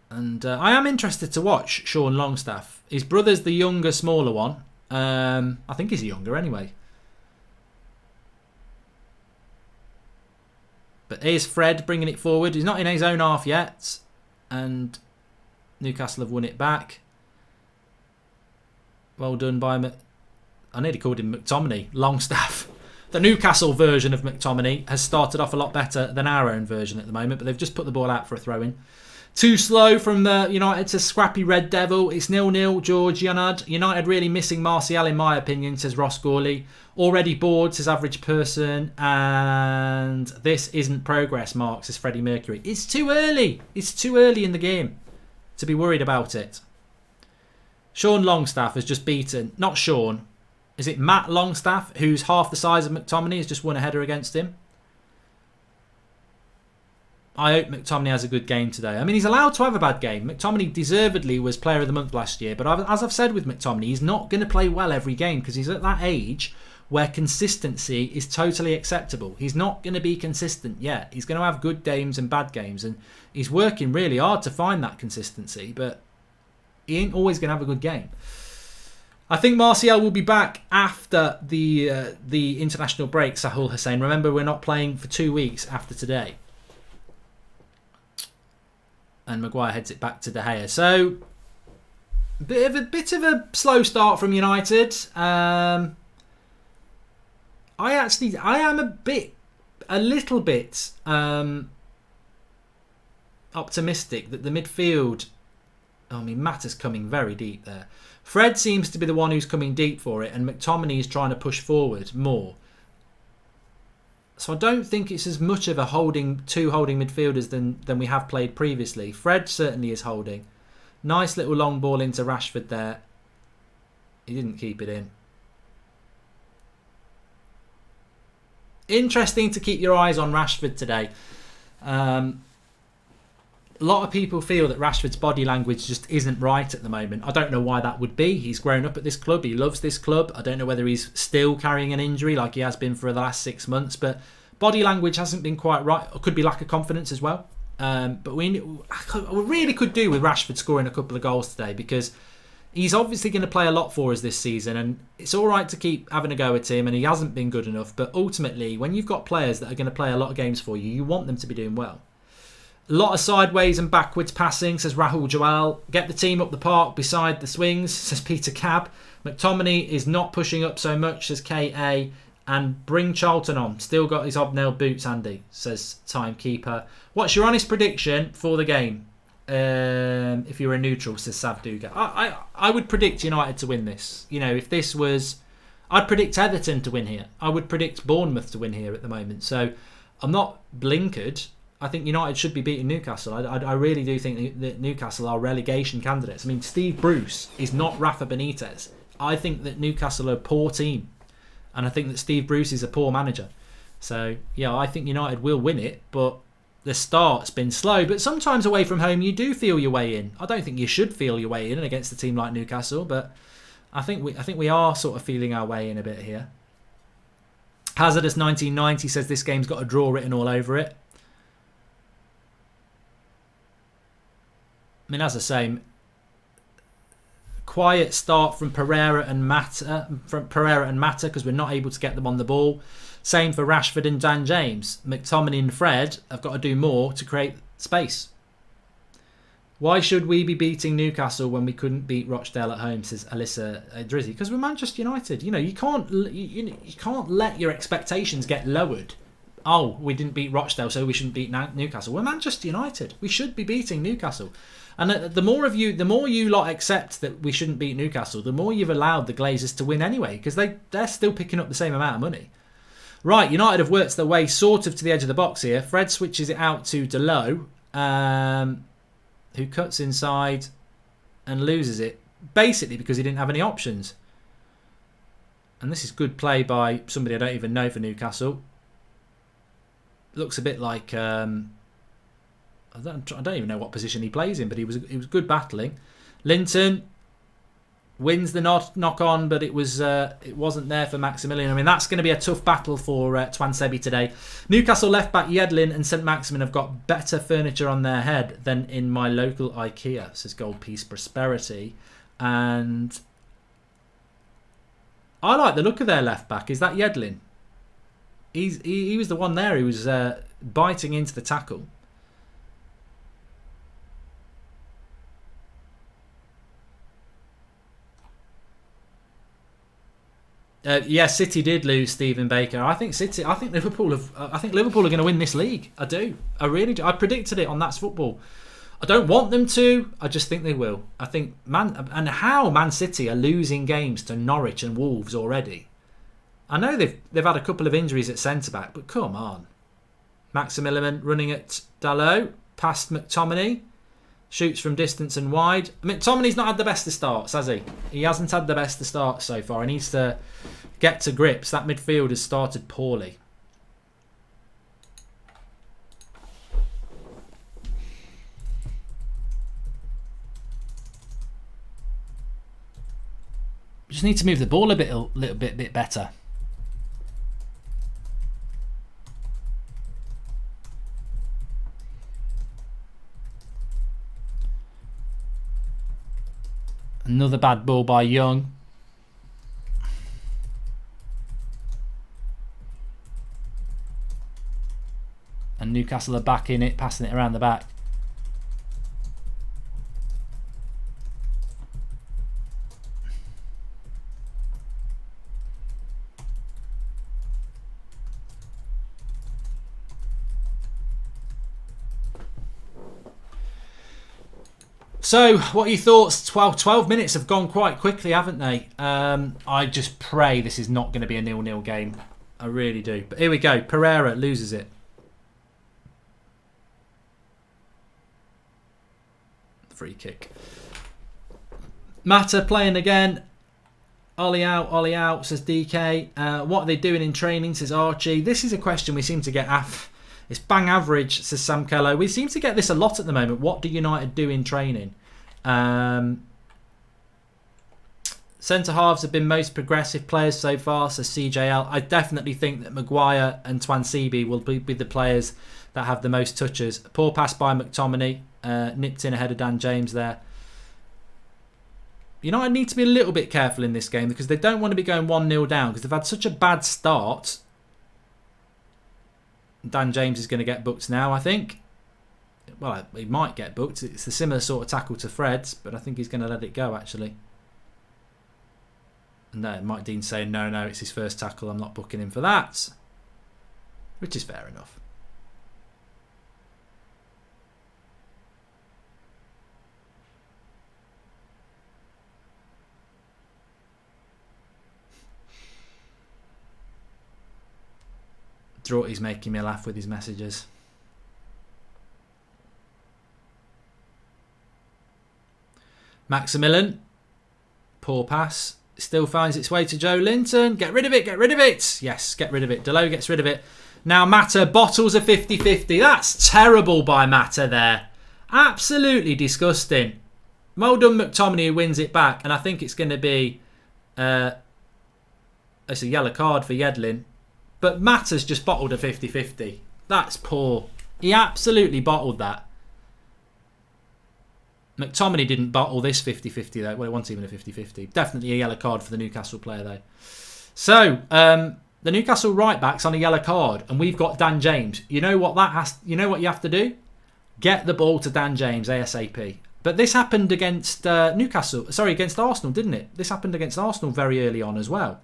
And I am interested to watch Sean Longstaff. His brother's the younger, smaller one. I think he's younger anyway. But here's Fred bringing it forward. He's not in his own half yet. And Newcastle have won it back. Well done by... I nearly called him McTominay. Longstaff. The Newcastle version of McTominay has started off a lot better than our own version at the moment. But they've just put the ball out for a throw-in. Too slow from the United to scrappy Red Devil. It's 0-0, George Yanad. United really missing Martial, in my opinion, says Ross Gawley. Already bored, says Average Person. And this isn't progress, Mark, says Freddie Mercury. It's too early. It's too early in the game to be worried about it. Sean Longstaff has just beaten... Not Sean. Is it Matt Longstaff, who's half the size of McTominay, has just won a header against him? I hope McTominay has a good game today. I mean, he's allowed to have a bad game. McTominay deservedly was Player of the Month last year. But as I've said with McTominay, he's not going to play well every game because he's at that age where consistency is totally acceptable. He's not going to be consistent yet. He's going to have good games and bad games. And he's working really hard to find that consistency. But he ain't always going to have a good game. I think Martial will be back after the international break, Sahul Hussain. Remember, we're not playing for 2 weeks after today. And Maguire heads it back to De Gea. So, bit of a slow start from United. I am a little bit optimistic that the midfield. I mean, Mata's coming very deep there. Fred seems to be the one who's coming deep for it, and McTominay is trying to push forward more. So I don't think it's as much of a two holding midfielders than we have played previously. Fred certainly is holding. Nice little long ball into Rashford there. He didn't keep it in. Interesting to keep your eyes on Rashford today. A lot of people feel that Rashford's body language just isn't right at the moment. I don't know why that would be. He's grown up at this club. He loves this club. I don't know whether he's still carrying an injury like he has been for the last 6 months. But body language hasn't been quite right. It could be lack of confidence as well. But we really could do with Rashford scoring a couple of goals today because he's obviously going to play a lot for us this season. And it's all right to keep having a go at him. And he hasn't been good enough. But ultimately, when you've got players that are going to play a lot of games for you, you want them to be doing well. A lot of sideways and backwards passing, says Rahul Joel. Get the team up the park beside the swings, says Peter Cab. McTominay is not pushing up so much, says K.A. And bring Charlton on. Still got his hobnailed boots, Andy, says Timekeeper. What's your honest prediction for the game? If you're a neutral, says Sav Duga. I would predict United to win this. You know, if this was... I'd predict Everton to win here. I would predict Bournemouth to win here at the moment. So I'm not blinkered. I think United should be beating Newcastle. I really do think that Newcastle are relegation candidates. I mean, Steve Bruce is not Rafa Benitez. I think that Newcastle are a poor team. And I think that Steve Bruce is a poor manager. So, yeah, I think United will win it. But the start's been slow. But sometimes away from home, you do feel your way in. I don't think you should feel your way in against a team like Newcastle. But I think we are sort of feeling our way in a bit here. Hazardous 1990 says this game's got a draw written all over it. I mean, as I say, quiet start from Pereira and Mata, because we're not able to get them on the ball. Same for Rashford and Dan James. McTominay and Fred have got to do more to create space. Why should we be beating Newcastle when we couldn't beat Rochdale at home, says Alyssa Drizzy? Because we're Manchester United. You know, you can't let your expectations get lowered. Oh, we didn't beat Rochdale, so we shouldn't beat Newcastle. We're Manchester United. We should be beating Newcastle. And the more you lot accept that we shouldn't beat Newcastle, the more you've allowed the Glazers to win anyway, because they're still picking up the same amount of money. Right, United have worked their way sort of to the edge of the box here. Fred switches it out to Delo, who cuts inside and loses it, basically because he didn't have any options. And this is good play by somebody I don't even know for Newcastle. Looks a bit like I don't even know what position he plays in, but he was good battling. Linton wins the knock on, but it wasn't there for Maximilian. I mean, that's going to be a tough battle for Twansebi today. Newcastle left back Yedlin and St Maximin have got better furniture on their head than in my local IKEA, says Gold Piece Prosperity. And I like the look of their left back. Is that Yedlin? He was the one there who was biting into the tackle. City did lose Stephen Baker. I think Liverpool are going to win this league. I do. I really do. I predicted it on That's Football. I don't want them to. I just think they will. I think how Man City are losing games to Norwich and Wolves already. I know they've had a couple of injuries at centre back, but come on. Maximilian running at Dalot, past McTominay, shoots from distance and wide. McTominay's not had the best of starts, has he? He hasn't had the best of starts so far. He needs to get to grips. That midfield has started poorly. We just need to move the ball a little bit better. Another bad ball by Young. And Newcastle are back in it, passing it around the back. So, what are your thoughts? 12 minutes have gone quite quickly, haven't they? I just pray this is not going to be a 0-0 game. I really do. But here we go. Pereira loses it. Free kick. Mata playing again. Ollie out, says DK. What are they doing in training, says Archie. This is a question we seem to get It's bang average, says Sam Kello. We seem to get this a lot at the moment. What do United do in training? Centre halves have been most progressive players so far, says CJL. I definitely think that Maguire and Twansebi will be the players that have the most touches. Poor pass by McTominay. Nipped in ahead of Dan James there. United need to be a little bit careful in this game because they don't want to be going 1-0 down because they've had such a bad start. Dan James is going to get booked now, I think. Well, he might get booked. It's a similar sort of tackle to Fred's, but I think he's going to let it go, actually. No, Mike Dean's saying, no, it's his first tackle. I'm not booking him for that. Which is fair enough. Draughty's making me laugh with his messages. Maximilian. Poor pass. Still finds its way to Joe Linton. Get rid of it. Yes, get rid of it. Delo gets rid of it. Now Mata bottles a 50-50. That's terrible by Mata there. Absolutely disgusting. Well done, McTominay, who wins it back. And I think it's going to be... it's a yellow card for Yedlin. But Mata's just bottled a 50-50. That's poor. He absolutely bottled that. McTominay didn't bottle this 50-50 though. Well, it wasn't even a 50-50. Definitely a yellow card for the Newcastle player though. So, the Newcastle right back's on a yellow card, and we've got Dan James. You know what you have to do? Get the ball to Dan James ASAP. But this happened against against Arsenal, didn't it? This happened against Arsenal very early on as well.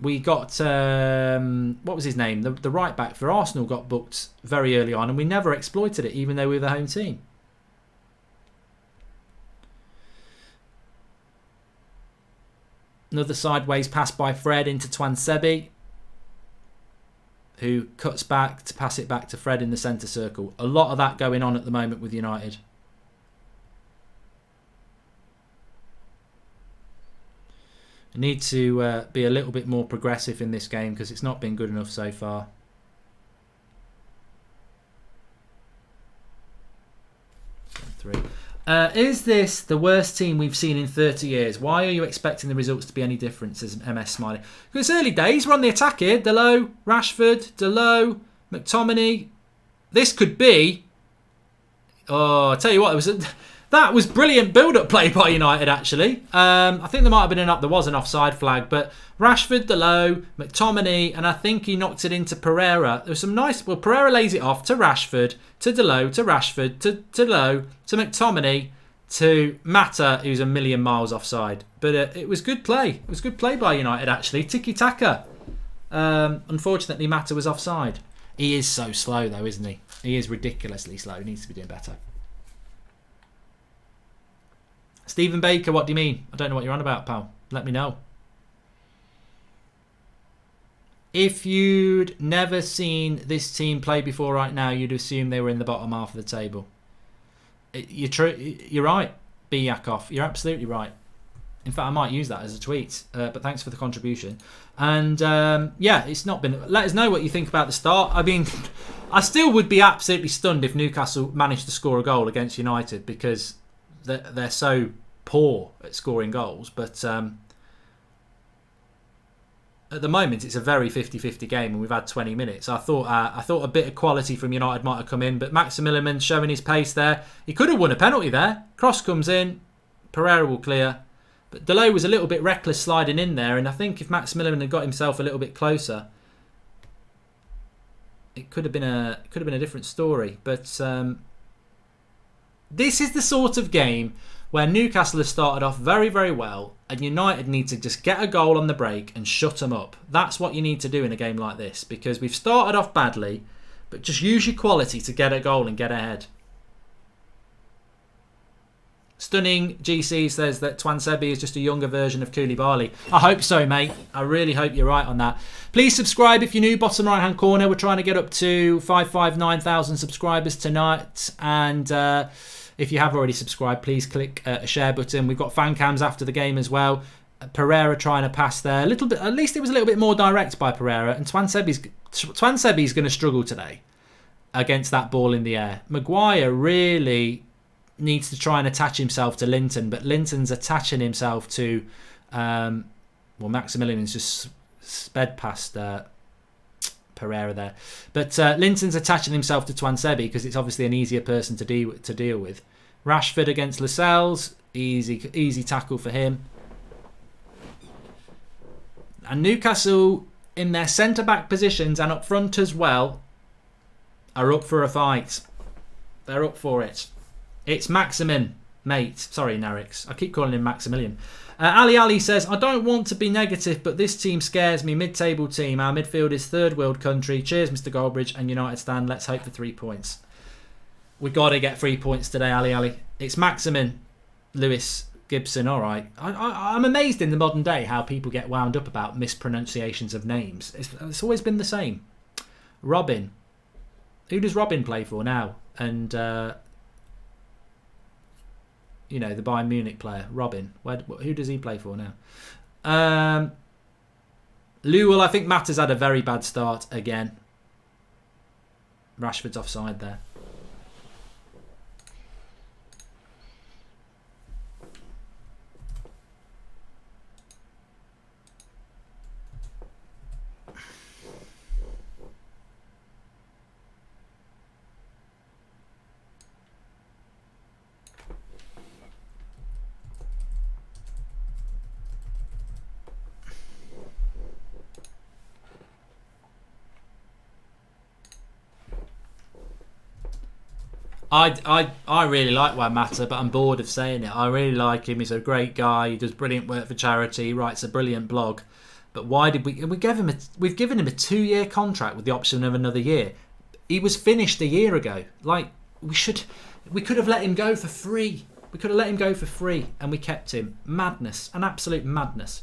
We got what was his name? The right back for Arsenal got booked very early on, and we never exploited it, even though we were the home team. Another sideways pass by Fred into Twansebi, who cuts back to pass it back to Fred in the centre circle. A lot of that going on at the moment with United. I need to be a little bit more progressive in this game because it's not been good enough so far. Is this the worst team we've seen in 30 years? Why are you expecting the results to be any different, says MS Smiley? Because it's early days. We're on the attack here. Dalot, Rashford, Dalot, McTominay. This could be... Oh, I tell you what, that was brilliant build-up play by United, actually. I think there was an offside flag, but Rashford, Dalot, McTominay, and I think he knocked it into Pereira. There was some nice... Well, Pereira lays it off to Rashford, to Dalot, to Rashford, to Dalot, to McTominay, to Mata, who's a million miles offside. But it was good play. It was good play by United, actually. Tiki-taka. Unfortunately, Mata was offside. He is so slow, though, isn't he? He is ridiculously slow. He needs to be doing better. Stephen Baker, what do you mean? I don't know what you're on about, pal. Let me know. If you'd never seen this team play before right now, you'd assume they were in the bottom half of the table. You're right, B. Yakov. You're absolutely right. In fact, I might use that as a tweet. But thanks for the contribution. And it's not been... Let us know what you think about the start. I mean, I still would be absolutely stunned if Newcastle managed to score a goal against United because they're so poor at scoring goals. But at the moment, it's a very 50-50 game, and we've had 20 minutes. I thought a bit of quality from United might have come in, but Maximilian showing his pace there. He could have won a penalty there. Cross comes in, Pereira will clear. But Dalot was a little bit reckless sliding in there, and I think if Maximilian had got himself a little bit closer, it could have been a different story. But this is the sort of game where Newcastle have started off very, very well, and United need to just get a goal on the break and shut them up. That's what you need to do in a game like this, because we've started off badly, but just use your quality to get a goal and get ahead. Stunning GC says that Twansebi is just a younger version of Koulibaly. I hope so, mate. I really hope you're right on that. Please subscribe if you're new. Bottom right hand corner. We're trying to get up to 559,000 subscribers tonight. And if you have already subscribed, please click a share button. We've got fan cams after the game as well. Pereira trying to pass there. A little bit. At least it was a little bit more direct by Pereira. And Twansebi's going to struggle today against that ball in the air. Maguire really needs to try and attach himself to Linton, but Linton's attaching himself to Maximilian's just sped past Pereira there, but Linton's attaching himself to Twansebi because it's obviously an easier person to deal with. Rashford against Lascelles, easy tackle for him. And Newcastle in their centre back positions and up front as well are up for a fight. They're up for it. It's Maximin, mate. Sorry, Narix. I keep calling him Maximilian. Ali says, I don't want to be negative, but this team scares me. Mid-table team. Our midfield is third world country. Cheers, Mr. Goldbridge and United stand. Let's hope for 3 points. We got to get 3 points today, Ali. It's Maximin, Lewis, Gibson. All right. I'm amazed in the modern day how people get wound up about mispronunciations of names. It's always been the same. Robin. Who does Robin play for now? And... the Bayern Munich player, Robin. Who does he play for now? Lewell, I think Mata's had a very bad start again. Rashford's offside there. I really like Juan Mata, but I'm bored of saying it. I really like him. He's a great guy. He does brilliant work for charity. He writes a brilliant blog. But why did we've given him a 2-year contract with the option of another year? He was finished a year ago. Like we could have let him go for free. We could have let him go for free, and we kept him. Madness, an absolute madness.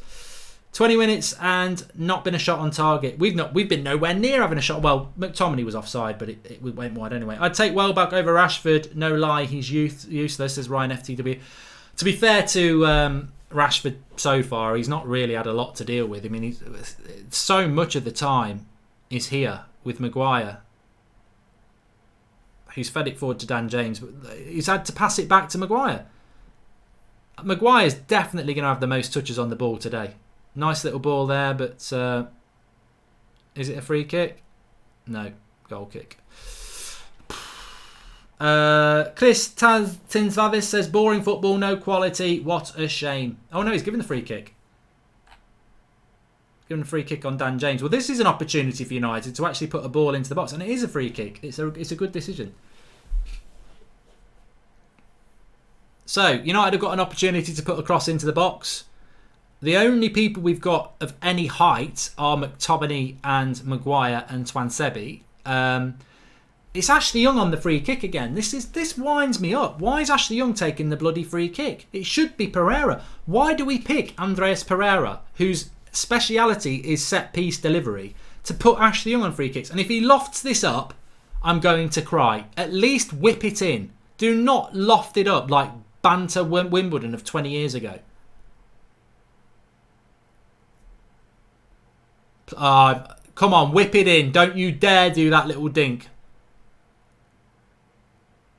20 minutes and not been a shot on target. We've been nowhere near having a shot. Well, McTominay was offside, but it went wide anyway. I'd take Welbeck over Rashford. No lie, he's useless, says Ryan FTW. To be fair to Rashford so far, he's not really had a lot to deal with. I mean, so much of the time is here with Maguire, who's fed it forward to Dan James, but he's had to pass it back to Maguire. Maguire's definitely going to have the most touches on the ball today. Nice little ball there, but is it a free kick? No, goal kick. Chris Tinsvavis says, boring football, no quality, what a shame. Oh no, he's given the free kick. Given a free kick on Dan James. Well, this is an opportunity for United to actually put a ball into the box, and it is a free kick. It's a good decision. So, United have got an opportunity to put a cross into the box. The only people we've got of any height are McTominay and Maguire and Twansebi. It's Ashley Young on the free kick again. This winds me up. Why is Ashley Young taking the bloody free kick? It should be Pereira. Why do we pick Andreas Pereira, whose speciality is set piece delivery, to put Ashley Young on free kicks? And if he lofts this up, I'm going to cry. At least whip it in. Do not loft it up like banter Wimbledon of 20 years ago. Come on, whip it in. Don't you dare do that little dink.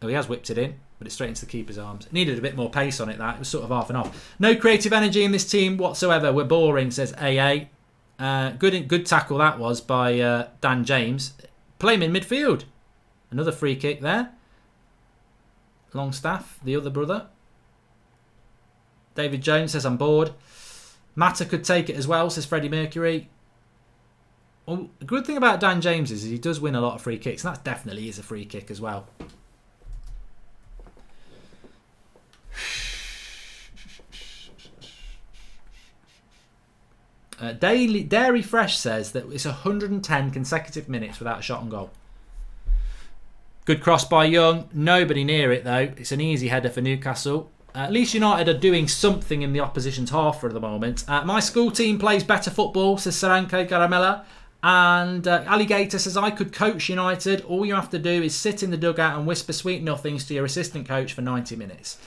Oh, he has whipped it in, but it's straight into the keeper's arms. It needed a bit more pace on it, that. It was sort of half and off. No creative energy in this team whatsoever. We're boring, says AA. Good tackle that was by Dan James. Play him in midfield. Another free kick there. Longstaff, the other brother. David Jones says, I'm bored. Mata could take it as well, says Freddie Mercury. Well, the good thing about Dan James is he does win a lot of free kicks, and that definitely is a free kick as well. Dairy Fresh says that it's 110 consecutive minutes without a shot on goal. Good cross by Young. Nobody near it though. It's an easy header for Newcastle. At least United are doing something in the opposition's half for the moment. My school team plays better football, says Saranko Garamella. And Alligator says, I could coach United. All you have to do is sit in the dugout and whisper sweet nothings to your assistant coach for 90 minutes.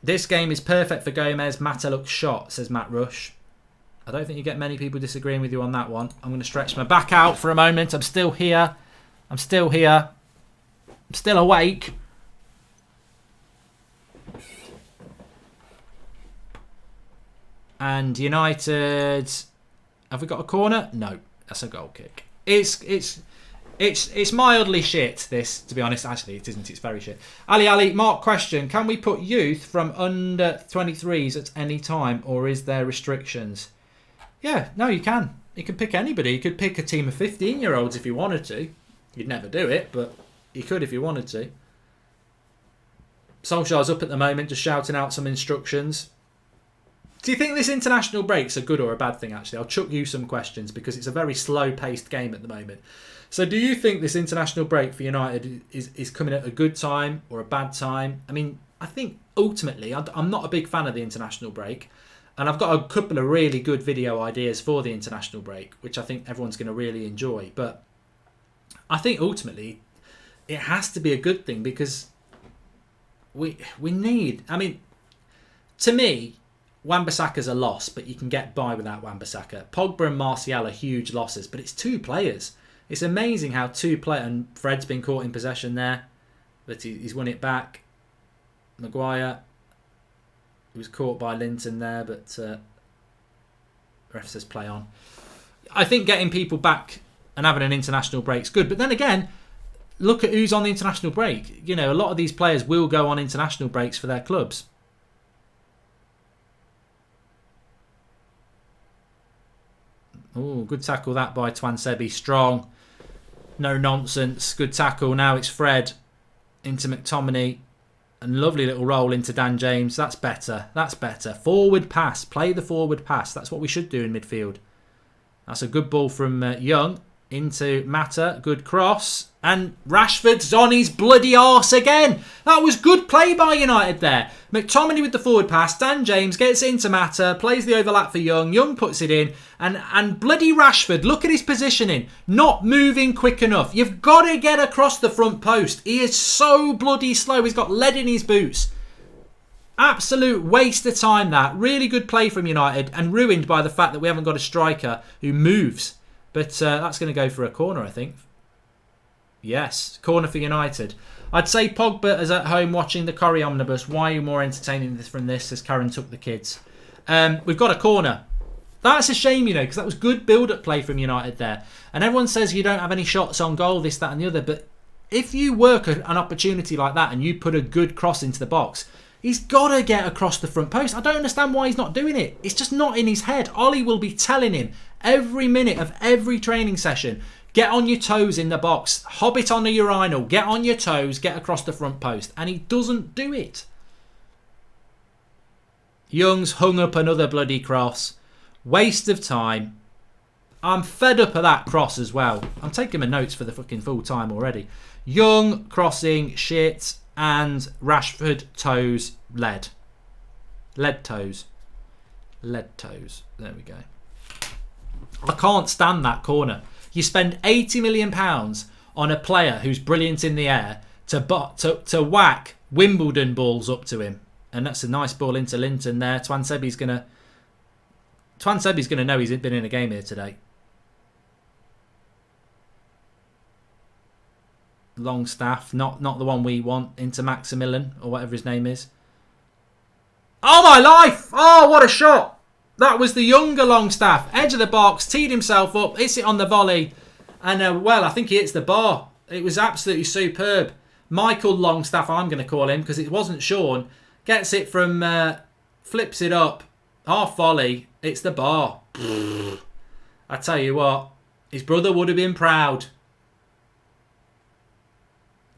This game is perfect for Gomez. Mata looks shot, says Matt Rush. I don't think you get many people disagreeing with you on that one. I'm going to stretch my back out for a moment. I'm still here. I'm still awake. And United, have we got a corner? No, that's a goal kick. It's mildly shit, this, to be honest. Actually, it isn't. It's very shit. Ali, Mark question. Can we put youth from under 23s at any time, or is there restrictions? Yeah, no, you can. You can pick anybody. You could pick a team of 15-year-olds if you wanted to. You'd never do it, but you could if you wanted to. Solskjaer's up at the moment, just shouting out some instructions. Do you think this international break's a good or a bad thing, actually? I'll chuck you some questions because it's a very slow-paced game at the moment. So do you think this international break for United is coming at a good time or a bad time? I mean, I think ultimately, I'm not a big fan of the international break. And I've got a couple of really good video ideas for the international break, which I think everyone's going to really enjoy. But I think ultimately, it has to be a good thing because we need... I mean, to me... Wan-Bissaka's a loss, but you can get by without Wan-Bissaka. Pogba and Martial are huge losses, but it's two players. It's amazing how two players... And Fred's been caught in possession there, but he's won it back. Maguire, he was caught by Linton there, but ref says play on. I think getting people back and having an international break's good, but then again, look at who's on the international break. You know, a lot of these players will go on international breaks for their clubs. Oh, good tackle that by Twansebi. Strong. No nonsense. Good tackle. Now it's Fred. into McTominay. And lovely little roll into Dan James. That's better. That's better. Forward pass. Play the forward pass. That's what we should do in midfield. That's a good ball from Young into Mata. Good cross. And Rashford's on his bloody arse again. That was good play by United there. McTominay with the forward pass. Dan James gets it into Mata. Plays the overlap for Young. Young puts it in. And bloody Rashford, look at his positioning. Not moving quick enough. You've got to get across the front post. He is so bloody slow. He's got lead in his boots. Absolute waste of time that. Really good play from United. And ruined by the fact that we haven't got a striker who moves. But that's going to go for a corner, I think. Yes, corner for United. I'd say Pogba is at home watching the Corrie Omnibus. Why are you more entertaining from this as Karen took the kids? We've got a corner. That's a shame, you know, because that was good build-up play from United there. And everyone says you don't have any shots on goal, this, that and the other. But if you work an opportunity like that and you put a good cross into the box, he's got to get across the front post. I don't understand why he's not doing it. It's just not in his head. Ollie will be telling him every minute of every training session, get on your toes in the box, hobbit on a urinal, get on your toes, get across the front post. And he doesn't do it. Young's hung up another bloody cross. Waste of time. I'm fed up of that cross as well. I'm taking my notes for the fucking full time already. Young crossing shit and Rashford toes lead. Lead toes. Lead toes. There we go. I can't stand that corner. You spend £80 million on a player who's brilliant in the air to whack Wimbledon balls up to him. And that's a nice ball into Linton there. Twansebi's going to know he's been in a game here today. Longstaff, not the one we want, into Maximilian, or whatever his name is. Oh my life! Oh, what a shot! That was the younger Longstaff. Edge of the box, teed himself up, hits it on the volley. And, well, I think he hits the bar. It was absolutely superb. Michael Longstaff, I'm going to call him, because it wasn't Sean. Gets it from, flips it up. Half volley. It's the bar. I tell you what, his brother would have been proud.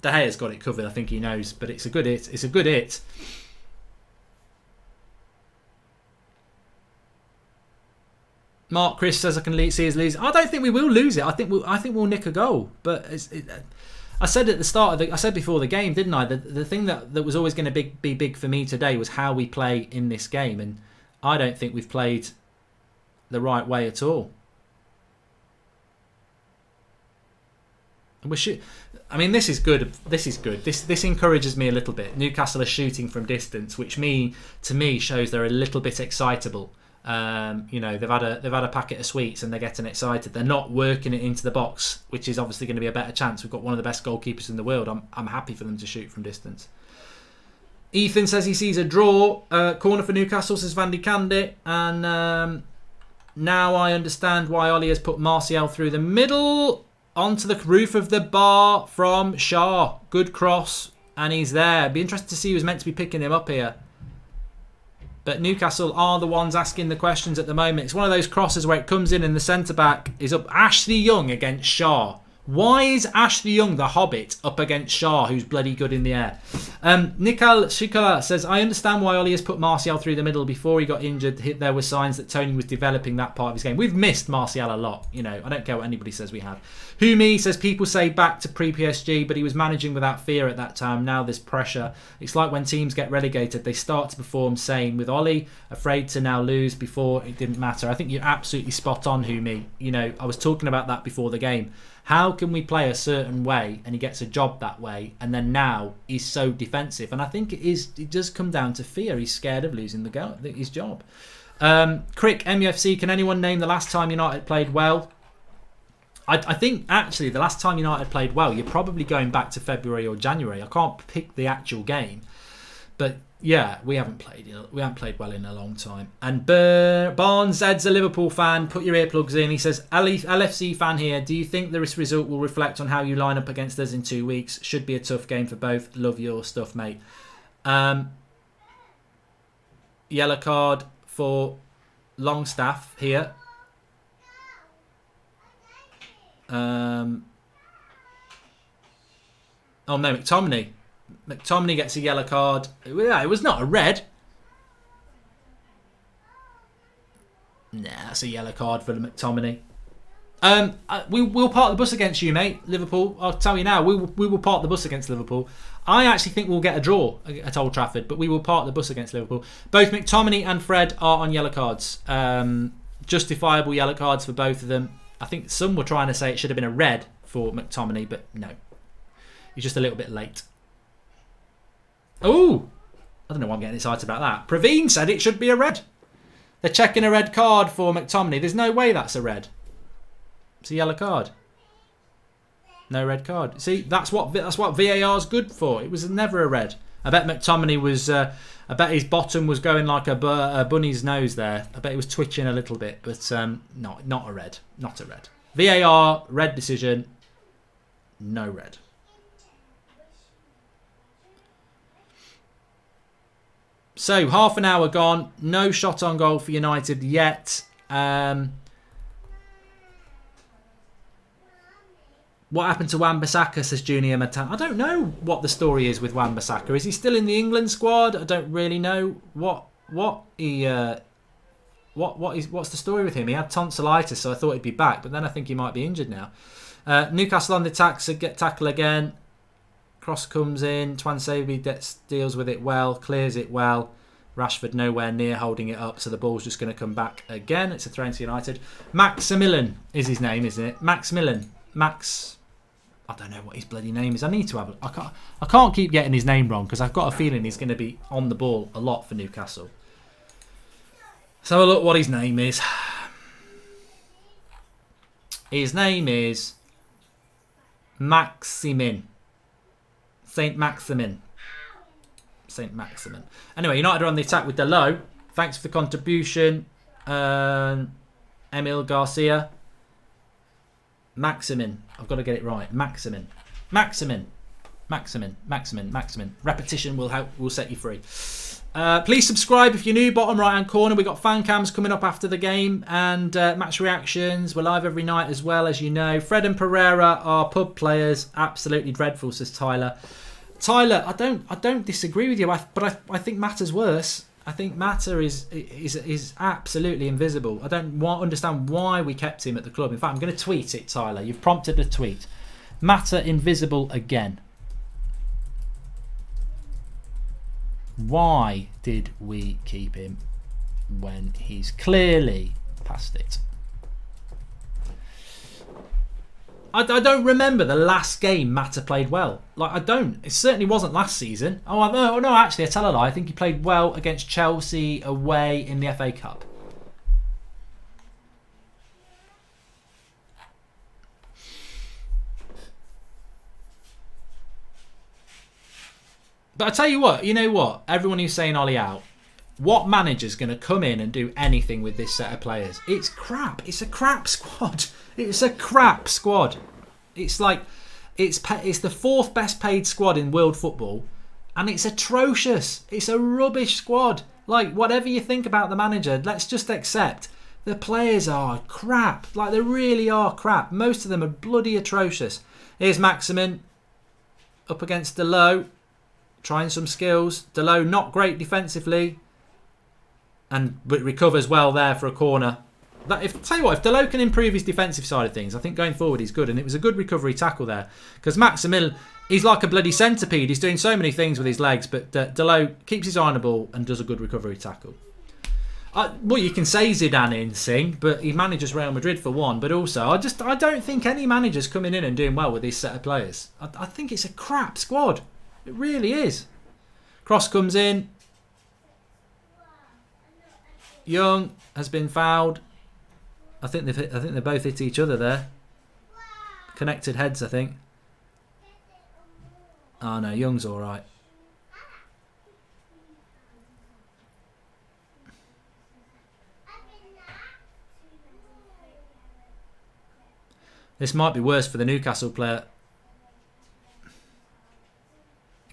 De Gea's got it covered, I think he knows. But it's a good hit. It's a good hit. Mark Chris says I can see us lose. I don't think we will lose it. I think we'll nick a goal. But I said at the start I said before the game, didn't I? The thing that was always going to be big for me today was how we play in this game, and I don't think we've played the right way at all. This is good. This is good. This encourages me a little bit. Newcastle are shooting from distance, which to me shows they're a little bit excitable. They've had a packet of sweets and they're getting excited. They're not working it into the box, which is obviously going to be a better chance. We've got one of the best goalkeepers in the world. I'm happy for them to shoot from distance. Ethan says he sees a draw. Corner for Newcastle, says Van de Candit. And now I understand why Ollie has put Martial through the middle onto the roof of the bar from Shaw. Good cross, and he's there. It'd be interesting to see who's meant to be picking him up here. But Newcastle are the ones asking the questions at the moment. It's one of those crosses where it comes in and the centre-back is up. Ashley Young against Shaw. Why is Ashley Young, the Hobbit, up against Shaw, who's bloody good in the air? Nikal Shikala says, I understand why Ollie has put Martial through the middle. Before he got injured, there were signs that Tony was developing that part of his game. We've missed Martial a lot. I don't care what anybody says we have. Humi says, people say back to pre-PSG, but he was managing without fear at that time. Now there's pressure. It's like when teams get relegated, they start to perform same. With Ollie, afraid to now lose. Before, it didn't matter. I think you're absolutely spot on, Humi. I was talking about that before the game. How can we play a certain way and he gets a job that way, and then now he's so defensive? And I think it does come down to fear. He's scared of losing his job. Crick, MUFC, can anyone name the last time United played well? I think actually the last time United played well, you're probably going back to February or January. I can't pick the actual game, but yeah, we haven't played well in a long time. And Barnes, Zed's a Liverpool fan. Put your earplugs in. He says, LFC fan here. Do you think this result will reflect on how you line up against us in 2 weeks? Should be a tough game for both. Love your stuff, mate. Yellow card for Longstaff here. Oh no, McTominay. McTominay gets a yellow card. Yeah, it was not a red. Nah, that's a yellow card for McTominay. We will park the bus against you, mate. Liverpool. I'll tell you now, we will park the bus against Liverpool. I actually think we'll get a draw at Old Trafford, but we will park the bus against Liverpool. Both McTominay and Fred are on yellow cards. Justifiable yellow cards for both of them. I think some were trying to say it should have been a red for McTominay, but no. He's just a little bit late. Oh! I don't know why I'm getting excited about that. Praveen said it should be a red. They're checking a red card for McTominay. There's no way that's a red. It's a yellow card. No red card. See, that's what VAR's good for. It was never a red. I bet McTominay was... I bet his bottom was going like a bunny's nose there. I bet he was twitching a little bit. But no, not a red. Not a red. VAR, red decision. No red. So, half an hour gone. No shot on goal for United yet. What happened to Wan-Bissaka, says Junior Matan. I don't know what the story is with Wan-Bissaka. Is he still in the England squad? I don't really know what's the story with him. He had tonsillitis, so I thought he'd be back, but then I think he might be injured now. Newcastle on the attack, so get tackle again. Cross comes in. Tuanzebe deals with it well, clears it well. Rashford nowhere near holding it up, so the ball's just going to come back again. It's a throw to United. Maximilian is his name, isn't it? Maximilian. Max. I don't know what his bloody name is. I need to have. I can't keep getting his name wrong because I've got a feeling he's going to be on the ball a lot for Newcastle. So have a look what his name is. His name is Maximin. Saint Maximin. Anyway, United are on the attack with Dalot. Thanks for the contribution. Emil Garcia. Maximin. I've got to get it right. Maximin. Repetition will set you free. Please subscribe if you're new. Bottom right hand corner. We've got fan cams coming up after the game and match reactions. We're live every night as well, as you know. Fred and Pereira are pub players. Absolutely dreadful, says Tyler. Tyler, I don't disagree with you, but I think Mata's worse. I think Mata is absolutely invisible. I don't understand why we kept him at the club. In fact, I'm going to tweet it, Tyler. You've prompted a tweet. Mata invisible again. Why did we keep him when he's clearly past it? I don't remember the last game Mata played well. I don't. It certainly wasn't last season. No, actually, I tell a lie. I think he played well against Chelsea away in the FA Cup. But I tell you what, you know what? Everyone who's saying Ollie out, what manager's going to come in and do anything with this set of players? It's crap. It's a crap squad. It's a crap squad. It's like it's the fourth best paid squad in world football, and it's atrocious. It's a rubbish squad. Like, whatever you think about the manager, let's just accept the players are crap. Like, they really are crap. Most of them are bloody atrocious. Here's Maximin up against Dalot, trying some skills. Dalot not great defensively, but recovers well there for a corner. Tell you what, if Dalot can improve his defensive side of things, I think going forward he's good. And it was a good recovery tackle there. Because Maximil, he's like a bloody centipede. He's doing so many things with his legs. But Dalot keeps his eye on the ball and does a good recovery tackle. Well, you can say Zidane in Sing, but he manages Real Madrid for one. But also, I don't think any manager's coming in and doing well with this set of players. I think it's a crap squad. It really is. Cross comes in. Young has been fouled. I think they both hit each other there. Connected heads, I think. Oh no, Young's all right. This might be worse for the Newcastle player.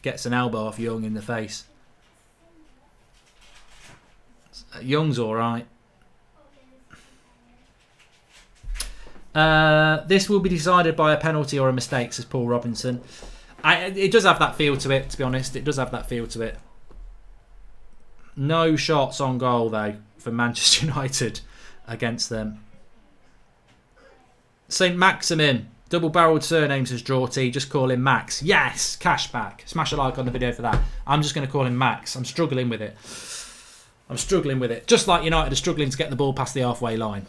Gets an elbow off Young in the face. Young's all right. This will be decided by a penalty or a mistake, says Paul Robinson. It does have that feel to it, to be honest. It does have that feel to it. No shots on goal, though, for Manchester United against them. St. Maximin. Double-barrelled surname, says Drawty. Just call him Max. Yes! Cashback. Smash a like on the video for that. I'm just going to call him Max. I'm struggling with it. Just like United are struggling to get the ball past the halfway line.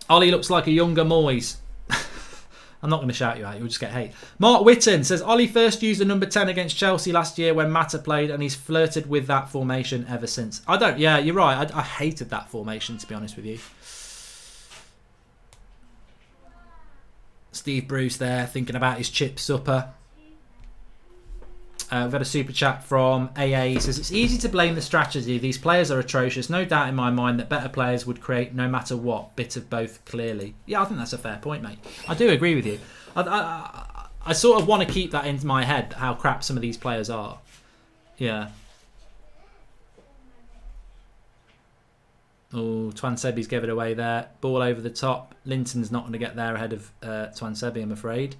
Ollie looks like a younger Moyes. I'm not going to shout you out. You'll just get hate. Mark Whitten says, Ollie first used the number 10 against Chelsea last year when Mata played, and he's flirted with that formation ever since. Yeah, you're right. I hated that formation, to be honest with you. Steve Bruce there, thinking about his chip supper. We've had a super chat from AA. He says, it's easy to blame the strategy. These players are atrocious. No doubt in my mind that better players would create no matter what. Bit of both, clearly. Yeah, I think that's a fair point, mate. I do agree with you. I sort of want to keep that in my head, how crap some of these players are. Yeah. Oh, Twansebi's gave it away there. Ball over the top. Linton's not going to get there ahead of Twansebi, I'm afraid.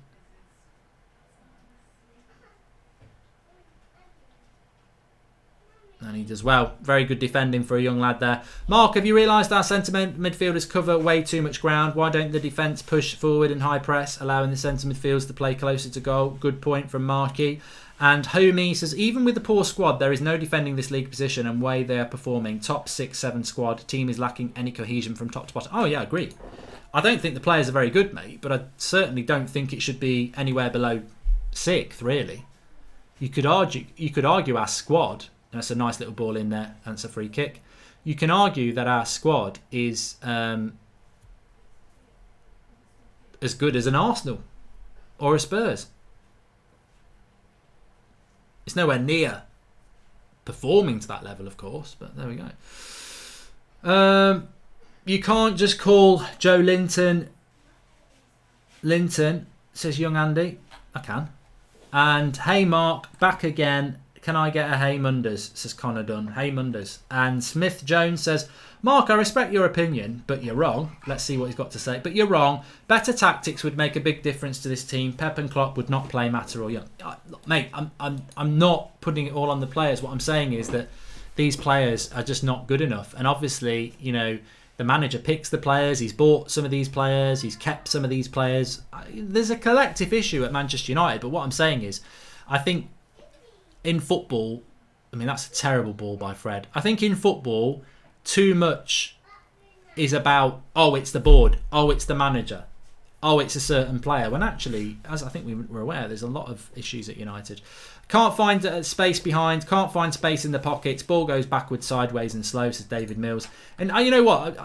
And he does well. Very good defending for a young lad there. Mark, have you realised our centre midfielders cover way too much ground? Why don't the defence push forward and high press, allowing the centre midfielders to play closer to goal? Good point from Marky. And Homie says, even with the poor squad, there is no defending this league position and way they are performing. Top 6-7 squad. Team is lacking any cohesion from top to bottom. Oh, yeah, I agree. I don't think the players are very good, mate, but I certainly don't think it should be anywhere below 6th, really. You could argue our squad... That's a nice little ball in there, and it's a free kick. You can argue that our squad is as good as an Arsenal or a Spurs. It's nowhere near performing to that level, of course, but there we go. You can't just call Joe Linton, says young Andy. I can. And hey Mark, back again. Can I get a hey Munders, says Connor Dunn. Hey Munders. And Smith Jones says, Mark, I respect your opinion, but you're wrong. Let's see what he's got to say. But you're wrong. Better tactics would make a big difference to this team. Pep and Klopp would not play Mata or Young. Mate, I'm not putting it all on the players. What I'm saying is that these players are just not good enough. And obviously, you know, the manager picks the players. He's bought some of these players. He's kept some of these players. There's a collective issue at Manchester United. But what I'm saying is, I think in football, I mean, that's a terrible ball by Fred. I think in football, too much is about, oh, it's the board, oh, it's the manager, oh, it's a certain player. When actually, as I think we were aware, there's a lot of issues at United. Can't find space behind, can't find space in the pockets. Ball goes backwards, sideways and slow, says David Mills. And you know what?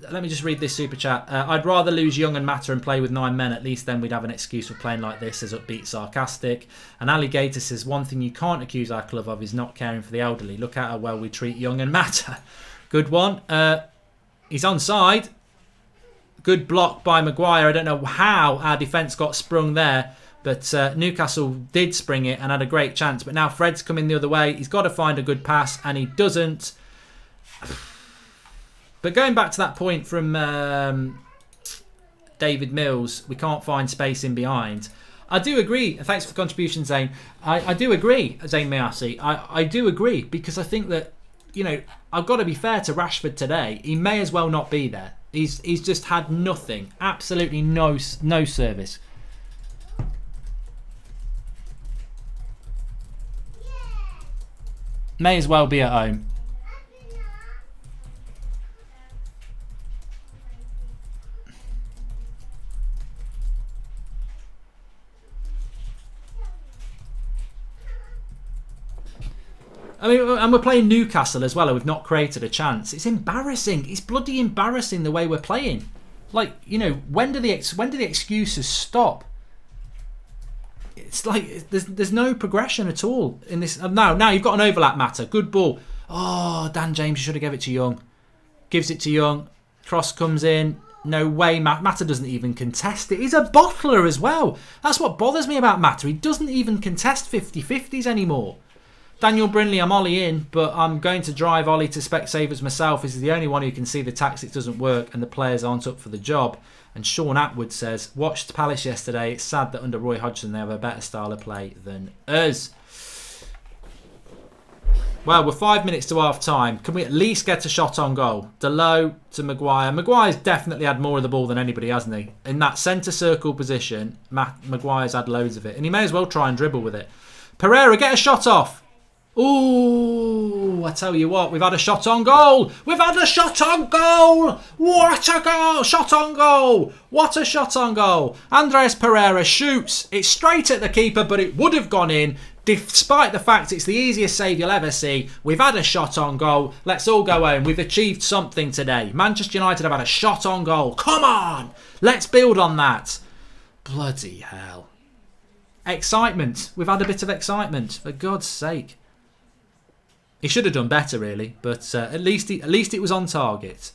Let me just read this super chat. I'd rather lose Young and Mata and play with 9 men. At least then we'd have an excuse for playing like this, as upbeat sarcastic. And Alligator says, one thing you can't accuse our club of is not caring for the elderly. Look at how well we treat Young and Mata. Good one. He's onside. Good block by Maguire. I don't know how our defence got sprung there, but Newcastle did spring it and had a great chance. But now Fred's coming the other way. He's got to find a good pass, and he doesn't. But going back to that point from David Mills, we can't find space in behind. I do agree. Thanks for the contribution, Zane. I do agree, Zane Mayasi. I do agree, because I think that, you know, I've got to be fair to Rashford today. He may as well not be there. He's just had nothing. Absolutely no service. May as well be at home. I mean, and we're playing Newcastle as well, and we've not created a chance. It's embarrassing. It's bloody embarrassing the way we're playing. Like, you know, when do the excuses stop? It's like there's no progression at all in this. Now you've got an overlap Mata. Good ball. Oh, Dan James, you should have given it to Young. Gives it to Young. Cross comes in. No way. Mata doesn't even contest it. He's a bottler as well. That's what bothers me about Mata. He doesn't even contest 50-50s anymore. Daniel Brindley, I'm Ollie in, but I'm going to drive Ollie to Specsavers myself. This is the only one who can see the tactics doesn't work and the players aren't up for the job. And Sean Atwood says, watched Palace yesterday. It's sad that under Roy Hodgson they have a better style of play than us. Well, we're 5 minutes to half time. Can we at least get a shot on goal? Delow to Maguire. Maguire's definitely had more of the ball than anybody, hasn't he? In that centre circle position, Maguire's had loads of it. And he may as well try and dribble with it. Pereira, get a shot off. Ooh, I tell you what, we've had a shot on goal. We've had a shot on goal. What a goal. Shot on goal. What a shot on goal. Andres Pereira shoots. It's straight at the keeper, but it would have gone in. Despite the fact it's the easiest save you'll ever see, we've had a shot on goal. Let's all go home. We've achieved something today. Manchester United have had a shot on goal. Come on. Let's build on that. Bloody hell. Excitement. We've had a bit of excitement. For God's sake. He should have done better, really, but at least it was on target.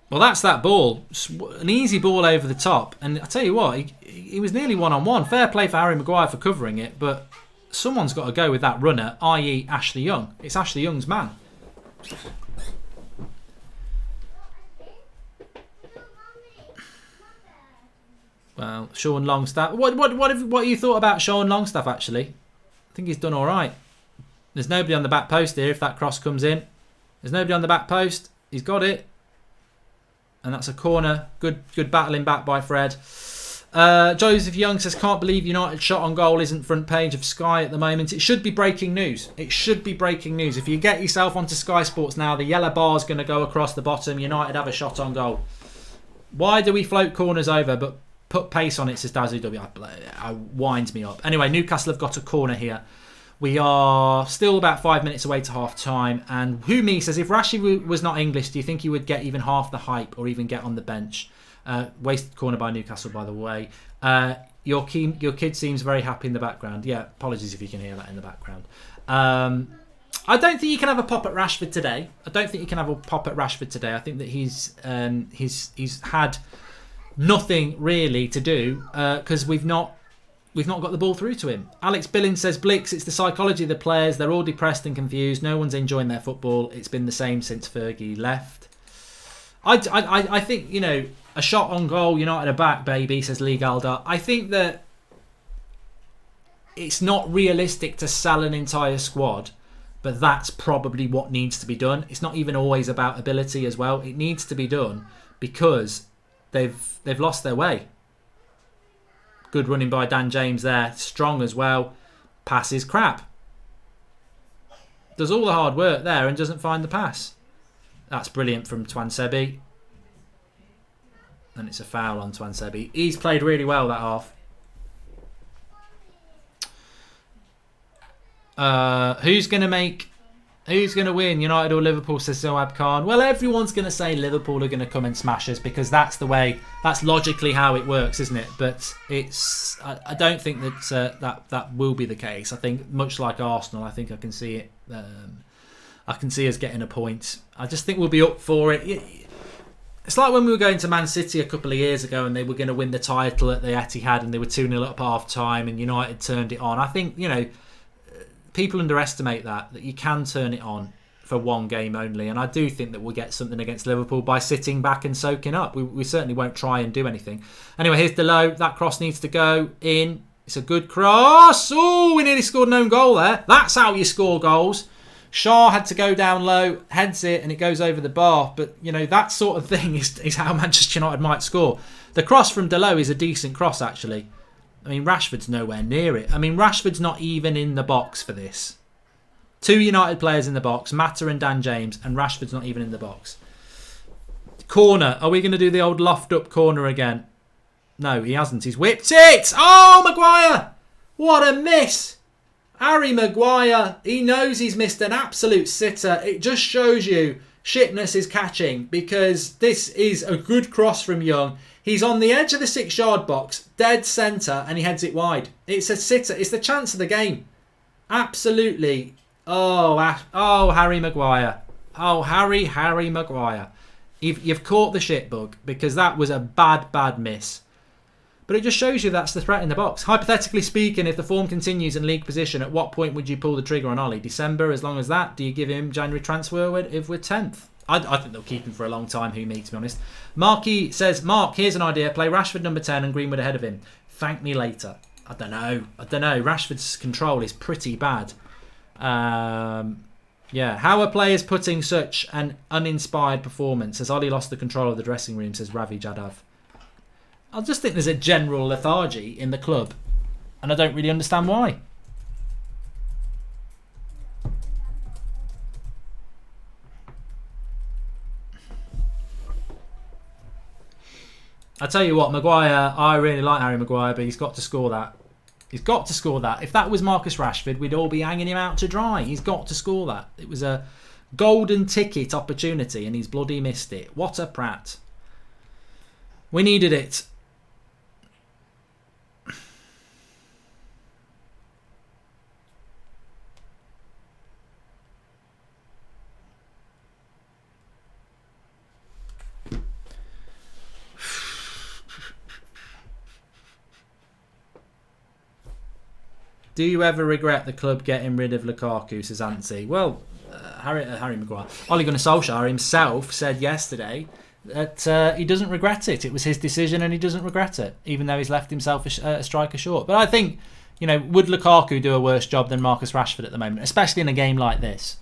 Well, that's that ball. An easy ball over the top. And I tell you what, he was nearly one-on-one. Fair play for Harry Maguire for covering it, but someone's got to go with that runner, i.e. Ashley Young. It's Ashley Young's man. Well, Sean Longstaff. What have you thought about Sean Longstaff, actually? I think he's done all right. There's nobody on the back post here if that cross comes in. There's nobody on the back post. He's got it. And that's a corner. Good battling back by Fred. Joseph Young says, can't believe United shot on goal isn't front page of Sky at the moment. It should be breaking news. It should be breaking news. If you get yourself onto Sky Sports now, the yellow bar's going to go across the bottom. United have a shot on goal. Why do we float corners over but put pace on it, says Dazu W. It winds me up. Anyway, Newcastle have got a corner here. We are still about 5 minutes away to half time. And Humi says, if Rashi was not English, do you think he would get even half the hype or even get on the bench? Wasted corner by Newcastle, by the way. Your kid seems very happy in the background. Yeah, apologies if you can hear that in the background. I don't think you can have a pop at Rashford today. I think that he's had nothing really to do because we've not got the ball through to him. Alex Billings says, Blix, it's the psychology of the players. They're all depressed and confused. No one's enjoying their football. It's been the same since Fergie left. I think, a shot on goal, United are back, baby, says Lee Galdar. I think that it's not realistic to sell an entire squad, but that's probably what needs to be done. It's not even always about ability as well. It needs to be done because they've lost their way. Good running by Dan James there. Strong as well. Passes crap. Does all the hard work there and doesn't find the pass. That's brilliant from Twansebi. And it's a foul on Twansebi. He's played really well that half. Who's going to win, United or Liverpool, says Zoab Khan? Well, everyone's going to say Liverpool are going to come and smash us because that's logically how it works, isn't it? But I don't think that will be the case. I think much like Arsenal, I think I can see it. I can see us getting a point. I just think we'll be up for it. It's like when we were going to Man City a couple of years ago and they were going to win the title at the Etihad and they were 2-0 up half time and United turned it on. I think, people underestimate that you can turn it on for one game only. And I do think that we'll get something against Liverpool by sitting back and soaking up. We certainly won't try and do anything. Anyway, here's Delow. That cross needs to go in. It's a good cross. Oh, we nearly scored an own goal there. That's how you score goals. Shaw had to go down low, heads it, and it goes over the bar. But, that sort of thing is how Manchester United might score. The cross from Delow is a decent cross, actually. I mean, Rashford's nowhere near it. I mean, Rashford's not even in the box for this. 2 United players in the box, Mata and Dan James, and Rashford's not even in the box. Corner. Are we going to do the old loft-up corner again? No, he hasn't. He's whipped it! Oh, Maguire! What a miss! Harry Maguire, he knows he's missed an absolute sitter. It just shows you shitness is catching because this is a good cross from Young. He's on the edge of the 6-yard box, dead centre, and he heads it wide. It's a sitter. It's the chance of the game. Absolutely. Oh, Harry Maguire. Oh, Harry Maguire. You've caught the shit bug, because that was a bad miss. But it just shows you that's the threat in the box. Hypothetically speaking, if the form continues in league position, at what point would you pull the trigger on Ollie? December, as long as that? Do you give him January transfer if we're 10th? I think they'll keep him for a long time, to be honest. Marky says, Mark, here's an idea. Play Rashford number 10 and Greenwood ahead of him. Thank me later. I don't know. Rashford's control is pretty bad. Yeah. How are players putting such an uninspired performance? Has Ollie lost the control of the dressing room, says Ravi Jadav. I just think there's a general lethargy in the club, and I don't really understand why. I tell you what, Maguire, I really like Harry Maguire, but he's got to score that. He's got to score that. If that was Marcus Rashford, we'd all be hanging him out to dry. He's got to score that. It was a golden ticket opportunity, and he's bloody missed it. What a prat. We needed it. Do you ever regret the club getting rid of Lukaku, says Antsy? Well, Harry Maguire. Ole Gunnar Solskjaer himself said yesterday that he doesn't regret it. It was his decision and he doesn't regret it, even though he's left himself a striker short. But I think, would Lukaku do a worse job than Marcus Rashford at the moment, especially in a game like this?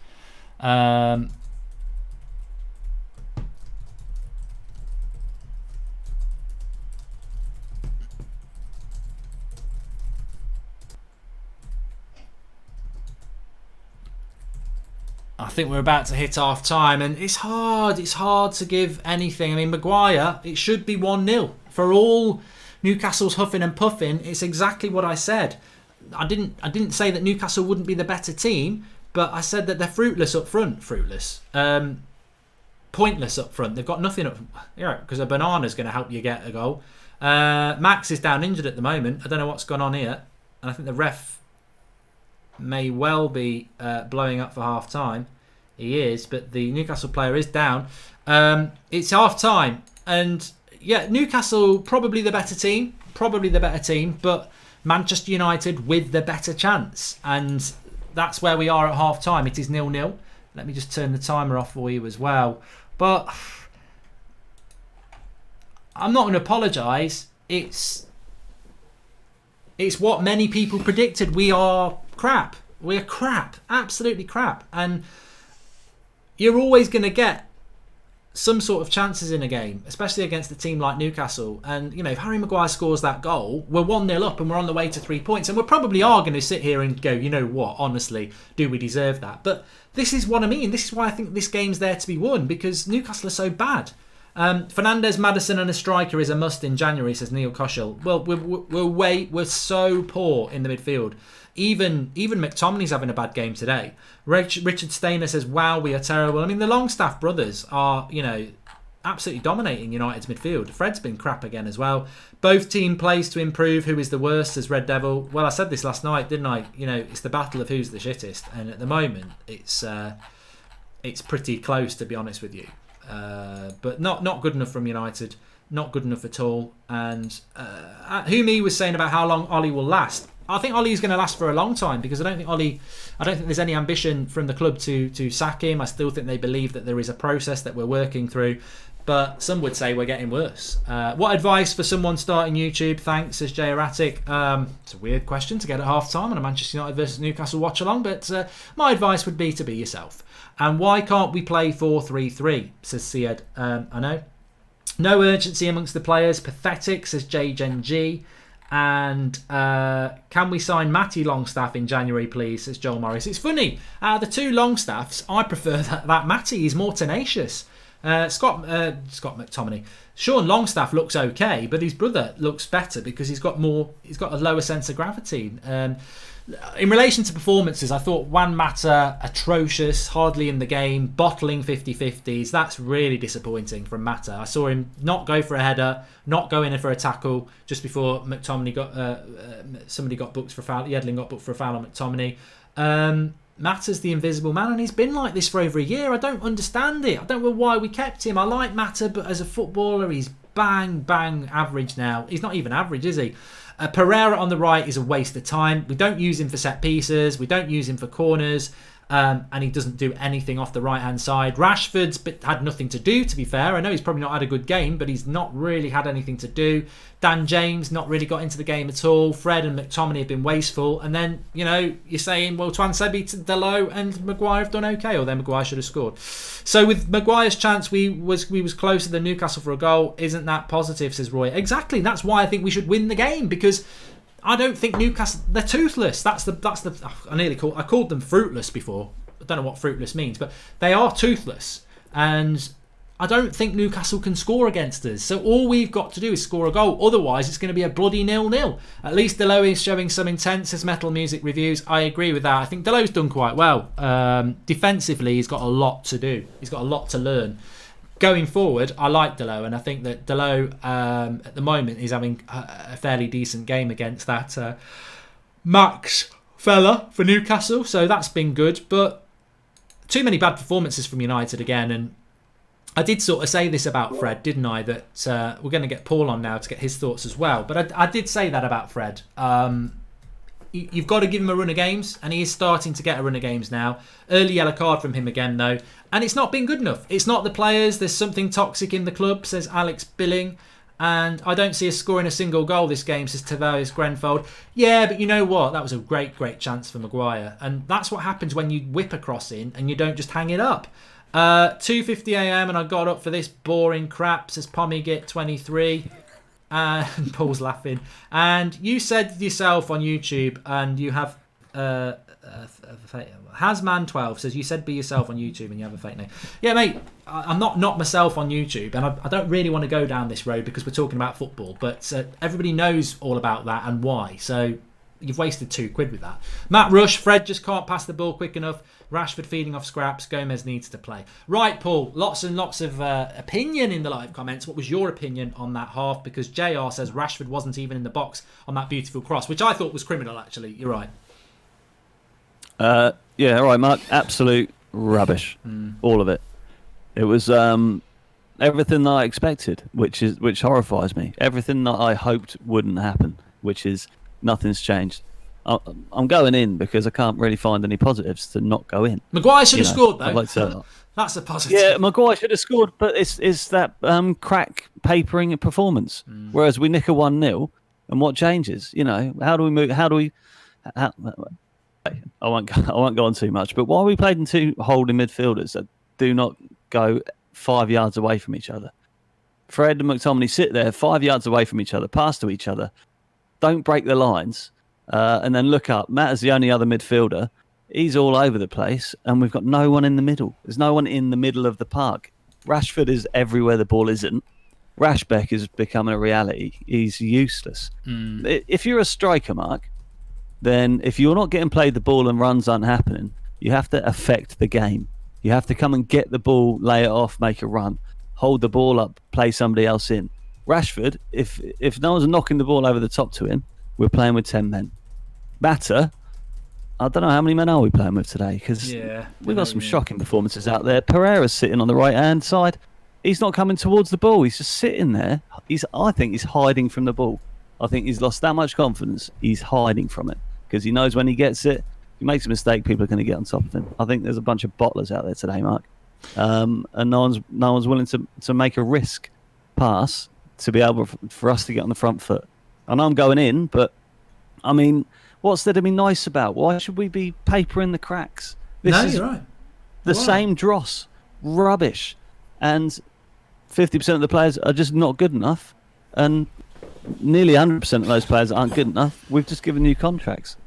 I think we're about to hit half time, and it's hard to give anything. I mean, Maguire, it should be 1-0. For all Newcastle's huffing and puffing, it's exactly what I said. I didn't say that Newcastle wouldn't be the better team, but I said that they're fruitless up front. Pointless up front. They've got nothing up, because a banana's going to help you get a goal. Max is down injured at the moment. I don't know what's gone on here, and I think the ref may well be blowing up for half time. He is, but the Newcastle player is down. It's half time, and Newcastle probably the better team, but Manchester United with the better chance, and that's where we are at half time. It is 0-0. Let me just turn the timer off for you as well. But I'm not going to apologise. It's what many people predicted. We are crap. We're crap. Absolutely crap. And you're always going to get some sort of chances in a game, especially against a team like Newcastle. And, if Harry Maguire scores that goal, we're 1-0 up and we're on the way to 3 points. And we probably are going to sit here and go, you know what, honestly, do we deserve that? But this is what I mean. This is why I think this game's there to be won, because Newcastle are so bad. Fernandes, Maddison and a striker is a must in January, says Neil Koshel. Well, we're so poor in the midfield. Even McTominay's having a bad game today. Richard Stainer says, wow, we are terrible. I mean, the Longstaff brothers are, absolutely dominating United's midfield. Fred's been crap again as well. Both team plays to improve. Who is the worst, says Red Devil. Well, I said this last night, didn't I? It's the battle of who's the shittest. And at the moment, it's pretty close, to be honest with you. But not good enough from United. Not good enough at all. And Humi was saying about how long Ollie will last. I think Ollie's going to last for a long time, because I don't think there's any ambition from the club to sack him. I still think they believe that there is a process that we're working through, but some would say we're getting worse. What advice for someone starting YouTube? Thanks, says Jay Erratic. It's a weird question to get at half time on a Manchester United versus Newcastle watch along, but my advice would be to be yourself. And why can't we play 4-3-3, says Syed. I know. No urgency amongst the players. Pathetic, says JGenG. And can we sign Matty Longstaff in January, please, says Joel Morris. It's funny, the two Longstaffs, I prefer that Matty is more tenacious. Scott McTominay. Sean Longstaff looks okay, but his brother looks better because he's got a lower sense of gravity. In relation to performances, I thought Juan Mata atrocious, hardly in the game, bottling 50-50s. That's really disappointing from Mata. I saw him not go for a header, not go in for a tackle just before McTominay somebody got booked for a foul. Yedlin got booked for a foul on McTominay. Mata's the invisible man, and he's been like this for over a year. I don't understand it. I don't know why we kept him. I like Mata, but as a footballer, he's bang average now. He's not even average, is he? Pereira on the right is a waste of time. We don't use him for set pieces. We don't use him for corners. And he doesn't do anything off the right-hand side. Rashford's had nothing to do, to be fair. I know he's probably not had a good game, but he's not really had anything to do. Dan James not really got into the game at all. Fred and McTominay have been wasteful. And then, you're saying, well, Tuanzebe, Dalot and Maguire have done okay, or then Maguire should have scored. So with Maguire's chance, we was closer than Newcastle for a goal. Isn't that positive, says Roy? Exactly. That's why I think we should win the game, because I don't think Newcastle, they're toothless. That's the. I called them fruitless before. I don't know what fruitless means, but they are toothless, and I don't think Newcastle can score against us. So all we've got to do is score a goal. Otherwise, it's going to be a bloody 0-0. At least Dalot is showing some intent, as Metal Music reviews. I agree with that. I think Dalot's done quite well. Defensively, he's got a lot to do. He's got a lot to learn. Going forward, I like Dalot, and I think that Dalot at the moment is having a fairly decent game against that Max fella for Newcastle, so that's been good. But too many bad performances from United again, and I did sort of say this about Fred, didn't I? That we're going to get Paul on now to get his thoughts as well. But I did say that about Fred. You've got to give him a run of games, and he is starting to get a run of games now. Early yellow card from him again, though, and it's not been good enough. It's not the players. There's something toxic in the club, says Alex Billing, and I don't see us scoring a single goal this game, says Tavares Grenfold. Yeah, but you know what? That was a great chance for Maguire, and that's what happens when you whip a cross in and you don't just hang it up. 2:50am, and I got up for this boring crap, says Pommy 23. And Paul's laughing. And you said yourself on YouTube, and you have Hasman12 says you said be yourself on YouTube and you have a fake name. Yeah, mate, I'm not myself on YouTube, and I don't really want to go down this road because we're talking about football. But everybody knows all about that and why. So you've wasted £2 with that. Matt Rush, Fred just can't pass the ball quick enough. Rashford feeding off scraps. Gomez needs to play. Right, Paul, lots and lots of opinion in the live comments. What was your opinion on that half? Because JR says Rashford wasn't even in the box on that beautiful cross, which I thought was criminal, actually. You're right.
Yeah, all right, Mark. Absolute rubbish. All of it. It was everything that I expected, which horrifies me. Everything that I hoped wouldn't happen, which is nothing's changed. I'm going in because I can't really find any positives to not go in.
Maguire should have scored, though. That's a positive.
Yeah, Maguire should have scored, but it's that crack papering performance. Whereas we nick a 1-0, and what changes? How do we move? I won't go on too much. But why we played in two holding midfielders that do not go 5 yards away from each other? Fred and McTominay sit there 5 yards away from each other, pass to each other, don't break the lines. And then look up. Matt is the only other midfielder. He's all over the place, and we've got no one in the middle. There's no one in the middle of the park. Rashford is everywhere the ball isn't. Rashbeck is becoming a reality. He's useless. If you're a striker, Mark, then if you're not getting played the ball and runs aren't happening, you have to affect the game. You have to come and get the ball, lay it off, make a run, hold the ball up, play somebody else in. Rashford, if no one's knocking the ball over the top to him, we're playing with 10 men. Mata, I don't know how many men are we playing with today, because we've got some shocking performances out there. Pereira's sitting on the right-hand side. He's not coming towards the ball. He's just sitting there. I think he's hiding from the ball. I think he's lost that much confidence. He's hiding from it because he knows when he gets it, if he makes a mistake, people are going to get on top of him. I think there's a bunch of bottlers out there today, Mark, and no one's willing to make a risk pass to be able for us to get on the front foot. I know I'm going in, but I mean, what's there to be nice about? Why should we be papering the cracks? This
you're right.
The same dross, rubbish, and 50% of the players are just not good enough, and nearly 100% of those players aren't good enough. We've just given new contracts.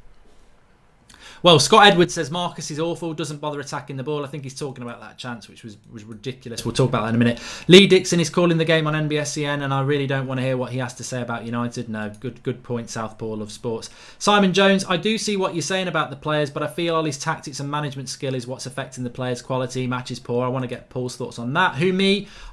Well, Scott Edwards says Marcus is awful, doesn't bother attacking the ball. I think he's talking about that chance, which was ridiculous. We'll talk about that in a minute. Lee Dixon is calling the game on NBSCN, and I really don't want to hear what he has to say about United. No, good point, Southpaw of sports. Simon Jones, I do see what you're saying about the players, but I feel Ollie's tactics and management skill is what's affecting the players' quality. Match is poor. I want to get Paul's thoughts on that.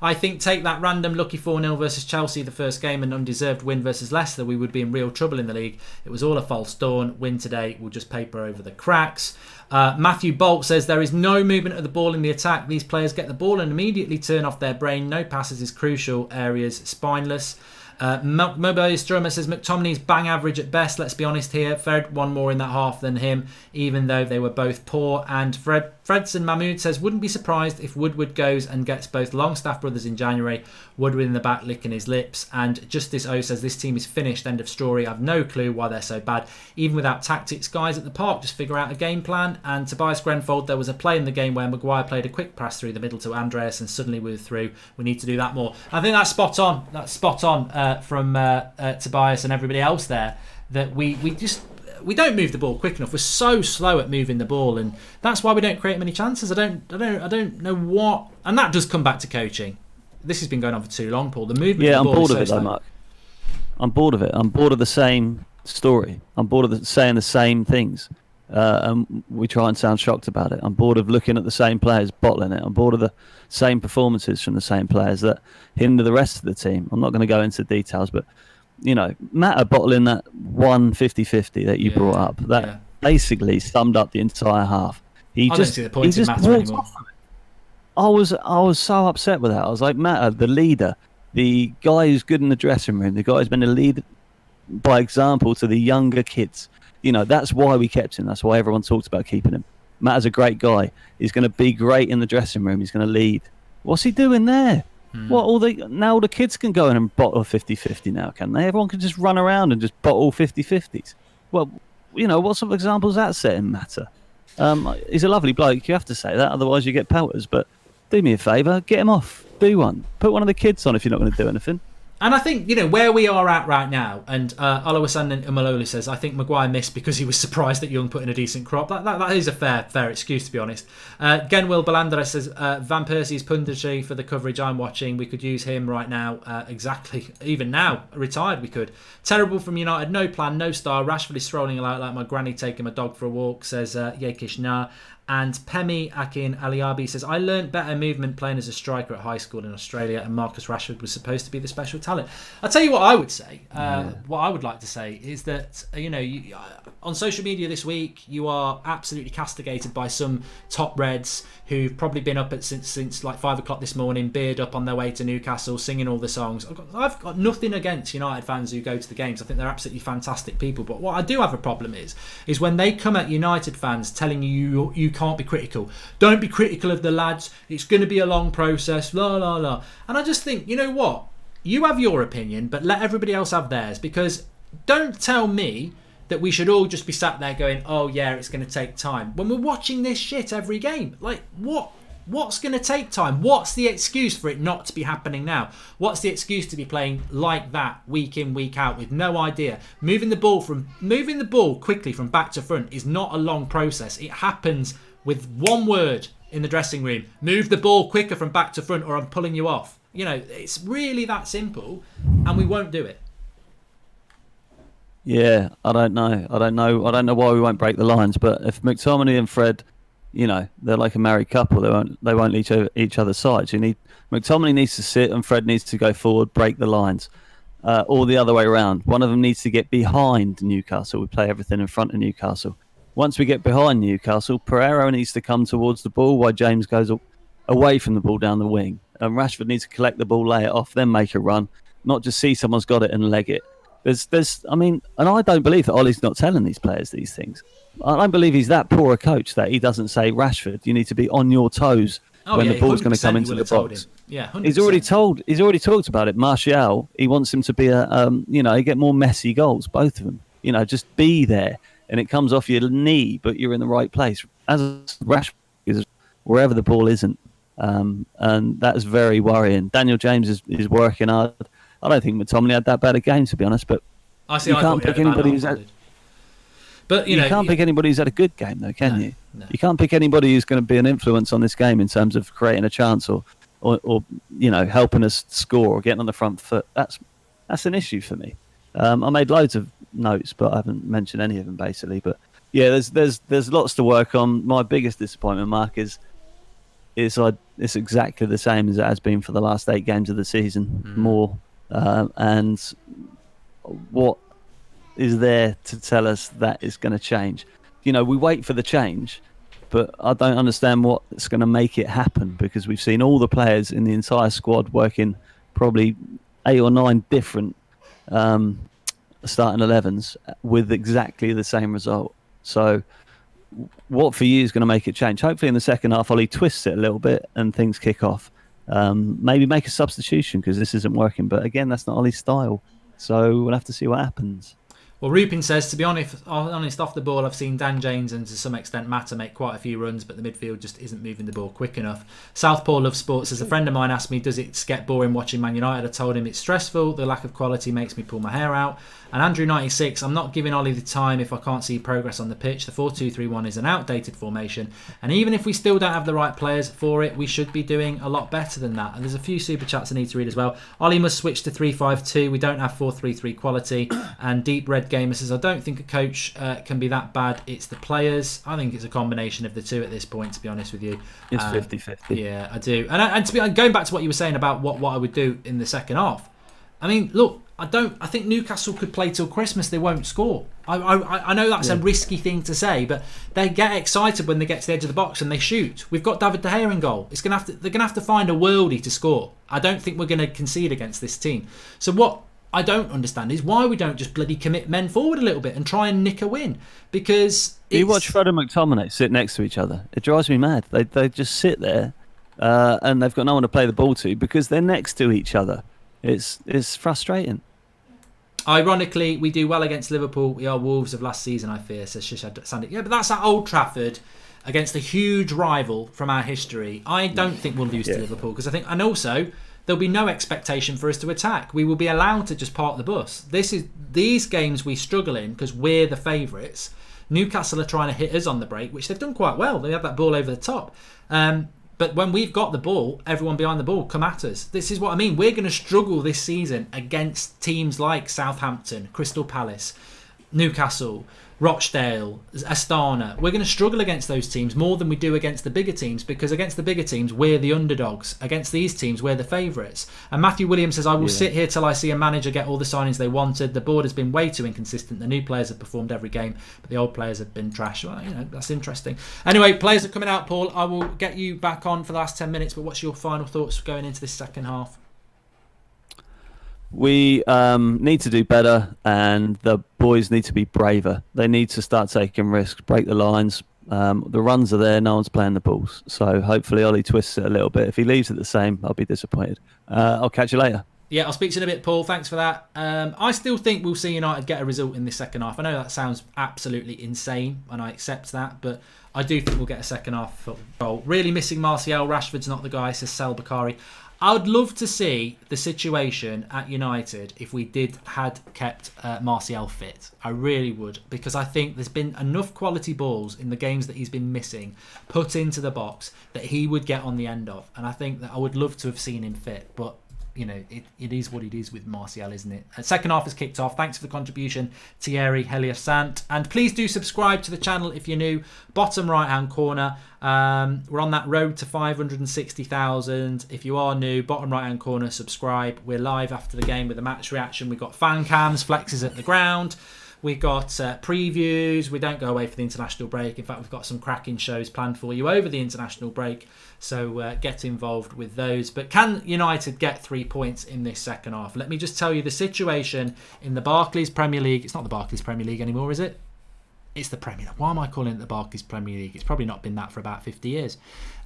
I think take that random lucky 4-0 versus Chelsea the first game and undeserved win versus Leicester, we would be in real trouble in the league. It was all a false dawn. Win today, we'll just paper over the cracks. Matthew Bolt says there is no movement of the ball in the attack. These players get the ball and immediately turn off their brain. No passes is crucial. Areas spineless. Mobius Drummer says McTominay's bang average at best. Let's be honest here. Fred won more in that half than him, even though they were both poor. And Fredson Mahmood says wouldn't be surprised if Woodward goes and gets both Longstaff brothers in January. Woodward in the back licking his lips. And Justice O says this team is finished. End of story. I've no clue why they're so bad. Even without tactics, guys at the park just figure out a game plan. And Tobias Grenfold, there was a play in the game where Maguire played a quick pass through the middle to Andreas and suddenly we were through. We need to do that more. I think that's spot on. That's spot on from Tobias and everybody else there, that we don't move the ball quick enough. We're so slow at moving the ball, and that's why we don't create many chances. I don't know what, and that does come back to coaching. This has been going on for too long, Paul. The movement.
Yeah,
of the
I'm
ball
bored
is
of it,
so
though,
slow.
Mark. I'm bored of it. I'm bored of the same story. I'm bored of saying the same things, and we try and sound shocked about it. I'm bored of looking at the same players bottling it. I'm bored of the same performances from the same players that hinder the rest of the team. I'm not going to go into details, but Matter bottling that 50-50 that you brought up, that basically summed up the entire half. He
I
just
don't see the point
he
in
just
Matter
walked
anymore.
off of it. I was so upset with that. I was like, Matter, the leader, the guy who's good in the dressing room, the guy who's been a leader by example to the younger kids. That's why we kept him. That's why everyone talked about keeping him. Matter's a great guy. He's going to be great in the dressing room. He's going to lead. What's he doing there? What all the kids can go in and bottle 50-50 now, can they? Everyone can just run around and just bottle 50-50s. Well, what sort of examples that set in Matter? He's a lovely bloke. You have to say that, otherwise you get pelters. But do me a favour, get him off. Do one. Put one of the kids on if you're not going to do anything.
And I think, where we are at right now, and Oluwaseun Umalolu says, I think Maguire missed because he was surprised that Young put in a decent crop. That is a fair excuse, to be honest. Genwill Balandra says, Van Persie's punditry for the coverage I'm watching. We could use him right now. Exactly. Even now, retired we could. Terrible from United. No plan, no star. Rashford is strolling out like my granny taking my dog for a walk, says Yekish Nah. And Pemi Akin Aliabi says, I learnt better movement playing as a striker at high school in Australia, and Marcus Rashford was supposed to be the special talent. I'll tell you what I would say. What I would like to say is that, on social media this week, you are absolutely castigated by some top Reds who've probably been up since like 5 o'clock this morning, beard up on their way to Newcastle, singing all the songs. I've got nothing against United fans who go to the games. I think they're absolutely fantastic people. But what I do have a problem is when they come at United fans telling you can't be critical. Don't be critical of the lads. It's going to be a long process. La la la. And I just think, you know what? You have your opinion, but let everybody else have theirs. Because don't tell me that we should all just be sat there going, oh yeah, it's going to take time. When we're watching this shit every game, like what's going to take time? What's the excuse for it not to be happening now? What's the excuse to be playing like that week in, week out with no idea? Moving the ball quickly from back to front is not a long process. It happens with one word in the dressing room. Move the ball quicker from back to front or I'm pulling you off. It's really that simple, and we won't do it.
Yeah, I don't know why we won't break the lines. But if McTominay and Fred, they're like a married couple. They won't leave each other's sides. McTominay needs to sit and Fred needs to go forward, break the lines, or the other way around. One of them needs to get behind Newcastle. We play everything in front of Newcastle. Once we get behind Newcastle, Pereira needs to come towards the ball while James goes away from the ball down the wing. And Rashford needs to collect the ball, lay it off, then make a run, not just see someone's got it and leg it. And I don't believe that Ollie's not telling these players these things. I don't believe he's that poor a coach that he doesn't say, Rashford, you need to be on your toes when the ball's going to come into the box.
Yeah, 100%.
He's already talked about it. Martial, he wants him to be get more messy goals, both of them. Just be there, and it comes off your knee, but you're in the right place. As Rashford is wherever the ball isn't, and that's very worrying. Daniel James is working hard. I don't think McTominay had that bad a game, to be honest, but you can't pick anybody who's had. But you can't pick anybody who's had a good game, though, can you?
No.
You can't pick anybody who's going to be an influence on this game in terms of creating a chance or helping us score or getting on the front foot. That's an issue for me. I made loads of notes, but I haven't mentioned any of them basically. But yeah, there's lots to work on. My biggest disappointment, Mark, is it's exactly the same as it has been for the last 8 games of the season. More. And what is there to tell us that is going to change? we wait for the change, but I don't understand what's going to make it happen, because we've seen all the players in the entire squad working probably 8 or 9 different starting 11s with exactly the same result. So what for you is going to make it change? Hopefully in the second half, Ollie twists it a little bit and things kick off. Maybe make a substitution because this isn't working. But again, that's not Ollie's style. So we'll have to see what happens.
Well, Rupin says, to be honest, off the ball, I've seen Dan James and to some extent Mata make quite a few runs, but the midfield just isn't moving the ball quick enough. Southpaw Love Sports says, a friend of mine asked me, does it get boring watching Man United? I told him it's stressful, the lack of quality makes me pull my hair out. And Andrew96, I'm not giving Ollie the time if I can't see progress on the pitch. The 4-2-3-1 is an outdated formation, and even if we still don't have the right players for it, we should be doing a lot better than that. And there's a few super chats I need to read as well. Ollie must switch to 3-5-2. We don't have 4-3-3 quality. And Deep Red Gamer says, I don't think a coach can be that bad. It's the players. I think it's a combination of the two at this point, to be honest with you.
It's 50-50.
Yeah, I do. And to be going back to what you were saying about what I would do in the second half. I mean, look, I think Newcastle could play till Christmas. They won't score. I know that's a risky thing to say, but they get excited when they get to the edge of the box and they shoot. We've got David De Gea in goal. They're gonna have to find a worldie to score. I don't think we're gonna concede against this team. So what I don't understand is why we don't just bloody commit men forward a little bit and try and nick a win. Because
you watch Fred and McTominay sit next to each other. It drives me mad. They just sit there and they've got no one to play the ball to because they're next to each other. It's frustrating.
Ironically, we do well against Liverpool. We are Wolves of last season, I fear, says Shishad Sandy. Yeah, but that's at Old Trafford against a huge rival from our history. I don't think we'll lose to Liverpool because and also there'll be no expectation for us to attack. We will be allowed to just park the bus. These games we struggle in because we're the favourites. Newcastle are trying to hit us on the break, which they've done quite well. They have that ball over the top. But when we've got the ball, everyone behind the ball come at us. This is what I mean. We're going to struggle this season against teams like Southampton, Crystal Palace, Newcastle, Rochdale, Astana. We're going to struggle against those teams more than we do against the bigger teams because against the bigger teams, we're the underdogs. Against these teams, we're the favourites. And Matthew Williams says, I will sit here till I see a manager get all the signings they wanted. The board has been way too inconsistent. The new players have performed every game, but the old players have been trash. Well, that's interesting. Anyway, players are coming out, Paul. I will get you back on for the last 10 minutes, but what's your final thoughts going into this second half?
We need to do better, and the boys need to be braver. They need to start taking risks, break the lines. The runs are there, no one's playing the balls. So hopefully Ollie twists it a little bit. If he leaves it the same, I'll be disappointed. I'll catch you later.
Yeah, I'll speak to you in a bit, Paul. Thanks for that. I still think we'll see United get a result in this second half. I know that sounds absolutely insane, and I accept that, but I do think we'll get a second half goal. Really missing Martial. Rashford's not the guy, says Sal Bakari. I would love to see the situation at United if we had kept Martial fit. I really would, because I think there's been enough quality balls in the games that he's been missing put into the box that he would get on the end of. And I think that I would love to have seen him fit, but it is what it is with Martial, isn't it? Second half has kicked off. Thanks for the contribution, Thierry Heliasant. And please do subscribe to the channel if you're new. Bottom right-hand corner. We're on that road to 560,000. If you are new, bottom right-hand corner, subscribe. We're live after the game with a match reaction. We've got fan cams, flexes at the ground. We've got previews. We don't go away for the international break. In fact, we've got some cracking shows planned for you over the international break. So get involved with those. But can United get 3 points in this second half? Let me just tell you the situation in the Barclays Premier League. It's not the Barclays Premier League anymore, is it? It's the Premier League. Why am I calling it the Barclays Premier League? It's probably not been that for about 50 years.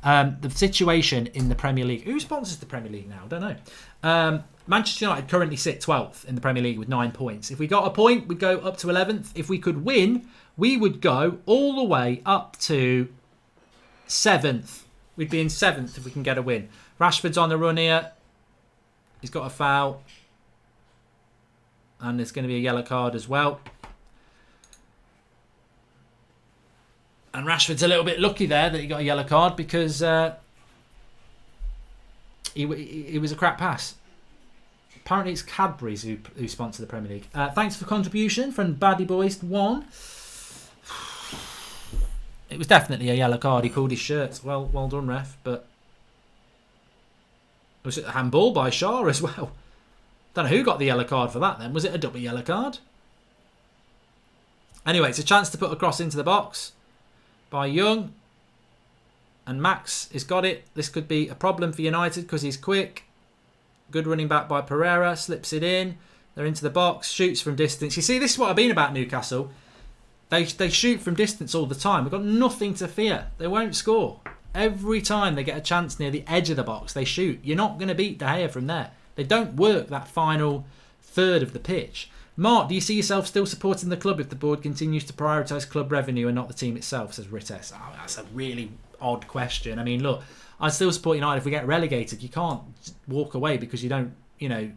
The situation in the Premier League. Who sponsors the Premier League now? I don't know. Manchester United currently sit 12th in the Premier League with 9 points. If we got a point, we'd go up to 11th. If we could win, we would go all the way up to 7th. We'd be in 7th if we can get a win. Rashford's on the run here. He's got a foul. And there's going to be a yellow card as well. And Rashford's a little bit lucky there that he got a yellow card because he was a crap pass. Apparently it's Cadbury's who sponsor the Premier League. Thanks for the contribution from Baddie Boys 1. It was definitely a yellow card. He pulled his shirt. Well done, ref. But was it a handball by Shaw as well? Don't know who got the yellow card for that then. Was it a double yellow card? Anyway, it's a chance to put a cross into the box by Young. And Max has got it. This could be a problem for United because he's quick. Good running back by Pereira. Slips it in. They're into the box. Shoots from distance. You see, this is what I've been about Newcastle. They shoot from distance all the time. We've got nothing to fear. They won't score. Every time they get a chance near the edge of the box, they shoot. You're not going to beat De Gea from there. They don't work that final third of the pitch. Mark, do you see yourself still supporting the club if the board continues to prioritise club revenue and not the team itself, says Rittes? Oh, that's a really odd question. I mean, look, I still support United if we get relegated. You can't walk away because you don't,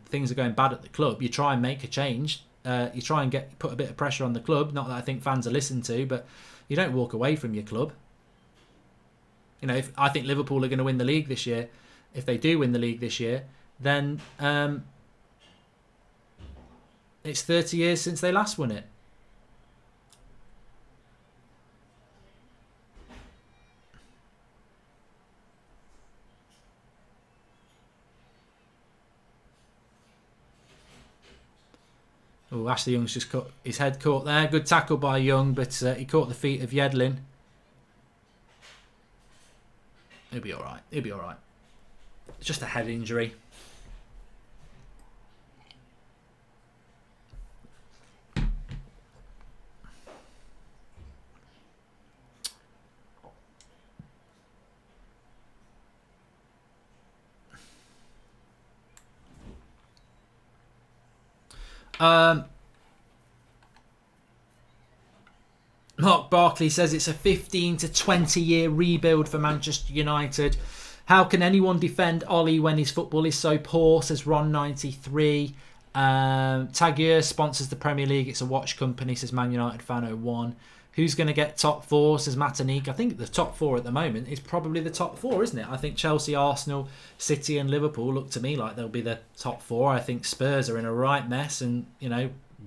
things are going bad at the club. You try and make a change. You try and put a bit of pressure on the club. Not that I think fans are listened to, but you don't walk away from your club. If I think Liverpool are going to win the league this year, if they do win the league this year, then it's 30 years since they last won it. Oh, Ashley Young's just cut his head caught there. Good tackle by Young, but he caught the feet of Yedlin. He'll be all right. He'll be all right. It's just a head injury. Mark Barkley says it's a 15 to 20 year rebuild for Manchester United. How can anyone defend Ollie when his football is so poor, says Ron93. Tagier sponsors the Premier League. It's a watch company, says Man United fan 01. Who's going to get top four, says Matanique. I think the top four at the moment is probably the top four, isn't it? I think Chelsea, Arsenal, City and Liverpool look to me like they'll be the top four. I think Spurs are in a right mess and,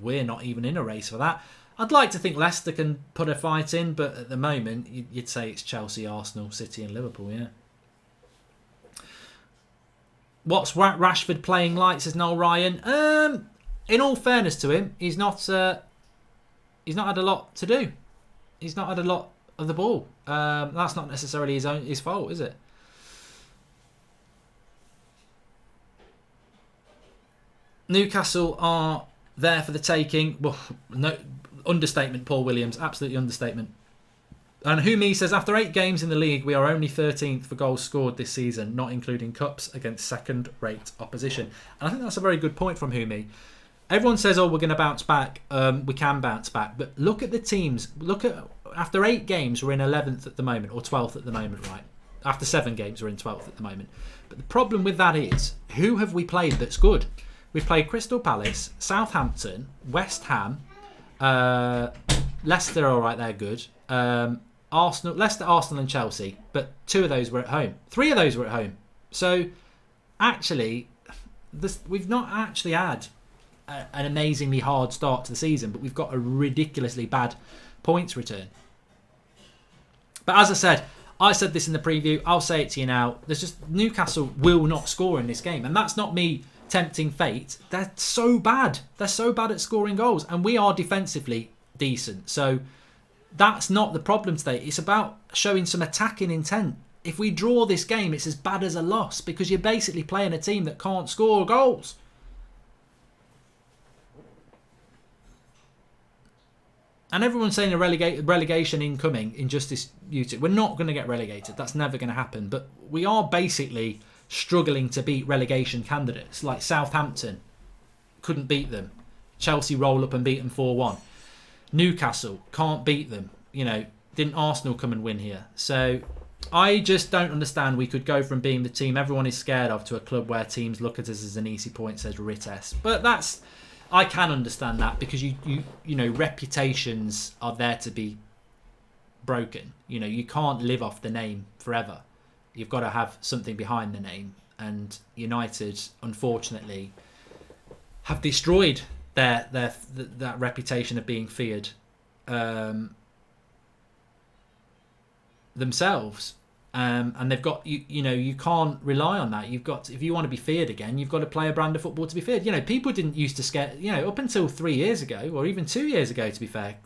we're not even in a race for that. I'd like to think Leicester can put a fight in, but at the moment, you'd say it's Chelsea, Arsenal, City and Liverpool, yeah. What's Rashford playing like, says Noel Ryan? In all fairness to him, he's not had a lot to do. He's not had a lot of the ball. That's not necessarily his fault, is it? Newcastle are there for the taking. Well, no understatement, Paul Williams. Absolutely understatement. And Humi says, after 8 games in the league, we are only 13th for goals scored this season, not including cups against second-rate opposition. And I think that's a very good point from Humi. Everyone says, we're going to bounce back. We can bounce back. But look at the teams. After 8 games, we're in 11th at the moment, or 12th at the moment, right? After 7 games, we're in 12th at the moment. But the problem with that is, who have we played that's good? We've played Crystal Palace, Southampton, West Ham, Leicester, all right, they're good. Leicester, Arsenal and Chelsea. But 2 of those were at home. 3 of those were at home. So, actually, we've not actually had an amazingly hard start to the season, but we've got a ridiculously bad points return. But as I said this in the preview, I'll say it to you now. There's just Newcastle will not score in this game, and that's not me tempting fate. They're so bad. They're so bad at scoring goals, and we are defensively decent. So that's not the problem today. It's about showing some attacking intent. If we draw this game, it's as bad as a loss because you're basically playing a team that can't score goals. And everyone's saying a relegation incoming, Injustice YouTube. We're not going to get relegated. That's never going to happen. But we are basically struggling to beat relegation candidates. Like Southampton, couldn't beat them. Chelsea roll up and beat them 4-1. Newcastle, can't beat them. Didn't Arsenal come and win here? So I just don't understand. We could go from being the team everyone is scared of to a club where teams look at us as an easy point, says Rittes. But I can understand that because you reputations are there to be broken. You can't live off the name forever. You've got to have something behind the name. And United, unfortunately, have destroyed that reputation of being feared themselves. And they've got you can't rely on that. You've got, if you want to be feared again, you've got to play a brand of football to be feared. People didn't used to scare, up until 3 years ago, or even 2 years ago, to be fair.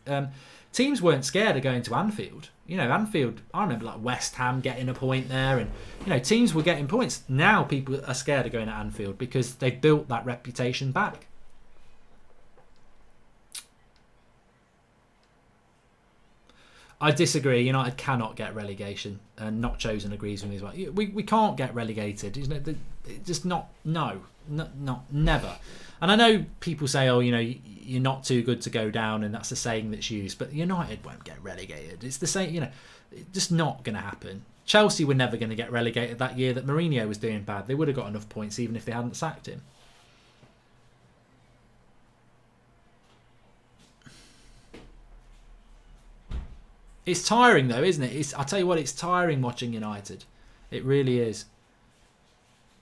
Teams weren't scared of going to Anfield. Anfield, I remember like West Ham getting a point there, and teams were getting points. Now people are scared of going to Anfield because they've built that reputation back. I disagree. United cannot get relegation, and Not Chosen agrees with me as well. We can't get relegated. Just not. No, never. And I know people say, oh, you're not too good to go down, and that's a saying that's used. But United won't get relegated. It's the same. It's just not going to happen. Chelsea were never going to get relegated that year that Mourinho was doing bad. They would have got enough points even if they hadn't sacked him. It's tiring though, isn't it? I'll tell you what, it's tiring watching United. It really is.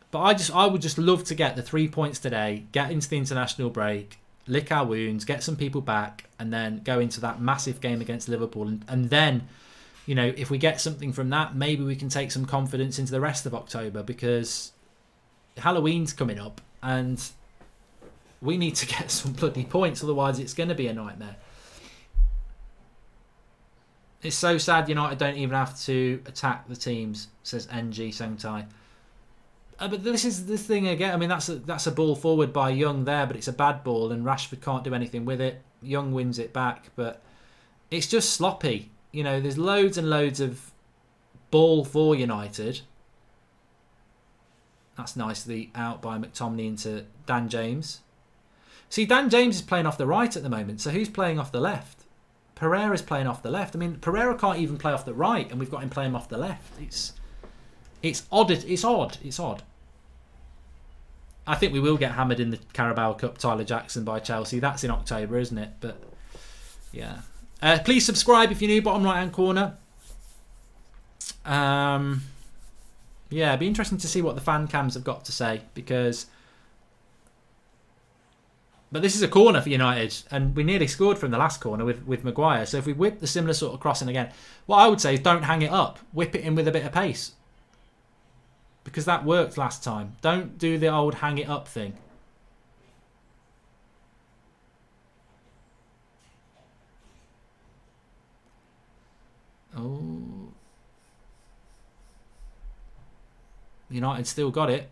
But I would just love to get the 3 points today, get into the international break, lick our wounds, get some people back, and then go into that massive game against Liverpool. And then, if we get something from that, maybe we can take some confidence into the rest of October, because Halloween's coming up and we need to get some bloody points, otherwise it's going to be a nightmare. It's so sad United don't even have to attack the teams, says NG Sengtai. But this is the thing again. I mean, that's a ball forward by Young there, but it's a bad ball, and Rashford can't do anything with it. Young wins it back, but it's just sloppy. There's loads and loads of ball for United. That's nicely out by McTominay into Dan James. See, Dan James is playing off the right at the moment, so who's playing off the left? Pereira's playing off the left. I mean, Pereira can't even play off the right, and we've got him playing off the left. It's odd. It's odd. I think we will get hammered in the Carabao Cup, Tyler Jackson, by Chelsea. That's in October, isn't it? But yeah. Please subscribe if you're new, bottom right hand corner. Yeah, it'd be interesting to see what the fan cams have got to say, because. But this is a corner for United, and we nearly scored from the last corner with Maguire. So if we whip the similar sort of crossing again, what I would say is don't hang it up. Whip it in with a bit of pace. Because that worked last time. Don't do the old hang it up thing. Oh. United still got it.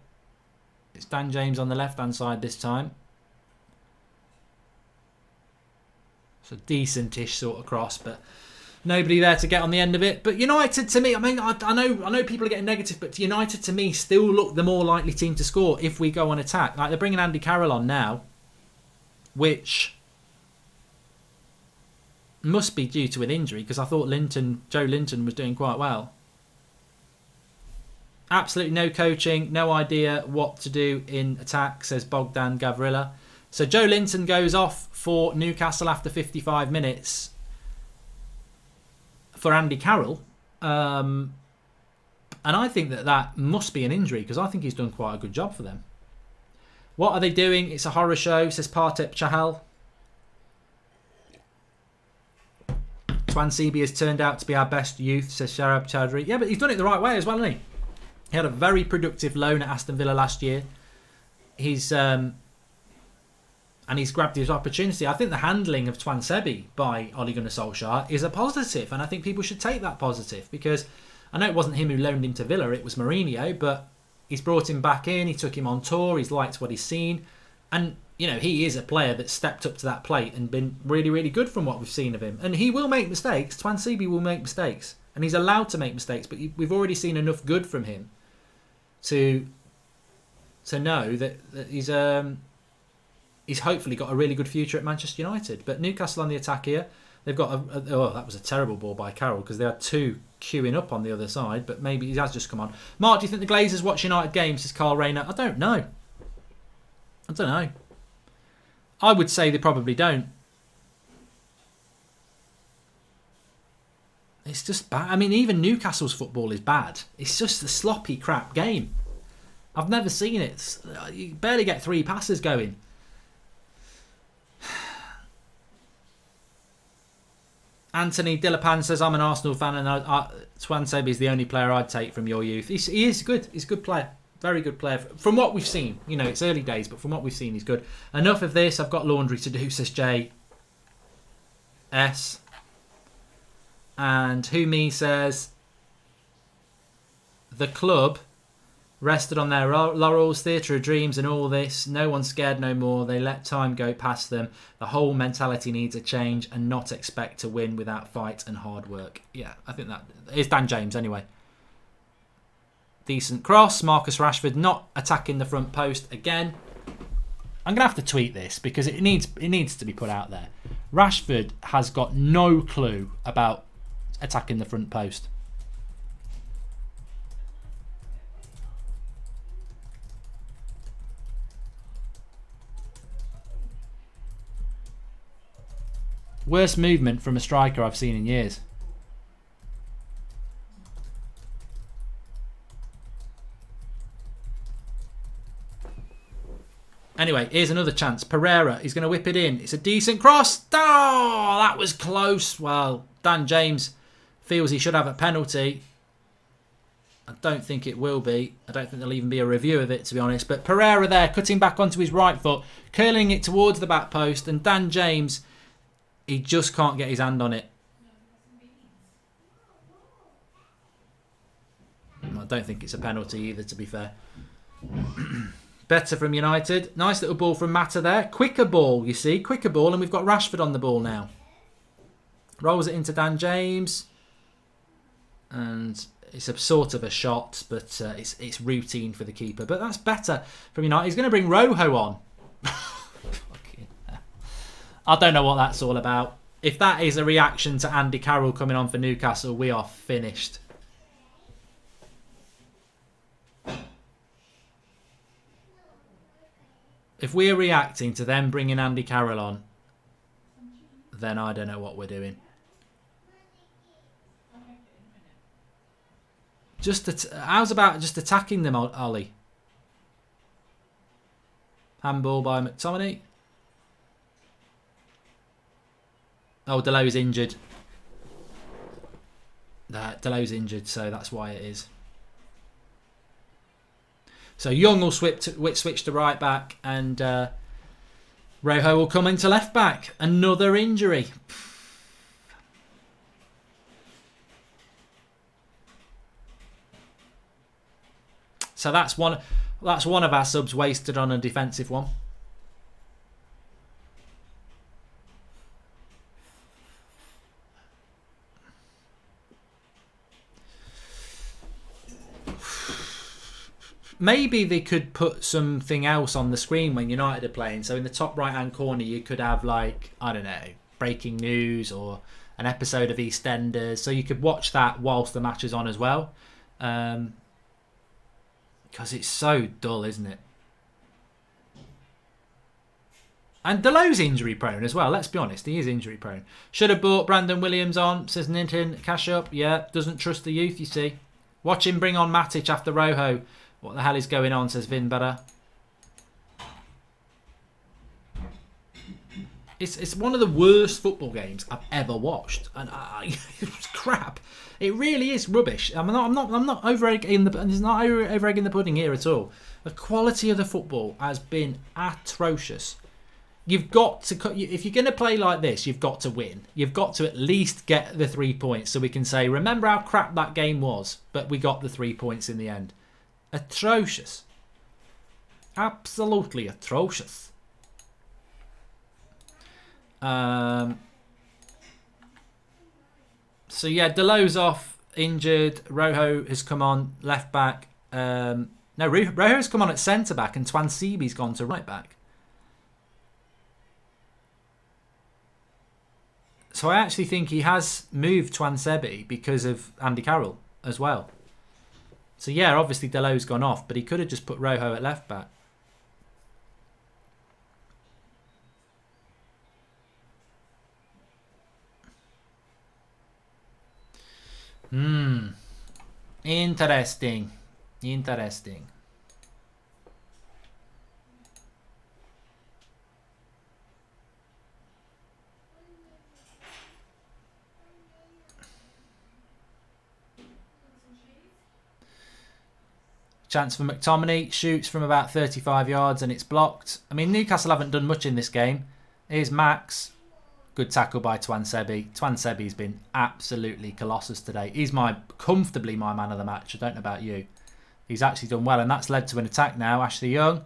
It's Dan James on the left-hand side this time. It's a decent-ish sort of cross, but nobody there to get on the end of it. But United, to me, I mean, I know people are getting negative, but United, to me, still look the more likely team to score if we go on attack. Like, they're bringing Andy Carroll on now, which must be due to an injury, because I thought Joe Linton was doing quite well. Absolutely no coaching, no idea what to do in attack, says Bogdan Gavrila. So Joe Linton goes off for Newcastle after 55 minutes for Andy Carroll. And I think that must be an injury, because I think he's done quite a good job for them. What are they doing? It's a horror show, says Partep Chahal. Twan Sebi has turned out to be our best youth, says Sharab Chowdhury. Yeah, but he's done it the right way as well, hasn't he? He had a very productive loan at Aston Villa last year. He's grabbed his opportunity. I think the handling of Twan Sebi by Ole Gunnar Solskjaer is a positive, and I think people should take that positive, because I know it wasn't him who loaned him to Villa, it was Mourinho, but he's brought him back in, he took him on tour, he's liked what he's seen, and he is a player that stepped up to that plate and been really, really good from what we've seen of him. And he will make mistakes. Twan Sebi will make mistakes, and he's allowed to make mistakes, but we've already seen enough good from him to know that he's hopefully got a really good future at Manchester United. But Newcastle on the attack here. They've got that was a terrible ball by Carroll, because they had two queuing up on the other side, but maybe he has just come on. Mark, do you think the Glazers watch United games, says Carl Rayner? I don't know. I would say they probably don't. It's just bad. I mean, even Newcastle's football is bad. It's just a sloppy crap game. I've never seen it. You barely get 3 passes going. Anthony Dillapan says, I'm an Arsenal fan and Tuanzebe is the only player I'd take from your youth. He is good. He's a good player. Very good player. From what we've seen. You know, it's early days, but from what we've seen, he's good. Enough of this. I've got laundry to do, says Jay S. And Who Me says, the club rested on their laurels, theatre of dreams and all this. No one's scared no more. They let time go past them. The whole mentality needs a change and not expect to win without fight and hard work. Yeah, I think that is Dan James anyway. Decent cross. Marcus Rashford not attacking the front post again. I'm going to have to tweet this because it needs to be put out there. Rashford has got no clue about attacking the front post. Worst movement from a striker I've seen in years. Anyway, here's another chance. Pereira, he's going to whip it in. It's a decent cross. Oh, that was close. Well, Dan James feels he should have a penalty. I don't think it will be. I don't think there'll even be a review of it, to be honest. But Pereira there, cutting back onto his right foot, curling it towards the back post. And Dan James, he just can't get his hand on it. I don't think it's a penalty either, to be fair. Better from United. Nice little ball from Mata there. Quicker ball, you see. Quicker ball, and we've got Rashford on the ball now. Rolls it into Dan James. And it's a sort of a shot, but it's routine for the keeper. But that's better from United. He's going to bring Rojo on. I don't know what that's all about. If that is a reaction to Andy Carroll coming on for Newcastle, we are finished. If we're reacting to them bringing Andy Carroll on, then I don't know what we're doing. How's about just attacking them, Ollie? Handball by McTominay. Oh, Delo's injured. Delo's injured, so that's why it is. So Young will switch to right back, and Rojo will come into left back. Another injury. So that's one of our subs wasted on a defensive one. Maybe they could put something else on the screen when United are playing. So in the top right-hand corner, you could have, like, I don't know, breaking news or an episode of EastEnders. So you could watch that whilst the match is on as well. Because it's so dull, isn't it? And Delo's injury prone as well. Let's be honest, he is injury prone. Should have brought Brandon Williams on, says Nintin. Cash up, yeah. Doesn't trust the youth, you see. Watch him bring on Matic after Rojo. What the hell is going on, says Vinbera. It's one of the worst football games I've ever watched, and it's crap. It really is rubbish. I'm not over-egging there's not over-egging the pudding here at all. The quality of the football has been atrocious. You've got to, if you're going to play like this, you've got to win. You've got to at least get the 3 points, so we can say, remember how crap that game was, but we got the 3 points in the end. Atrocious. Absolutely atrocious. So yeah, Delo's off, injured. Rojo has come on left back. No, Rojo's come on at centre back, and Tuanzebe's gone to right back. So I actually think he has moved Tuanzebe because of Andy Carroll as well. So yeah, obviously Delo's gone off, but he could have just put Rojo at left back. Interesting. Interesting. Chance for McTominay. Shoots from about 35 yards and it's blocked. I mean, Newcastle haven't done much in this game. Here's Max. Good tackle by Tuanzebe. Tuanzebe's been absolutely colossus today. He's comfortably my man of the match. I don't know about you. He's actually done well, and that's led to an attack now. Ashley Young.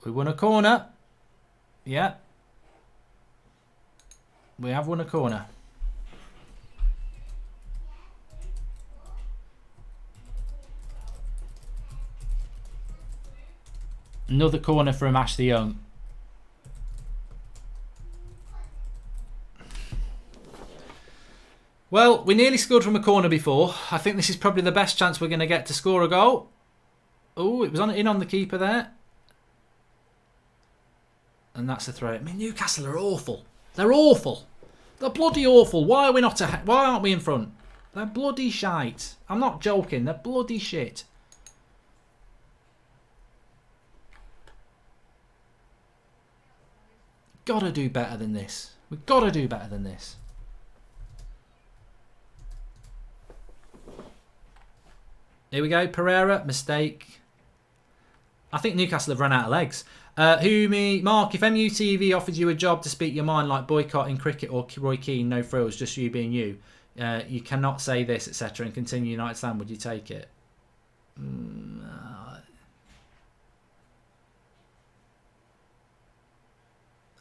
We won a corner. Yeah. We have won a corner. Another corner from Ashley Young. Well, we nearly scored from a corner before. I think this is probably the best chance we're going to get to score a goal. Oh, it was in on the keeper there. And that's a throw. I mean, Newcastle are awful. They're awful. They're bloody awful. Why are we not? Why aren't we in front? They're bloody shite. I'm not joking. They're bloody shit. Gotta do better than this. We've got to do better than this. Here we go. Pereira, mistake. I think Newcastle have run out of legs. Mark, if MUTV offered you a job to speak your mind like boycotting cricket or Roy Keane, no frills, just you being you, you cannot say this, etc. and continue United stand, would you take it?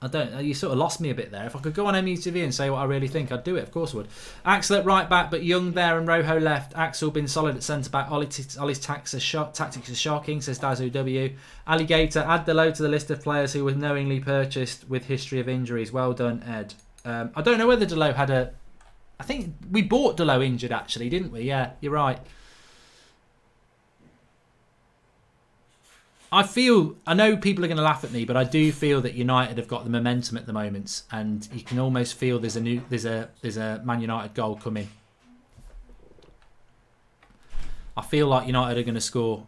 I don't. You sort of lost me a bit there. If I could go on MUTV and say what I really think, I'd do it. Of course I would. Axel at right back, but Young there and Rojo left. Axel been solid at centre back. Ollie's tactics are shocking, says Dazu W. Alligator, add Delo to the list of players who were knowingly purchased with history of injuries. Well done, Ed. I don't know whether Delo had a... I think we bought Delo injured, actually, didn't we? Yeah, you're right. I know people are going to laugh at me, but I do feel that United have got the momentum at the moment, and you can almost feel there's a Man United goal coming. I feel like United are going to score.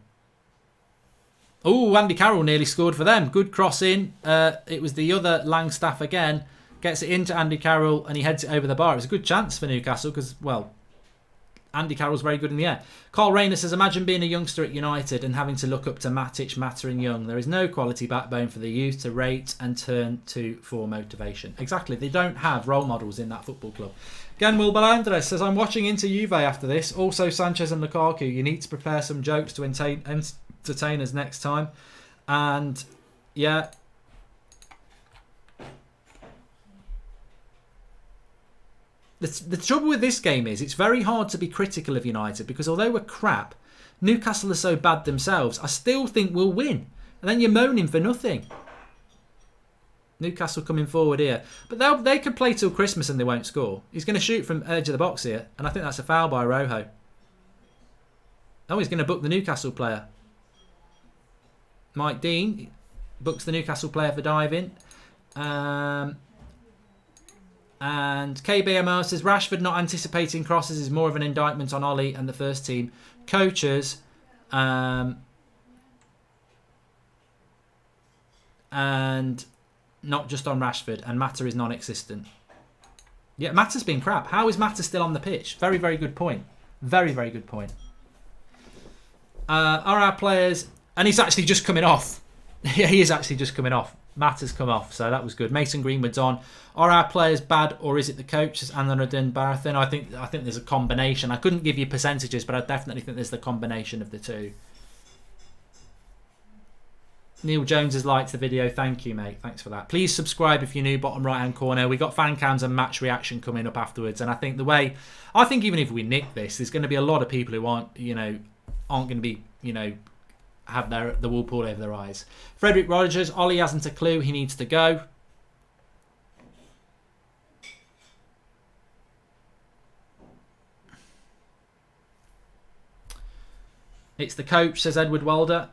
Oh, Andy Carroll nearly scored for them. Good cross in. It was the other Langstaff again. Gets it into Andy Carroll and he heads it over the bar. It was a good chance for Newcastle because, well, Andy Carroll's very good in the air. Carl Rayner says, imagine being a youngster at United and having to look up to Matic, Mata and Young. There is no quality backbone for the youth to rate and turn to for motivation. Exactly. They don't have role models in that football club. Ganwil Balandres says, I'm watching into Juve after this. Also Sanchez and Lukaku. You need to prepare some jokes to entertain us next time. And, yeah... The trouble with this game is it's very hard to be critical of United because although we're crap, Newcastle are so bad themselves, I still think we'll win. And then you're moaning for nothing. Newcastle coming forward here. But they could play till Christmas and they won't score. He's going to shoot from edge of the box here. And I think that's a foul by Rojo. Oh, he's going to book the Newcastle player. Mike Dean books the Newcastle player for diving. And KBMO says Rashford not anticipating crosses is more of an indictment on Ollie and the first team coaches, and not just on Rashford. And Mata is non-existent. Yeah, Mata's been crap. How is Mata still on the pitch? Very, very good point. Very, very good point. Are our players... And he's actually just coming off. Yeah, he is actually just coming off. Mata's come off, so that was good. Mason Greenwood's on. Are our players bad, or is it the coach? Says Anadin Barathin. I think there's a combination. I couldn't give you percentages, but I definitely think there's the combination of the two. Neil Jones has liked the video. Thank you, mate. Thanks for that. Please subscribe if you're new. Bottom right hand corner. We got fan cams and match reaction coming up afterwards. And I think even if we nick this, there's going to be a lot of people who aren't going to be have the wool pulled over their eyes. Frederick Rogers, Ollie hasn't a clue. He needs to go. It's the coach, says Edward Wilder.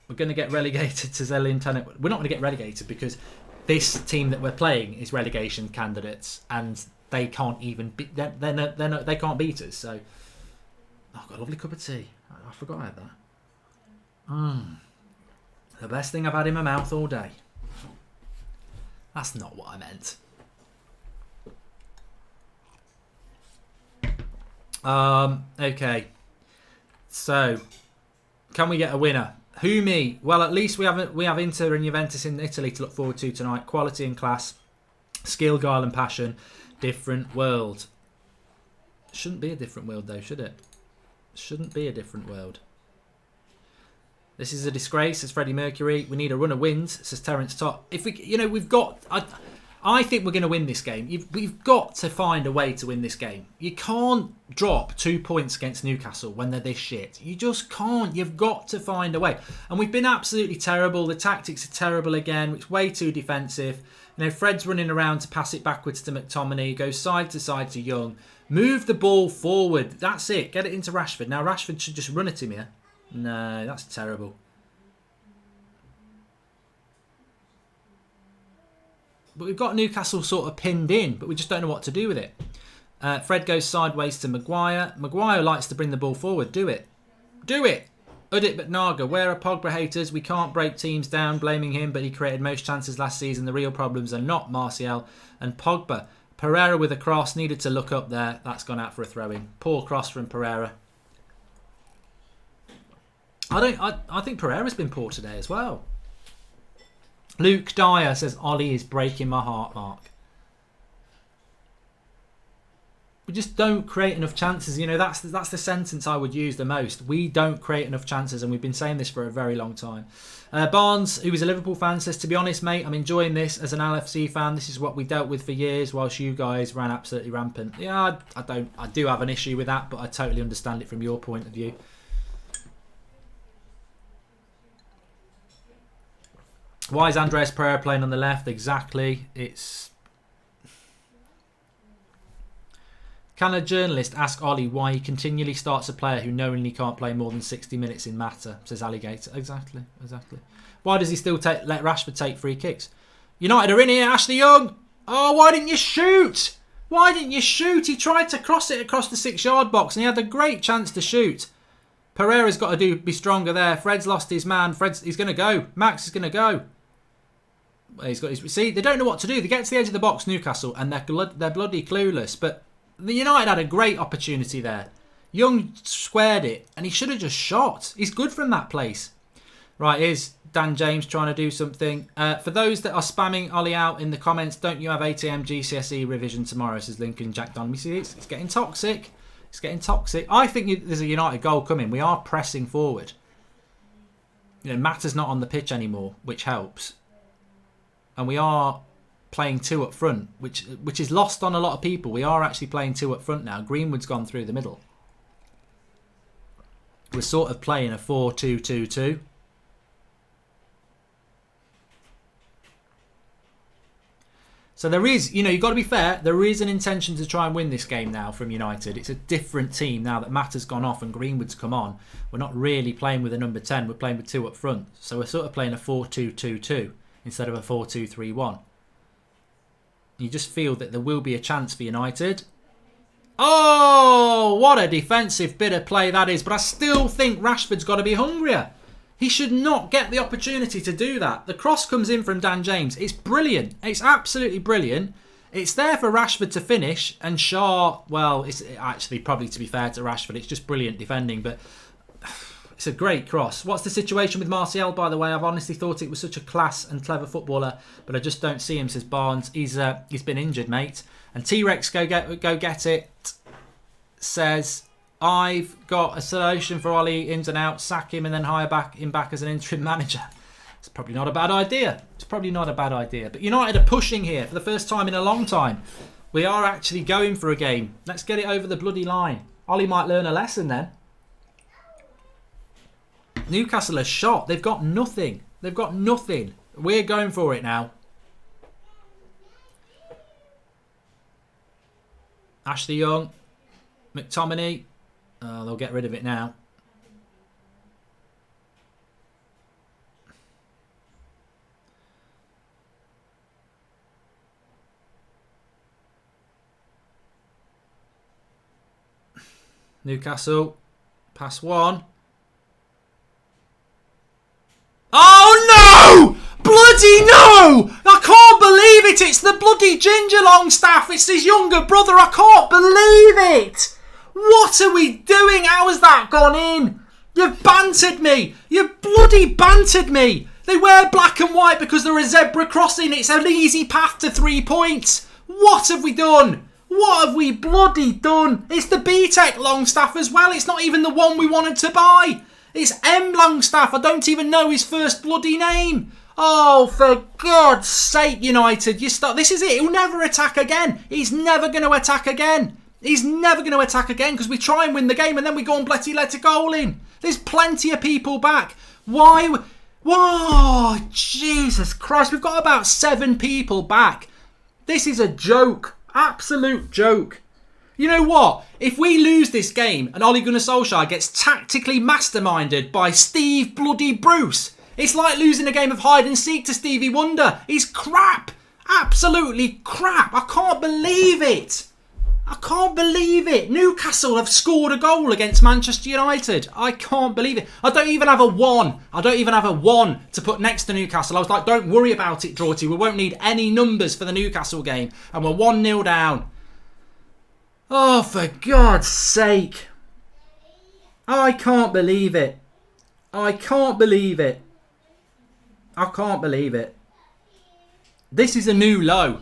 We're going to get relegated, says Elian Tennant. We're not going to get relegated because this team that we're playing is relegation candidates, and they can't even they can't beat us. So, I've got a lovely cup of tea. I forgot I had that. The best thing I've had in my mouth all day. That's not what I meant. Okay. So, Can we get a winner? Who, me? Well, at least we have Inter and Juventus in Italy to look forward to tonight. Quality and class, skill, guile and passion. Different world. Shouldn't be a different world though, should it? Shouldn't be a different world. This is a disgrace, says Freddie Mercury. We need a run of wins, says Terence Top. If we, we've got. I think we're going to win this game. We've got to find a way to win this game. You can't drop 2 points against Newcastle when they're this shit. You just can't. You've got to find a way. And we've been absolutely terrible. The tactics are terrible again. It's way too defensive. Fred's running around to pass it backwards to McTominay. Goes side to side to Young. Move the ball forward. That's it. Get it into Rashford. Now Rashford should just run at him here. No, that's terrible. But we've got Newcastle sort of pinned in, but we just don't know what to do with it. Fred goes sideways to Maguire. Maguire likes to bring the ball forward. Do it. Do it. Udit Butnaga. Where are Pogba haters? We can't break teams down blaming him, but he created most chances last season. The real problems are not Martial and Pogba. Pereira with a cross. Needed to look up there. That's gone out for a throw-in. Poor cross from Pereira. I think Pereira's been poor today as well. Luke Dyer says, Ollie is breaking my heart, Mark. We just don't create enough chances. That's the sentence I would use the most. We don't create enough chances, and we've been saying this for a very long time. Barnes, who is a Liverpool fan, says, to be honest, mate, I'm enjoying this as an LFC fan. This is what we dealt with for years whilst you guys ran absolutely rampant. Yeah, I do have an issue with that, but I totally understand it from your point of view. Why is Andreas Pereira playing on the left? Exactly. Can a journalist ask Ollie why he continually starts a player who knowingly can't play more than 60 minutes in Mata? Says Alligator. Exactly. Why does he still let Rashford take free kicks? United are in here. Ashley Young. Oh, why didn't you shoot? He tried to cross it across the 6-yard box and he had a great chance to shoot. Pereira's got to be stronger there. Fred's lost his man. He's going to go. Max is going to go. See, they don't know what to do. They get to the edge of the box, Newcastle, and they're bloody clueless. But the United had a great opportunity there. Young squared it, and he should have just shot. He's good from that place. Right, here's Dan James trying to do something. For those that are spamming Ollie out in the comments, don't you have 8 AM GCSE revision tomorrow, says Lincoln Jack Don. You see, it's getting toxic. It's getting toxic. I think there's a United goal coming. We are pressing forward. Mata's not on the pitch anymore, which helps. And we are playing 2 up front, which is lost on a lot of people. We are actually playing 2 up front now. Greenwood's gone through the middle. We're sort of playing a 4-2-2-2. So there is, you've got to be fair, there is an intention to try and win this game now from United. It's a different team now that Mata's gone off and Greenwood's come on. We're not really playing with a number 10, we're playing with 2 up front. So we're sort of playing a 4-2-2-2 instead of a 4-2-3-1. You just feel that there will be a chance for United. Oh, what a defensive bit of play that is. But I still think Rashford's got to be hungrier. He should not get the opportunity to do that. The cross comes in from Dan James. It's brilliant. It's absolutely brilliant. It's there for Rashford to finish. And Shaw, well, it's actually probably, to be fair to Rashford, it's just brilliant defending. But it's a great cross. What's the situation with Martial, by the way? I've honestly thought it was such a class and clever footballer, but I just don't see him, says Barnes. He's been injured, mate. And T-Rex go get it says, I've got a solution for Ollie, ins and outs, sack him and then hire him back as an interim manager. It's probably not a bad idea. But United are pushing here for the first time in a long time. We are actually going for a game. Let's get it over the bloody line. Ollie might learn a lesson then. Newcastle are shot. They've got nothing. We're going for it now. Ashley Young. McTominay. They'll get rid of it now. Newcastle. Pass 1. Oh no! Bloody no! I can't believe it! It's the bloody Ginger Longstaff. It's his younger brother. I can't believe it! What are we doing? How has that gone in? You've bantered me! You've bloody bantered me! They wear black and white because they're a zebra crossing. It's an easy path to 3 points. What have we done? What have we bloody done? It's the BTEC Longstaff as well. It's not even the one we wanted to buy. It's M Longstaff. I don't even know his first bloody name. Oh, for God's sake, United. This is it. He'll never attack again. He's never going to attack again. He's never going to attack again because we try and win the game and then we go and bloody let a goal in. There's plenty of people back. Why? Whoa, Jesus Christ. We've got about 7 people back. This is a joke. Absolute joke. You know what? If we lose this game and Ole Gunnar Solskjaer gets tactically masterminded by Steve bloody Bruce, it's like losing a game of hide and seek to Stevie Wonder. He's crap. Absolutely crap. I can't believe it. I can't believe it. Newcastle have scored a goal against Manchester United. I can't believe it. I don't even have a 1. I don't even have a 1 to put next to Newcastle. I was like, don't worry about it, Draughty. We won't need any numbers for the Newcastle game. And we're 1-0 down. Oh, for God's sake. I can't believe it. I can't believe it. I can't believe it. This is a new low.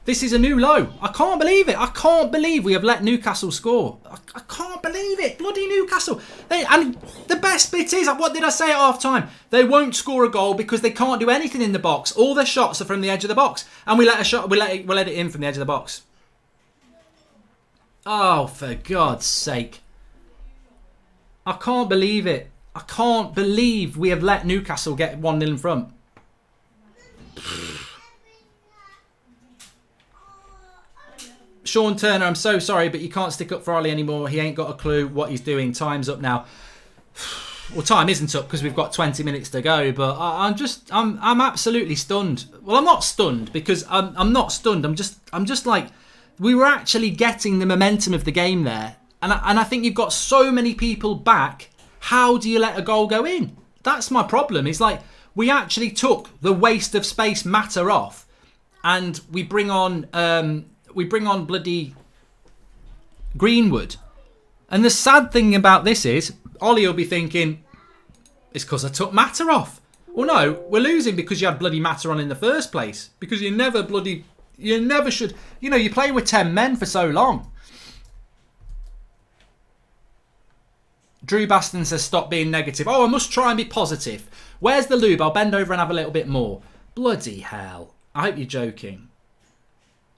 This is a new low. I can't believe it. I can't believe we have let Newcastle score. I can't believe it. Bloody Newcastle. And the best bit is, what did I say at half time? They won't score a goal because they can't do anything in the box. All their shots are from the edge of the box. And we let it in from the edge of the box. Oh, for God's sake. I can't believe it. I can't believe we have let Newcastle get 1-0 in front. Sean Turner, I'm so sorry, but you can't stick up for Ollie anymore. He ain't got a clue what he's doing. Time's up now. Well, time isn't up because we've got 20 minutes to go, but I'm absolutely stunned. Well, I'm not stunned because I'm not stunned. I'm just like, we were actually getting the momentum of the game there. And I think you've got so many people back. How do you let a goal go in? That's my problem. It's like, we actually took the waste of space matter off and we bring on bloody Greenwood. And the sad thing about this is, Ollie will be thinking, it's because I took Matter off. Well, no, we're losing because you had bloody Matter on in the first place. Because you never should, you play with 10 men for so long. Drew Baston says, stop being negative. Oh, I must try and be positive. Where's the lube? I'll bend over and have a little bit more. Bloody hell. I hope you're joking.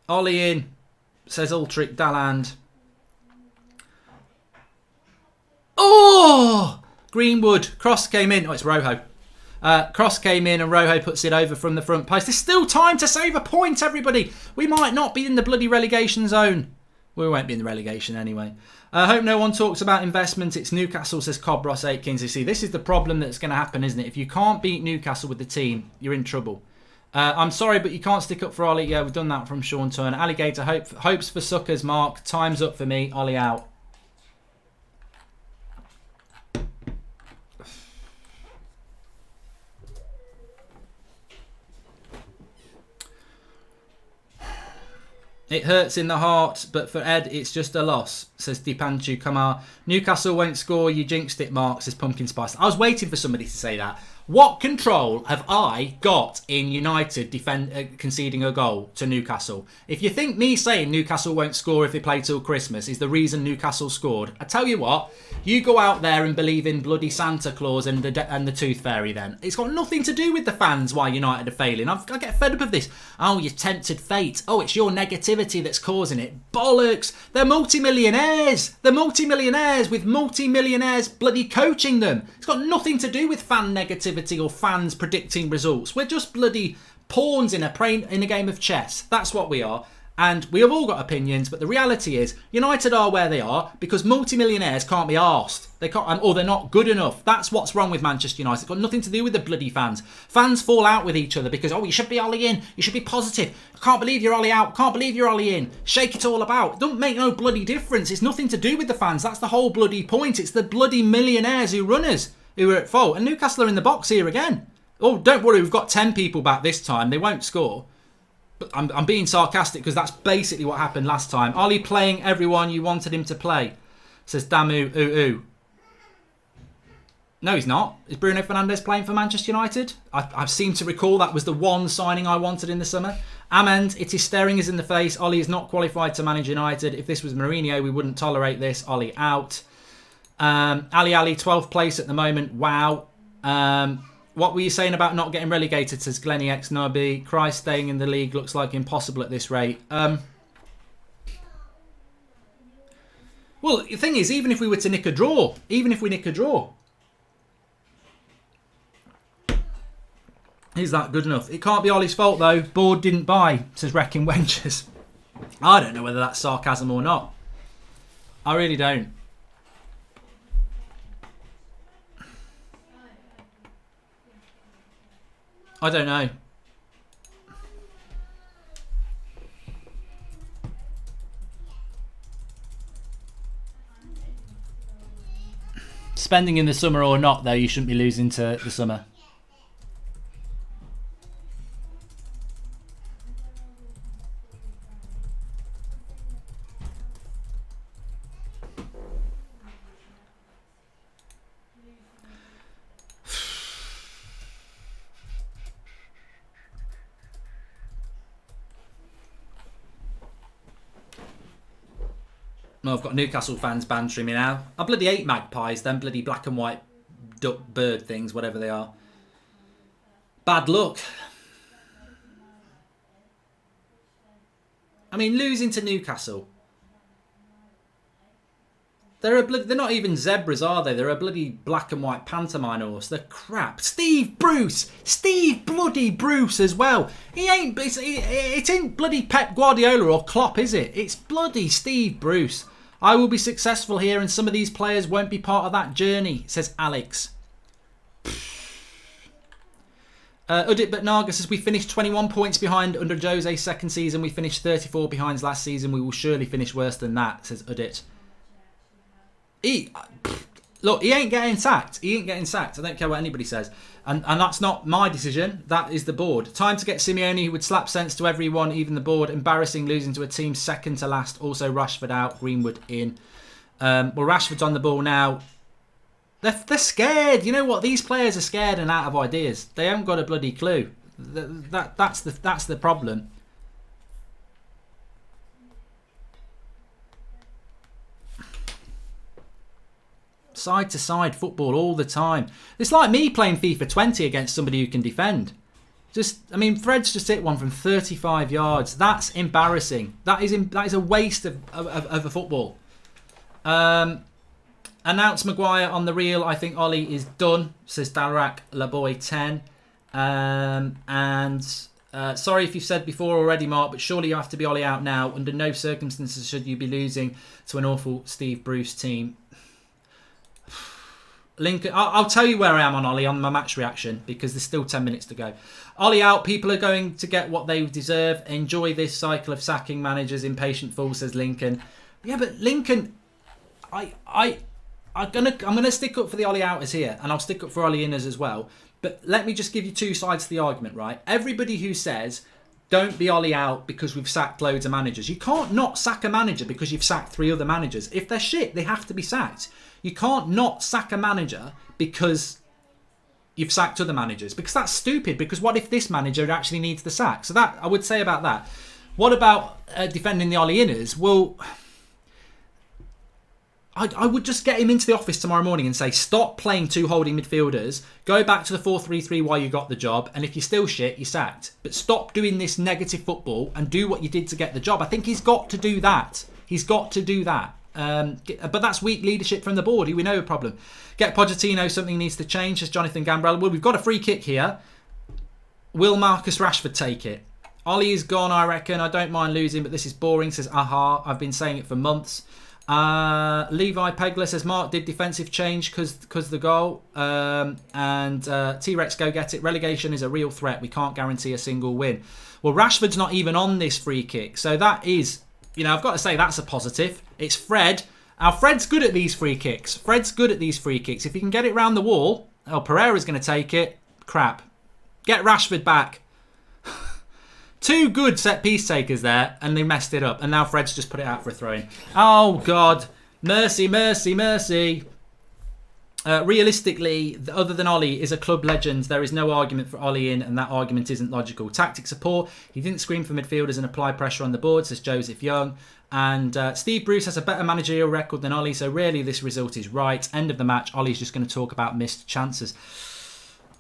Ollie in, says Ultric Dalland. Oh! Greenwood. Cross came in. Oh, it's Rojo. Cross came in and Rojo puts it over from the front post. There's still time to save a point, everybody. We might not be in the bloody relegation zone. We won't be in the relegation anyway. I hope no one talks about investment. It's Newcastle, says Cobb Ross Aikins. You see, this is the problem that's going to happen, isn't it? If you can't beat Newcastle with the team, you're in trouble. I'm sorry, but you can't stick up for Ollie. Yeah, we've done that from Sean Turner. Alligator, hopes for suckers, Mark. Time's up for me. Ollie out. It hurts in the heart, but for Ed, it's just a loss, says Dipanchu Kamar. Newcastle won't score, you jinxed it, Mark, says Pumpkin Spice. I was waiting for somebody to say that. What control have I got in United conceding a goal to Newcastle? If you think me saying Newcastle won't score if they play till Christmas is the reason Newcastle scored, I tell you what, you go out there and believe in bloody Santa Claus and the Tooth Fairy then. It's got nothing to do with the fans why United are failing. I get fed up of this. Oh, you tempted fate. Oh, it's your negativity that's causing it. Bollocks. They're multi-millionaires. They're multi-millionaires with multi-millionaires bloody coaching them. It's got nothing to do with fan negativity or fans predicting results. We're just bloody pawns in a game of chess. That's what we are. And we have all got opinions, but the reality is United are where they are because multi-millionaires can't be arsed. They can't, or they're not good enough. That's what's wrong with Manchester United. It's got nothing to do with the bloody fans. Fans fall out with each other because, oh, you should be Ollie in. You should be positive. I can't believe you're Ollie out. Can't believe you're Ollie in. Shake it all about. It don't make no bloody difference. It's nothing to do with the fans. That's the whole bloody point. It's the bloody millionaires who run us who are at fault. And Newcastle are in the box here again. Oh, don't worry. We've got 10 people back this time. They won't score. But I'm being sarcastic because that's basically what happened last time. Ollie playing everyone you wanted him to play, says Damu Ooh. No, he's not. Is Bruno Fernandes playing for Manchester United? I seem to recall that was the one signing I wanted in the summer. Amend, it is staring us in the face. Ollie is not qualified to manage United. If this was Mourinho, we wouldn't tolerate this. Ollie out. Ali, 12th place at the moment. Wow. What were you saying about not getting relegated, says Glenny X Nobby. Christ, staying in the league looks like impossible at this rate. Well, the thing is, even if we were to nick a draw, is that good enough? It can't be Ollie's fault, though. Board didn't buy, says Wrecking Wenches. I don't know whether that's sarcasm or not. I really don't. I don't know. Spending in the summer or not, though, you shouldn't be losing to the summer. Well, I've got Newcastle fans bantering me now. I bloody hate magpies, them bloody black and white duck bird things, whatever they are. Bad luck. I mean, losing to Newcastle. They're not even zebras, are they? They're a bloody black and white pantomime horse. They're crap. Steve Bruce bloody Bruce as well. It ain't bloody Pep Guardiola or Klopp, is it? It's bloody Steve Bruce. I will be successful here and some of these players won't be part of that journey, says Alex. Udit Bhatnagar says, we finished 21 points behind under Jose's second season. We finished 34 behind last season. We will surely finish worse than that, says Udit. Look, he ain't getting sacked. I don't care what anybody says. And that's not my decision. That is the board. Time to get Simeone, who would slap sense to everyone, even the board. Embarrassing losing to a team second to last. Also Rashford out, Greenwood in. Well, Rashford's on the ball now. They're scared. You know what? These players are scared and out of ideas. They haven't got a bloody clue. That's the problem. Side to side football all the time. It's like me playing FIFA 20 against somebody who can defend. Fred's just hit one from 35 yards. That's embarrassing. That is a waste of a football. Announce Maguire on the reel. I think Ollie is done, says Dalrak Laboy 10. Sorry if you've said before already, Mark, but surely you have to be Ollie out now. Under no circumstances should you be losing to an awful Steve Bruce team. Lincoln, I'll tell you where I am on Ollie on my match reaction because there's still 10 minutes to go. Ollie out. People are going to get what they deserve. Enjoy this cycle of sacking managers. Impatient fool, says Lincoln. Yeah, but Lincoln, I'm gonna stick up for the Ollie outers here, and I'll stick up for Ollie inners as well. But let me just give you two sides to the argument, right? Everybody who says don't be Ollie out because we've sacked loads of managers. You can't not sack a manager because you've sacked 3 other managers. If they're shit, they have to be sacked. You can't not sack a manager because you've sacked other managers. Because that's stupid. Because what if this manager actually needs the sack? So that I would say about that. What about defending the Ollie inners? Well, I would just get him into the office tomorrow morning and say, stop playing 2 holding midfielders. Go back to the 4-3-3 while you got the job. And if you're still shit, you're sacked. But stop doing this negative football and do what you did to get the job. I think he's got to do that. But that's weak leadership from the board. We know a problem. Get Pochettino, something needs to change, says Jonathan Gambrell. Well, we've got a free kick here. Will Marcus Rashford take it? Ollie is gone, I reckon. I don't mind losing, but this is boring, says Aha. I've been saying it for months. Levi Pegler says Mark did defensive change because the goal. T-Rex go get it. Relegation is a real threat. We can't guarantee a single win. Well, Rashford's not even on this free kick. So that is, I've got to say that's a positive. It's Fred. Now, Fred's good at these free kicks. If he can get it round the wall, Pereira's going to take it. Crap. Get Rashford back. 2 good set-piece takers there, and they messed it up. And now Fred's just put it out for a throw-in. Oh, God. Mercy. Realistically, other than Ollie is a club legend, there is no argument for Ollie in, and that argument isn't logical. Tactics are poor. He didn't scream for midfielders and apply pressure on the board, says Joseph Young. And Steve Bruce has a better managerial record than Ollie, so really this result is right. End of the match. Ollie's just going to talk about missed chances.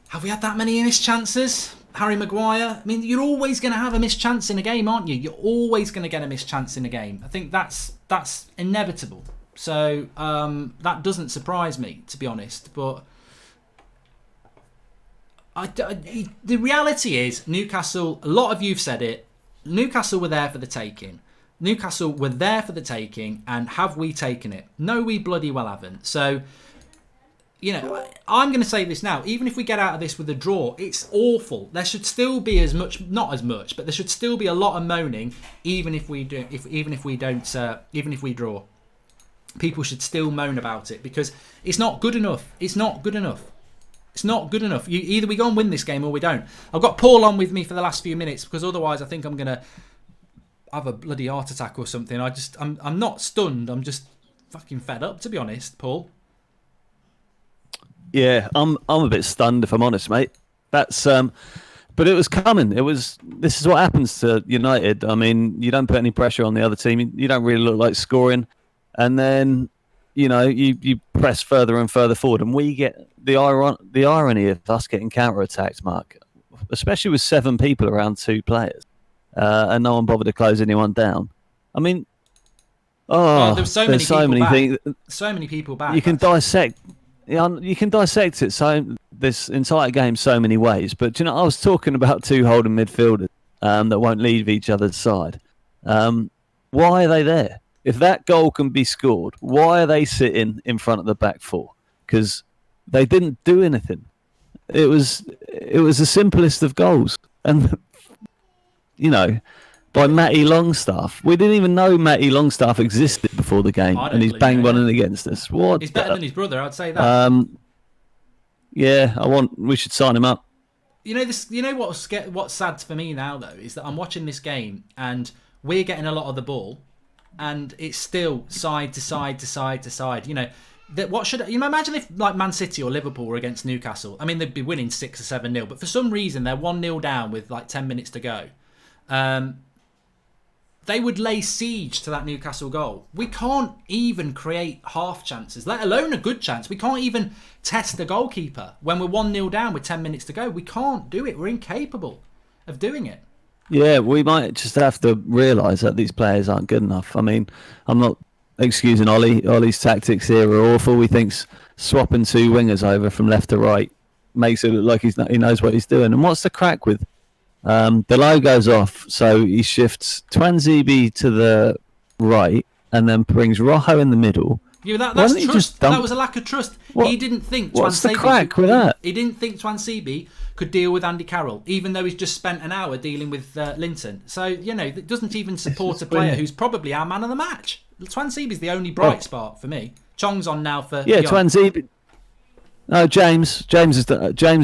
Have we had that many missed chances? Harry Maguire? I mean, you're always going to have a missed chance in a game, aren't you? You're always going to get a missed chance in a game. I think that's inevitable. So that doesn't surprise me, to be honest. But the reality is, Newcastle, a lot of you've said it, Newcastle were there for the taking. Newcastle were there for the taking, and have we taken it? No, we bloody well haven't. So, you know, I'm going to say this now. Even if we get out of this with a draw, it's awful. There should still be as much, not as much, but there should still be a lot of moaning, even if we draw. People should still moan about it because it's not good enough. It's not good enough. It's not good enough. Either we go and win this game or we don't. I've got Paul on with me for the last few minutes because otherwise I think I'm going to have a bloody heart attack or something. I'm not stunned. I'm just fucking fed up, to be honest, Paul.
Yeah, I'm a bit stunned if I'm honest, mate. That's but it was coming. This is what happens to United. I mean, you don't put any pressure on the other team. You don't really look like scoring. And then, you press further and further forward, and we get the irony of us getting counter-attacked, Mark, especially with 7 people around 2 players, and no one bothered to close anyone down. I mean,
there's so many
things.
So many people back.
You can dissect it this entire game so many ways. But I was talking about 2 holding midfielders that won't leave each other's side. Why are they there? If that goal can be scored, why are they sitting in front of the back 4? Because they didn't do anything. It was the simplest of goals, and by Matty Longstaff. We didn't even know Matty Longstaff existed before the game, and he's bang running against us. What?
He's better than his brother, I'd say that.
Yeah, we should sign him up.
What's sad for me now though is that I'm watching this game and we're getting a lot of the ball. And it's still side to side to side to side. Imagine if like Man City or Liverpool were against Newcastle. I mean, they'd be winning 6 or 7-0, but for some reason they're 1-0 down with like 10 minutes to go. They would lay siege to that Newcastle goal. We can't even create half chances, let alone a good chance. We can't even test the goalkeeper when we're 1-0 down with 10 minutes to go. We can't do it. We're incapable of doing it.
Yeah, we might just have to realise that these players aren't good enough. I mean, I'm not excusing Ollie. Ollie's tactics here are awful. He thinks swapping 2 wingers over from left to right makes it look like he knows what he's doing. And what's the crack with the logo's off? So he shifts Twanzebe to the right and then brings Rojo in the middle.
Yeah, that's trust. That was a lack of trust. He didn't think
what's the crack with that?
He didn't think Twanzebe could deal with Andy Carroll, even though he's just spent an hour dealing with Linton. So, it doesn't even support a player who's probably our man of the match. Twanzebe's the only bright spot for me. Chong's on now for...
Yeah, Twanzebe... No, James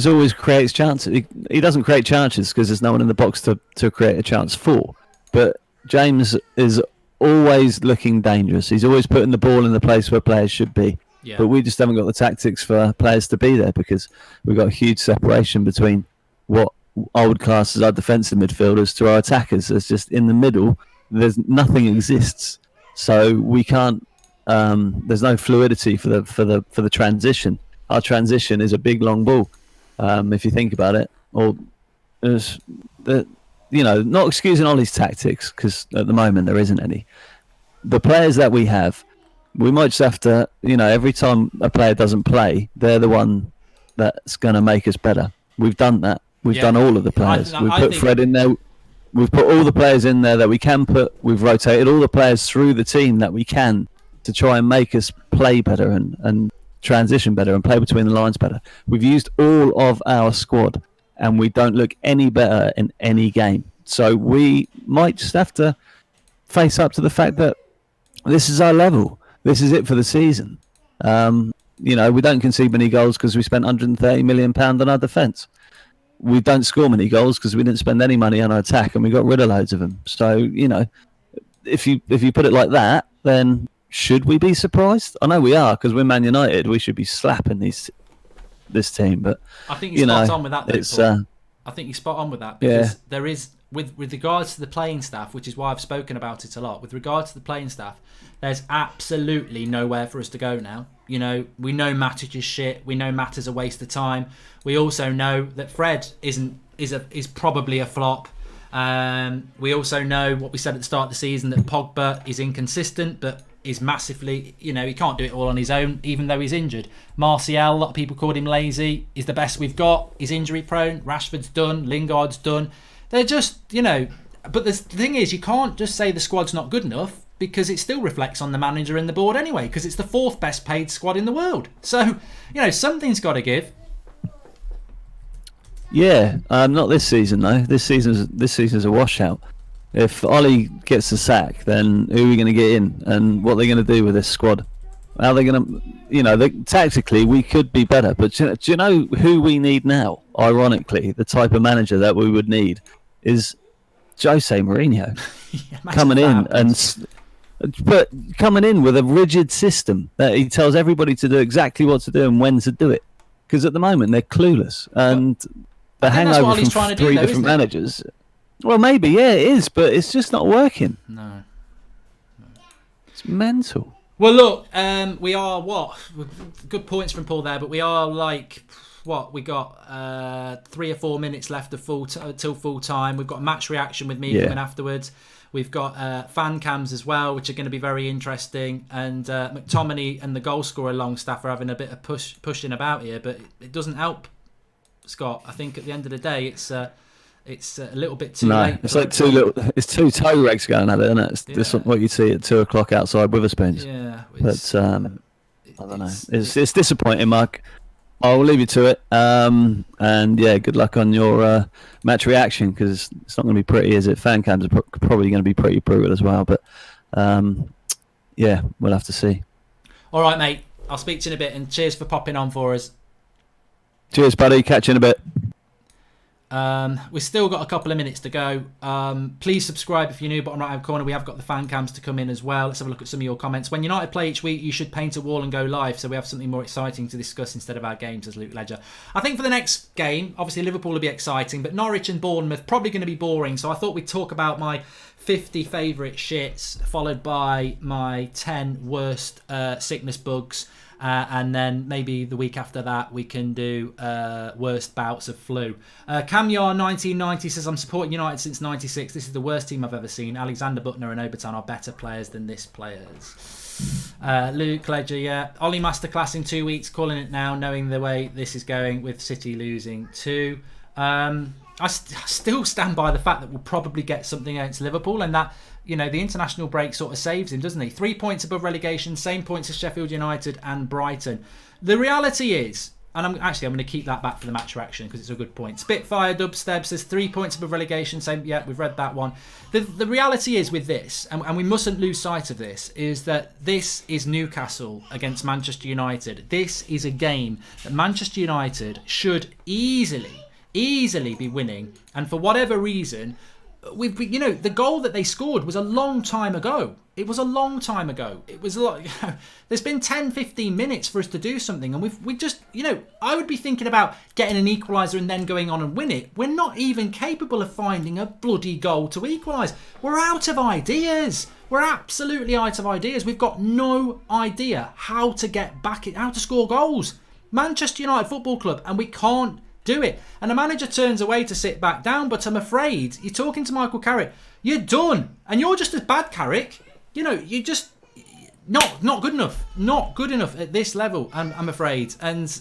always creates chances. He doesn't create chances because there's no one in the box to create a chance for. But James is always looking dangerous. He's always putting the ball in the place where players should be. Yeah. But we just haven't got the tactics for players to be there because we've got a huge separation between what I would class as our defensive midfielders to our attackers. There's just in the middle, nothing exists. So we can't. There's no fluidity for the transition. Our transition is a big long ball. If you think about it, or not excusing Ollie's tactics because at the moment there isn't any. The players that we have. We might just have to, every time a player doesn't play, they're the one that's going to make us better. We've done that. We've done all of the players. We've put Fred in there. We've put all the players in there that we can put. We've rotated all the players through the team that we can to try and make us play better and transition better and play between the lines better. We've used all of our squad and we don't look any better in any game. So we might just have to face up to the fact that this is our level. This is it for the season. We don't concede many goals because we spent £130 million on our defence. We don't score many goals because we didn't spend any money on our attack and we got rid of loads of them. So, if you put it like that, then should we be surprised? I know we are, because we're Man United. We should be slapping this team. But
I think you're spot on with that, though,
it's
Paul. I think you're spot on with that, because there is, with regards to the playing staff, which is why I've spoken about it a lot, with regards to the playing staff, there's absolutely nowhere for us to go now. You know, we know Matic is shit. We know Matt is a waste of time. We also know that Fred is probably a flop. We also know what we said at the start of the season, that Pogba is inconsistent, but is massively, you know, he can't do it all on his own, even though he's injured. Martial, a lot of people called him lazy. He's the best we've got. He's injury prone. Rashford's done. Lingard's done. They're just, you know, but the thing is, you can't just say the squad's not good enough, because it still reflects on the manager and the board anyway, because it's the 4th best paid squad in the world. So, you know, something's got to give.
Yeah, not this season though. This season's a washout. If Ollie gets the sack, then who are we going to get in, and what are they going to do with this squad? How are they going to, you know, tactically we could be better, but do you know who we need now? Ironically, the type of manager that we would need is Jose Mourinho. Coming in with a rigid system that he tells everybody to do exactly what to do and when to do it. Because at the moment they're clueless, and the hangover from three different managers. Well, maybe, yeah, it is, but it's just not working.
No.
It's mental.
Well, look, we are what? Good points from Paul there, but we are like, what? We got 3 or 4 minutes left of till full time. We've got match reaction with me coming afterwards. We've got fan cams as well, which are going to be very interesting. And McTominay and the goal scorer Longstaff are having a bit of pushing about here, but it doesn't help, Scott. I think at the end of the day, it's a little bit too late.
It's like it's two toe rags going at it, isn't it? It's this what you see at 2:00 outside Witherspoons.
Yeah,
but I don't know. It's disappointing, Mark. I'll leave you to it. And yeah, good luck on your match reaction, because it's not going to be pretty, is it? Fan cams are probably going to be pretty brutal as well. But yeah, we'll have to see.
All right, mate. I'll speak to you in a bit, and cheers for popping on for us.
Cheers, buddy. Catch you in a bit.
We've still got a couple of minutes to go. Please subscribe if you're new. Bottom right hand corner, we have got the fan cams to come in as well. Let's have a look at some of your comments. When United play each week, you should paint a wall and go live, so we have something more exciting to discuss instead of our games, as Luke Ledger. I think for the next game, obviously Liverpool will be exciting, but Norwich and Bournemouth probably going to be boring, so I thought we'd talk about my 50 favourite shits, followed by my 10 worst sickness bugs. And then maybe the week after that we can do worst bouts of flu. Camyar 1990 says, I'm supporting United since 96. This is the worst team I've ever seen. Alexander Butner and Obertan are better players than this players. Luke Ledger, yeah. Ollie Masterclass in 2 weeks, calling it now, knowing the way this is going with City losing 2. I still stand by the fact that we'll probably get something against Liverpool, and that, you know, the international break sort of saves him, doesn't he? 3 points above relegation, same points as Sheffield United and Brighton. The reality is, and I'm going to keep that back for the match reaction because it's a good point. Spitfire Dubstep says 3 points above relegation, same. Yeah, we've read that one. The reality is with this, and we mustn't lose sight of this, is that this is Newcastle against Manchester United. This is a game that Manchester United should easily be winning, and for whatever reason, the goal that they scored was a long time ago. It was a long time ago. It was a lot. There's been 10-15 minutes for us to do something, and we just, I would be thinking about getting an equaliser and then going on and win it. We're not even capable of finding a bloody goal to equalise. We're out of ideas. We're absolutely out of ideas. We've got no idea how to get back, how to score goals. Manchester United Football Club, and we can't do it. And the manager turns away to sit back down, but I'm afraid you're talking to Michael Carrick. You're done, and you're just as bad, Carrick. You're just not good enough. Not good enough at this level, I'm afraid. And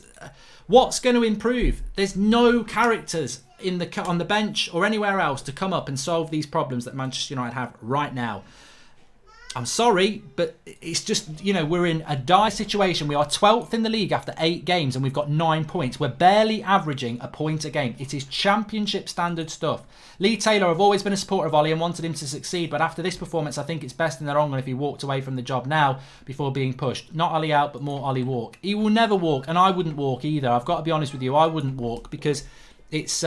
what's going to improve? There's no characters on the bench or anywhere else to come up and solve these problems that Manchester United have right now. I'm sorry, but it's just, we're in a dire situation. We are 12th in the league after 8 games and we've got 9 points. We're barely averaging a point a game. It is championship standard stuff. Lee Taylor, I've always been a supporter of Ollie and wanted him to succeed, but after this performance, I think it's best in the long run if he walked away from the job now before being pushed. Not Ollie out, but more Ollie walk. He will never walk, and I wouldn't walk either. I've got to be honest with you, I wouldn't walk because it's...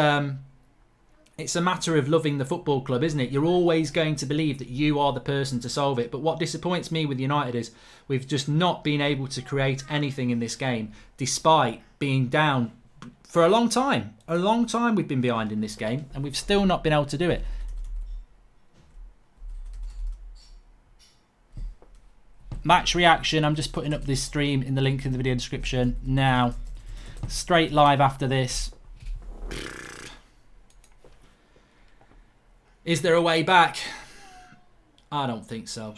It's a matter of loving the football club, isn't it? You're always going to believe that you are the person to solve it. But what disappoints me with United is we've just not been able to create anything in this game, despite being down for a long time. A long time we've been behind in this game, and we've still not been able to do it. Match reaction. I'm just putting up this stream in the link in the video description now. Straight live after this. Is there a way back? I don't think so.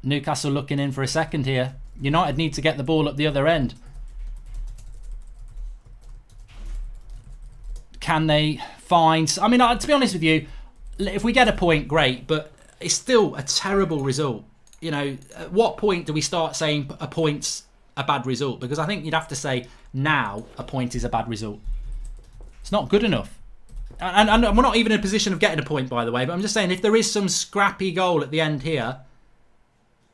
Newcastle looking in for a second here. United need to get the ball at the other end. Can they find... I mean, to be honest with you, if we get a point, great, but it's still a terrible result. You know, at what point do we start saying a point's a bad result? Because I think you'd have to say now a point is a bad result. It's not good enough. And we're not even in a position of getting a point, by the way, but I'm just saying if there is some scrappy goal at the end here,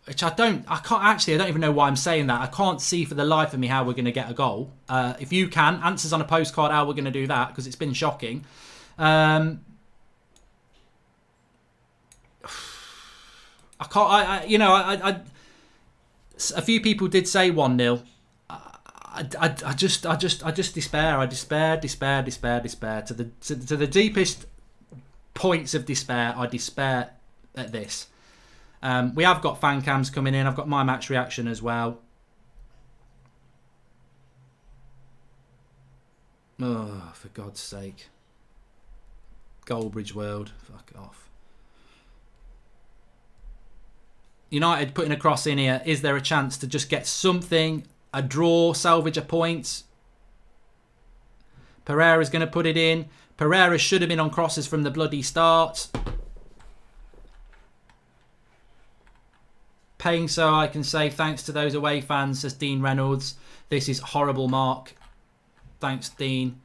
which I don't even know why I'm saying that. I can't see for the life of me how we're going to get a goal. If you can, answers on a postcard how we're going to do that, because it's been shocking. I can't. A few people did say 1-0. I just despair. I despair to the deepest points of despair. I despair at this. We have got fan cams coming in. I've got my match reaction as well. Oh, for God's sake. Goldbridge World. Fuck off. United putting a cross in here. Is there a chance to just get something? A draw, salvage a point? Pereira's going to put it in. Pereira should have been on crosses from the bloody start. Paying so I can say thanks to those away fans, says Dean Reynolds. This is horrible, Mark. Thanks, Dean.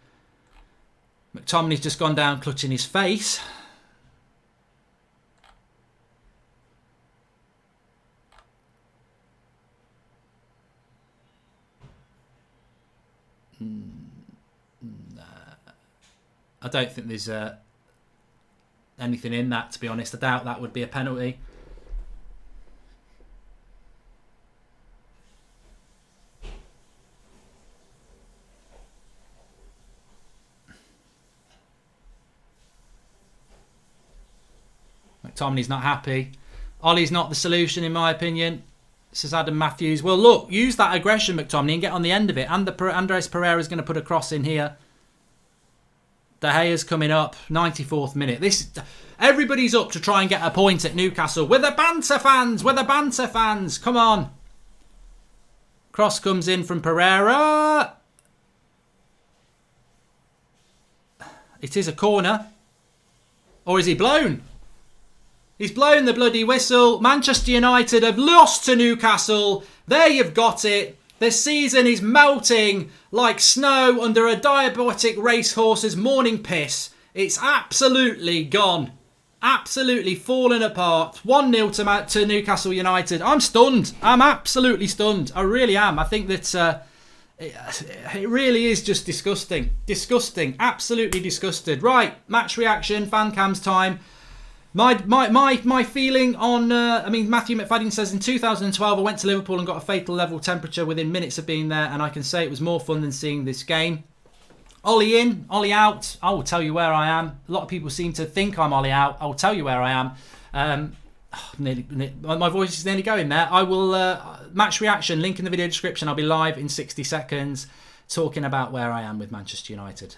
McTominay's just gone down clutching his face. I don't think there's anything in that, to be honest. I doubt that would be a penalty. McTominay's not happy. Ollie's not the solution, in my opinion, says Adam Matthews. Well, look, use that aggression, McTominay, and get on the end of it. And Andres Pereira's going to put a cross in here. De Gea's coming up, 94th minute. Everybody's up to try and get a point at Newcastle. We're the banter fans. We're the banter fans. Come on. Cross comes in from Pereira. It is a corner. Or is he blown? He's blown the bloody whistle. Manchester United have lost to Newcastle. There you've got it. The season is melting like snow under a diabetic racehorse's morning piss. It's absolutely gone. Absolutely fallen apart. 1-0 to Newcastle United. I'm stunned. I'm absolutely stunned. I really am. I think that it really is just disgusting. Disgusting. Absolutely disgusted. Right, match reaction, fan cams time. My feeling on... Matthew McFadden says, in 2012 I went to Liverpool and got a fatal level temperature within minutes of being there, and I can say it was more fun than seeing this game. Ollie in, Ollie out. I will tell you where I am. A lot of people seem to think I'm Ollie out. I will tell you where I am. My voice is nearly going there. I will... match reaction, link in the video description. I'll be live in 60 seconds talking about where I am with Manchester United.